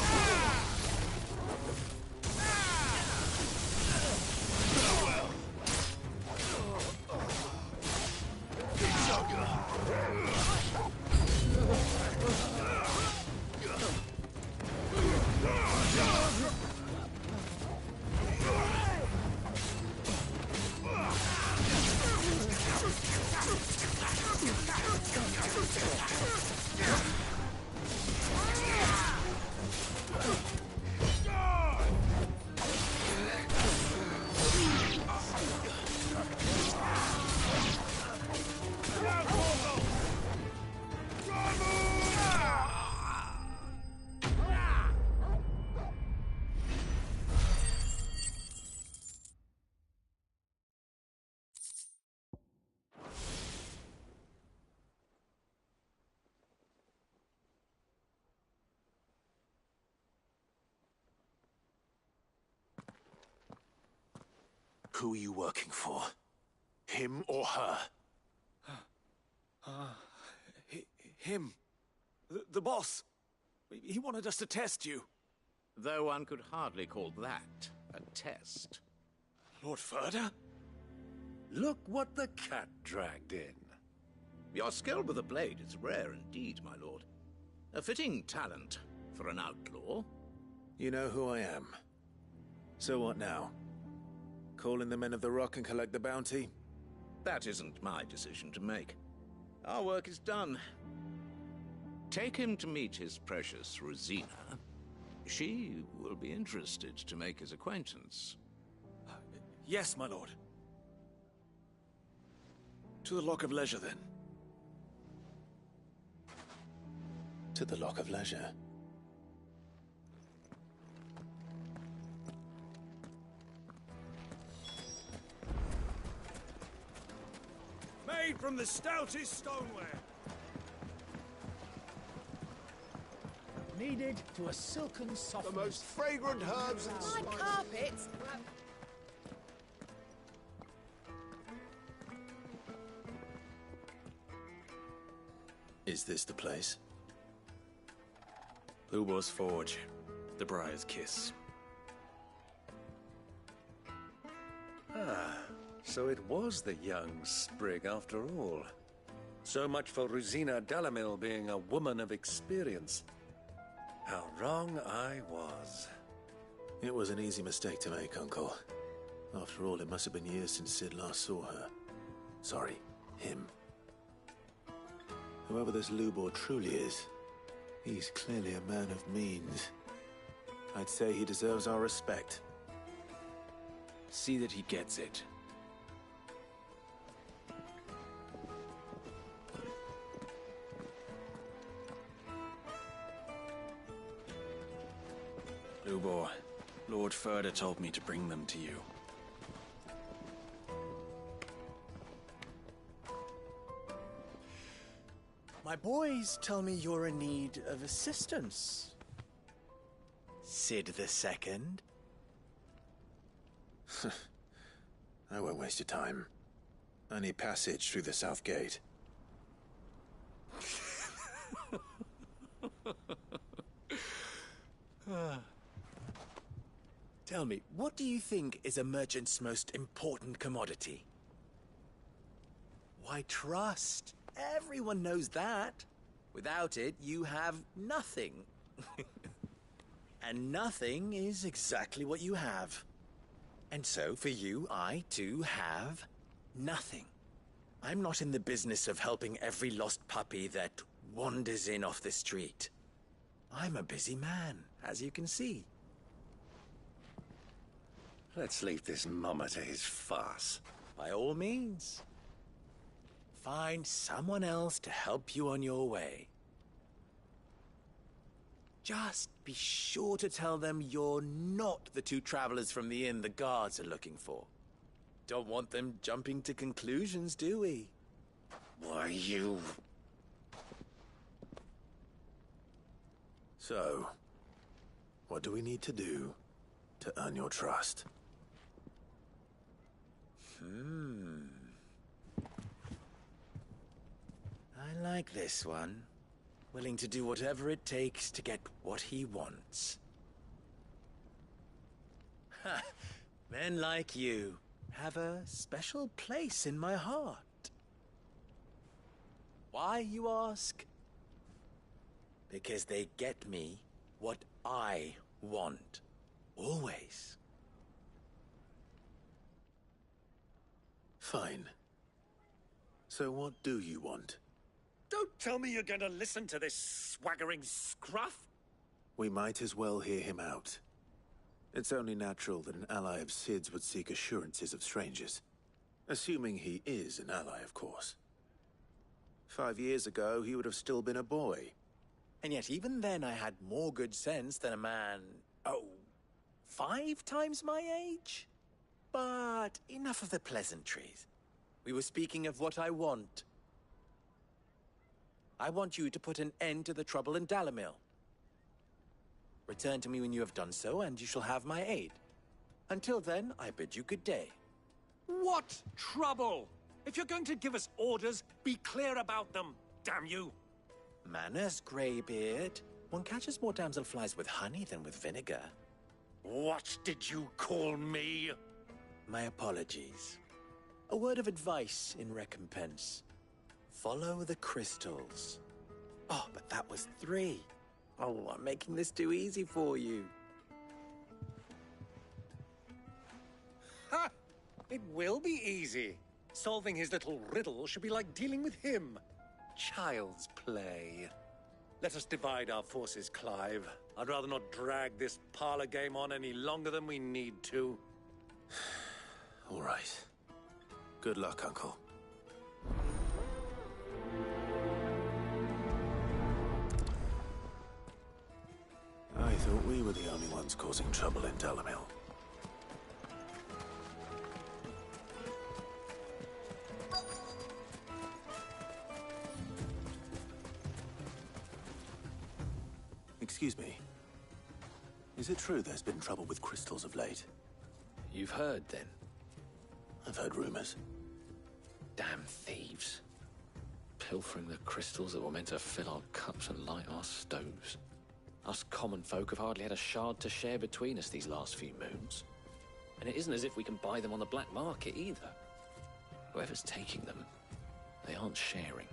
Who are you working for? Him or her? Him. The boss. He wanted us to test you. Though one could hardly call that a test. Lord Ferda? Look what the cat dragged in. Your skill with a blade is rare indeed, my lord. A fitting talent for an outlaw. You know who I am. So what now? Call in the Men of the Rock and collect the bounty? That isn't my decision to make. Our work is done. Take him to meet his precious Rosina. She will be interested to make his acquaintance. Yes, my lord. To the Lock of Leisure, then. To the Lock of Leisure. Made from the stoutest stoneware. Kneaded to a silken softness. The most fragrant herbs and My spices. carpets. Is this the place? Lubor's Forge. The Briar's Kiss. Ah, so it was the young sprig after all. So much for Rosina Dalamil being a woman of experience. How wrong I was. It was an easy mistake to make, Uncle. After all, it must have been years since Sid last saw her. Sorry, him. Whoever this Lubor truly is, he's clearly a man of means. I'd say he deserves our respect. See that he gets it. Lubor, Lord Ferda told me to bring them to you. My boys tell me you're in need of assistance. Sid the Second? I won't waste your time. I need passage through the south gate. Tell me, what do you think is a merchant's most important commodity? Why, trust. Everyone knows that. Without it, you have nothing. And nothing is exactly what you have. And so, for you, I, too, have nothing. I'm not in the business of helping every lost puppy that wanders in off the street. I'm a busy man, as you can see. Let's leave this mummer to his farce. By all means. Find someone else to help you on your way. Just be sure to tell them you're not the two travelers from the inn the guards are looking for. Don't want them jumping to conclusions, do we? Why, you... So, what do we need to do to earn your trust? I like this one. Willing to do whatever it takes to get what he wants. Ha! Men like you have a special place in my heart. Why, you ask? Because they get me what I want. Always. Fine. So what do you want? Don't tell me you're going to listen to this swaggering scruff! We might as well hear him out. It's only natural that an ally of Sid's would seek assurances of strangers. Assuming he is an ally, of course. 5 years ago, he would have still been a boy. And yet even then I had more good sense than a man, 5 times my age? But enough of the pleasantries. We were speaking of what I want. I want you to put an end to the trouble in Dalamil. Return to me when you have done so, and you shall have my aid. Until then, I bid you good day. What trouble? If you're going to give us orders, be clear about them, damn you! Manners, Greybeard. One catches more damselflies with honey than with vinegar. What did you call me? My apologies. A word of advice in recompense. Follow the crystals. Oh, but that was 3. Oh, I'm making this too easy for you. Ha! It will be easy. Solving his little riddle should be like dealing with him. Child's play. Let us divide our forces, Clive. I'd rather not drag this parlor game on any longer than we need to. All right. Good luck, Uncle. I thought we were the only ones causing trouble in Dalamil. Excuse me. Is it true there's been trouble with crystals of late? You've heard, then? I've heard rumors. Damn thieves. Pilfering the crystals that were meant to fill our cups and light our stoves. Us common folk have hardly had a shard to share between us these last few moons. And it isn't as if we can buy them on the black market either. Whoever's taking them, they aren't sharing.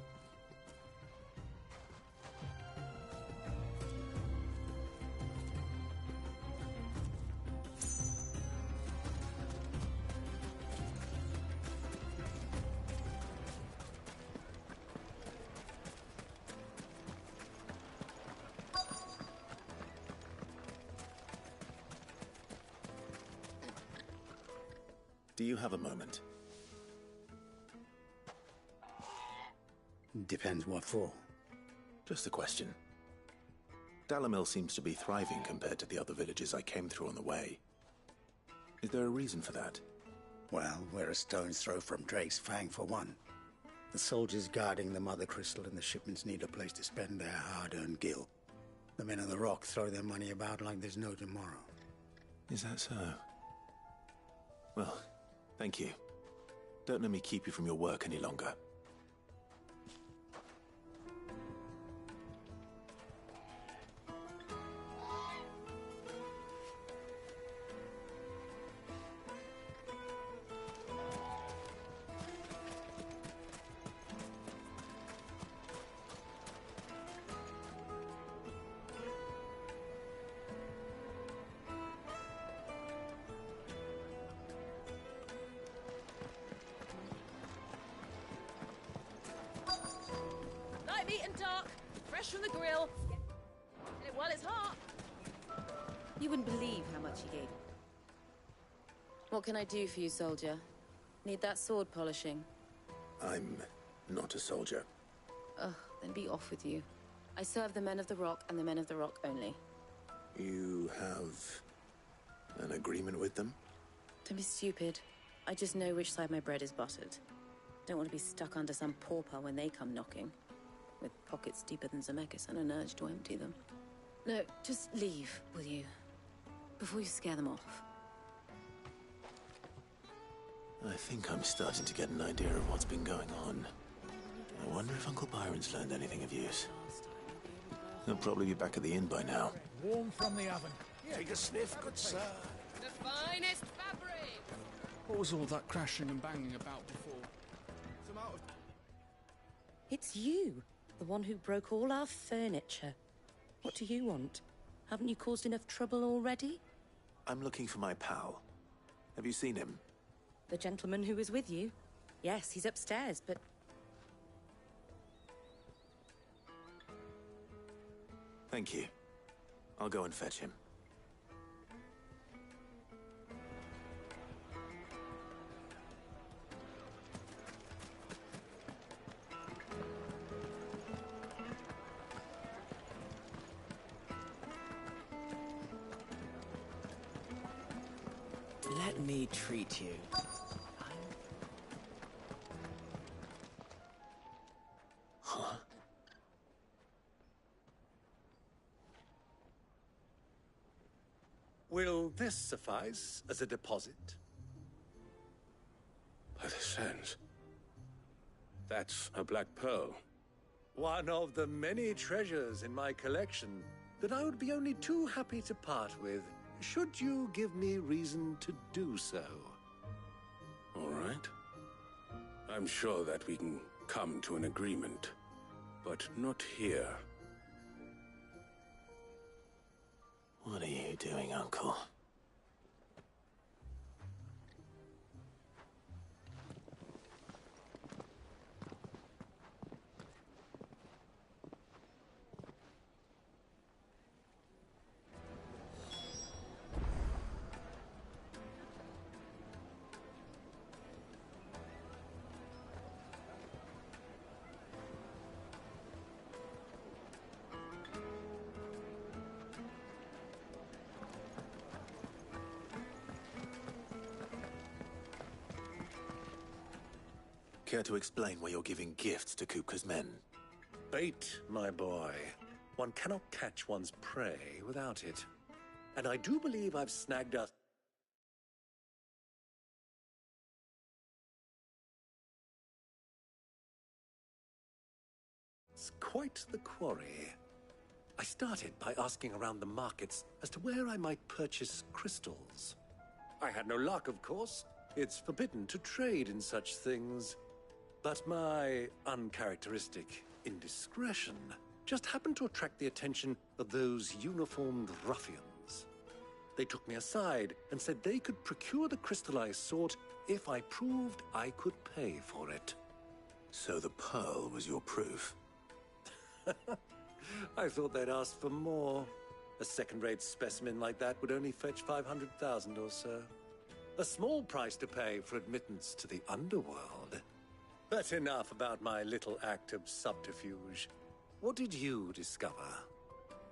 Do you have a moment? Depends what for. Just a question. Dalamil seems to be thriving compared to the other villages I came through on the way. Is there a reason for that? Well, we're a stone's throw from Drake's Fang for one. The soldiers guarding the Mother Crystal and the shipments need a place to spend their hard-earned gil. The men of the Rock throw their money about like there's no tomorrow. Is that so? Well, thank you. Don't let me keep you from your work any longer. Light meat and dark, fresh from the grill. Get it while it's hot. You wouldn't believe how much he gave. What can I do for you, soldier? Need that sword polishing? I'm not a soldier. Ugh, then be off with you. I serve the men of the Rock and the men of the Rock only. You have an agreement with them? Don't be stupid. I just know which side my bread is buttered. Don't want to be stuck under some pauper when they come knocking. With pockets deeper than Zemeckis and an urge to empty them. No, just leave, will you? Before you scare them off. I think I'm starting to get an idea of what's been going on. I wonder if Uncle Byron's learned anything of use. He'll probably be back at the inn by now. Warm from the oven. Take a sniff, good sir. The finest fabric! What was all that crashing and banging about before? It's you, the one who broke all our furniture. What do you want? Haven't you caused enough trouble already? I'm looking for my pal. Have you seen him? The gentleman who was with you? Yes, he's upstairs, but... Thank you. I'll go and fetch him. Let me treat you. Huh? Will this suffice as a deposit? By the sands. That's a black pearl. One of the many treasures in my collection that I would be only too happy to part with, should you give me reason to do so. All right. I'm sure that we can come to an agreement, but not here. What are you doing, Uncle? Care to explain why you're giving gifts to Kupka's men? Bait, my boy. One cannot catch one's prey without it. And I do believe I've snagged us. It's quite the quarry. I started by asking around the markets as to where I might purchase crystals. I had no luck, of course. It's forbidden to trade in such things. But my uncharacteristic indiscretion just happened to attract the attention of those uniformed ruffians. They took me aside and said they could procure the crystal I sought if I proved I could pay for it. So the pearl was your proof? I thought they'd ask for more. A second-rate specimen like that would only fetch 500,000 or so. A small price to pay for admittance to the underworld. But enough about my little act of subterfuge. What did you discover?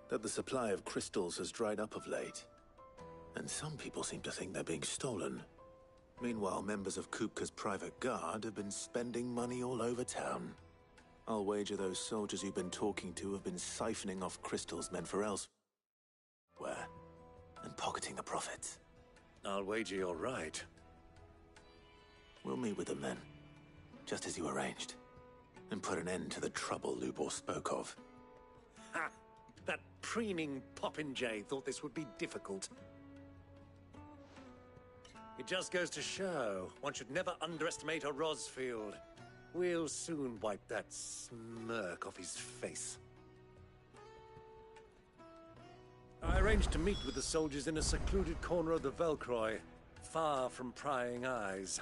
That the supply of crystals has dried up of late. And some people seem to think they're being stolen. Meanwhile, members of Kupka's private guard have been spending money all over town. I'll wager those soldiers you've been talking to have been siphoning off crystals meant for elsewhere and pocketing the profits. I'll wager you're right. We'll meet with them then. Just as you arranged, and put an end to the trouble Lubor spoke of. Ha! That preening popinjay thought this would be difficult. It just goes to show, one should never underestimate a Rosfield. We'll soon wipe that smirk off his face. I arranged to meet with the soldiers in a secluded corner of the Velcroy, far from prying eyes.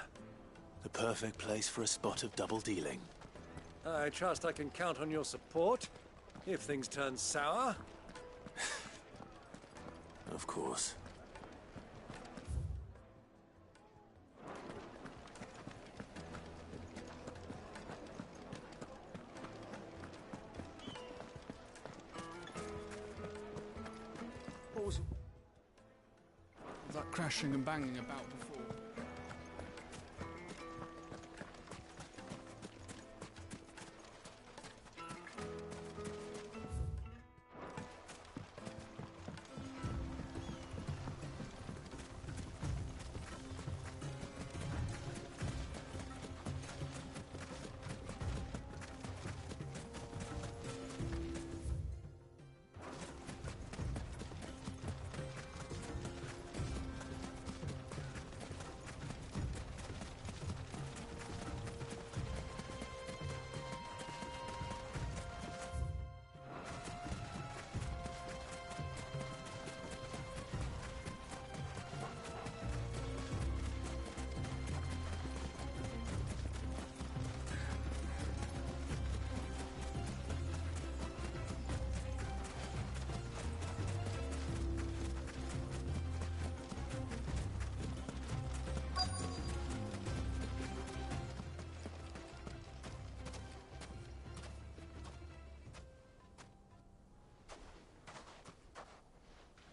The perfect place for a spot of double dealing. I trust I can count on your support, if things turn sour. Of course. What was that crashing and banging about before?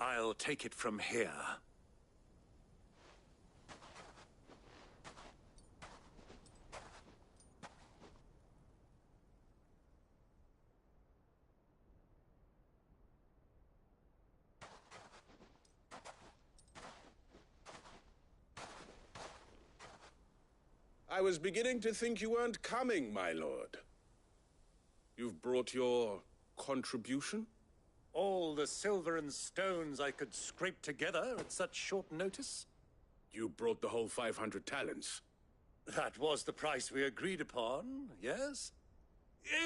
I'll take it from here. I was beginning to think you weren't coming, my lord. You've brought your contribution? All the silver and stones I could scrape together at such short notice? You brought the whole 500 talents. That was the price we agreed upon, yes?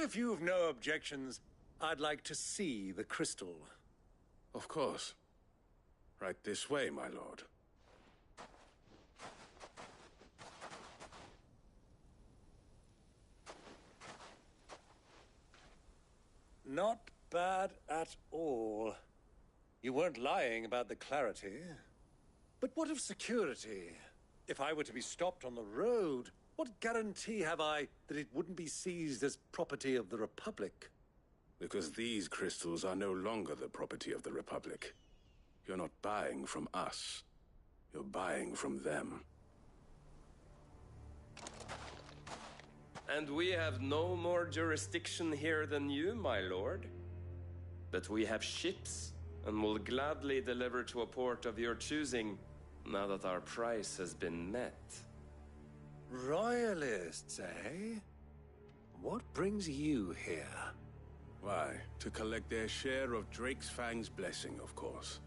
If you've no objections, I'd like to see the crystal. Of course. Right this way, my lord. Not bad at all. You weren't lying about the clarity. But what of security? If I were to be stopped on the road, what guarantee have I that it wouldn't be seized as property of the Republic? Because these crystals are no longer the property of the Republic. You're not buying from us. You're buying from them. And we have no more jurisdiction here than you, my lord. But we have ships, and will gladly deliver to a port of your choosing, now that our price has been met. Royalists, eh? What brings you here? Why, to collect their share of Drake's Fang's blessing, of course.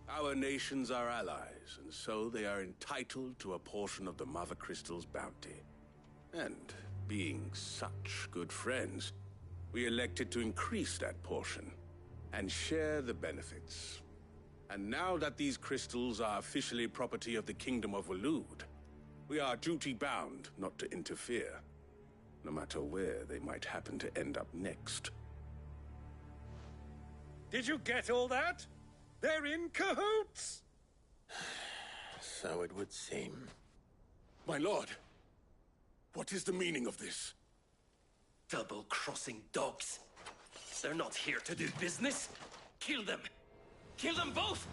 Our nations are allies, and so they are entitled to a portion of the Mother Crystal's bounty. And being such good friends, we elected to increase that portion and share the benefits. And now that these crystals are officially property of the Kingdom of Waloed, we are duty-bound not to interfere, no matter where they might happen to end up next. Did you get all that? They're in cahoots! So it would seem. My lord, what is the meaning of this? Double-crossing dogs. They're not here to do business. Kill them! Kill them both!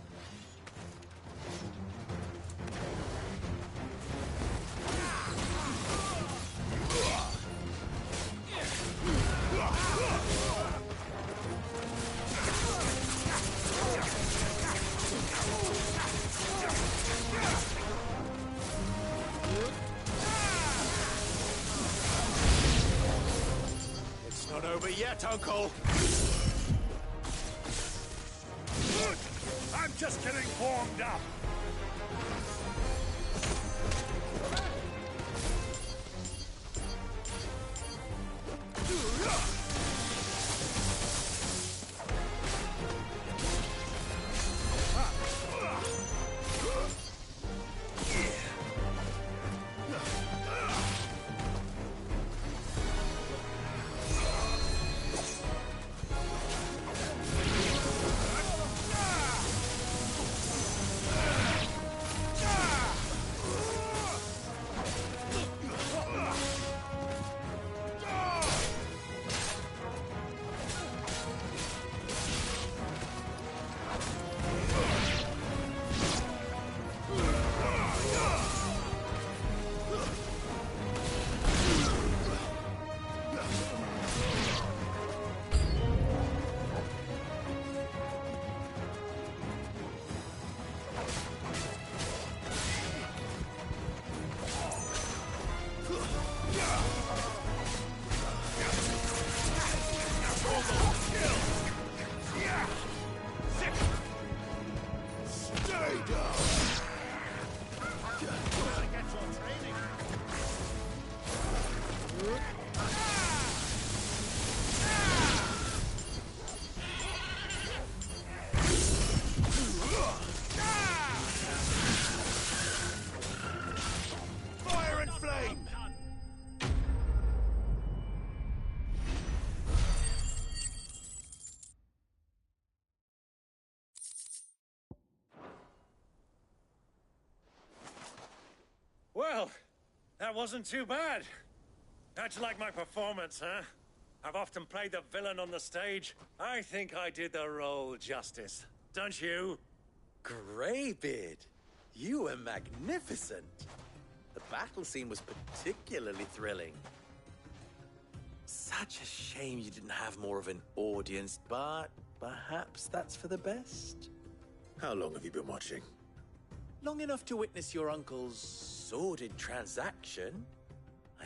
It's not over yet, Uncle! I'm just getting warmed up! Well, that wasn't too bad. How'd you like my performance, huh? I've often played the villain on the stage. I think I did the role justice. Don't you? Greybeard, you were magnificent. The battle scene was particularly thrilling. Such a shame you didn't have more of an audience, but perhaps that's for the best. How long have you been watching? Long enough to witness your uncle's sordid transaction.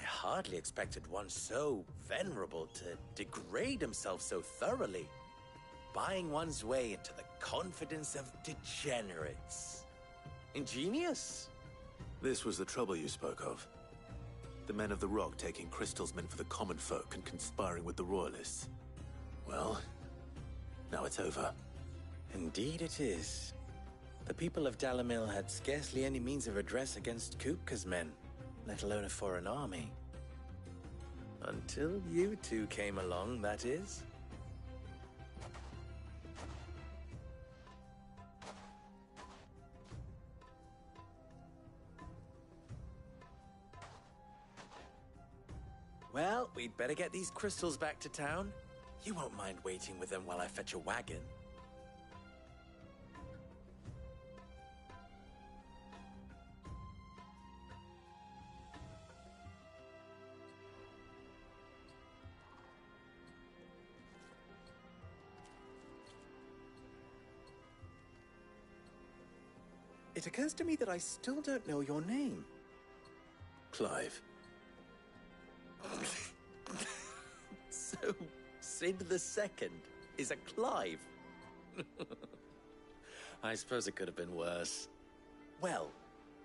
hardly expected one so venerable to degrade himself so thoroughly. Buying one's way into the confidence of degenerates. Ingenious. This was the trouble you spoke of. The men of the Rock taking crystals meant for the common folk and conspiring with the Royalists. Well, now it's over. Indeed it is. The people of Dalamil had scarcely any means of redress against Kupka's men, let alone a foreign army. Until you two came along, that is. Well, we'd better get these crystals back to town. You won't mind waiting with them while I fetch a wagon. It occurs to me that I still don't know your name. Clive. So, Sid the Second is a Clive. I suppose it could have been worse. Well,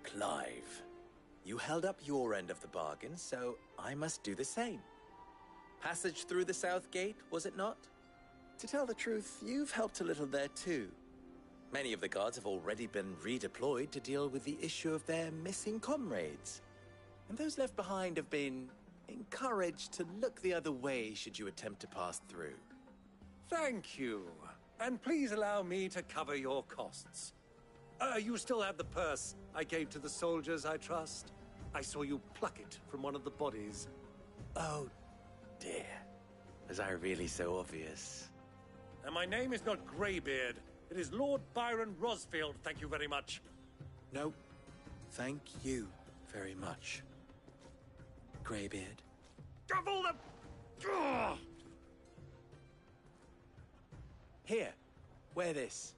Clive, you held up your end of the bargain, so I must do the same. Passage through the South Gate, was it not? To tell the truth, you've helped a little there too. Many of the guards have already been redeployed to deal with the issue of their missing comrades. And those left behind have been encouraged to look the other way should you attempt to pass through. Thank you. And please allow me to cover your costs. You still have the purse I gave to the soldiers, I trust? I saw you pluck it from one of the bodies. Oh, dear. Was I really so obvious? And my name is not Greybeard. It is Lord Byron Rosfield, thank you very much. No, thank you very much, Greybeard. Double the... Here, wear this.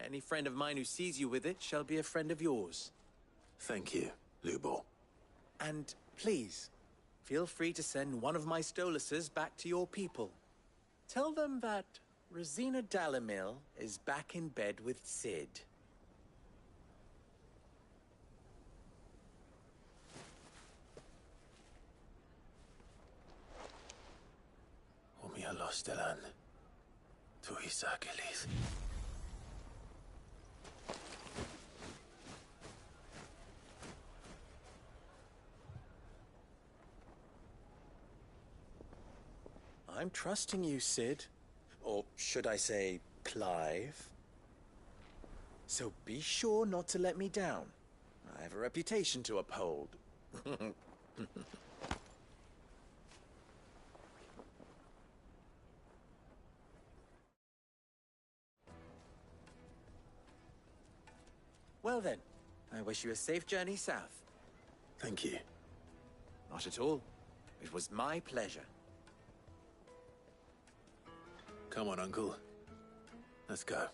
Any friend of mine who sees you with it shall be a friend of yours. Thank you, Lubor. And please, feel free to send one of my Stoluses back to your people. Tell them that Rosina Dalamil is back in bed with Sid. Umia Lostelan. Tu Isakelis. I'm trusting you, Sid. Or should I say, Clive? So be sure not to let me down. I have a reputation to uphold. Well then, I wish you a safe journey south. Thank you. Not at all. It was my pleasure. Come on, Uncle. Let's go.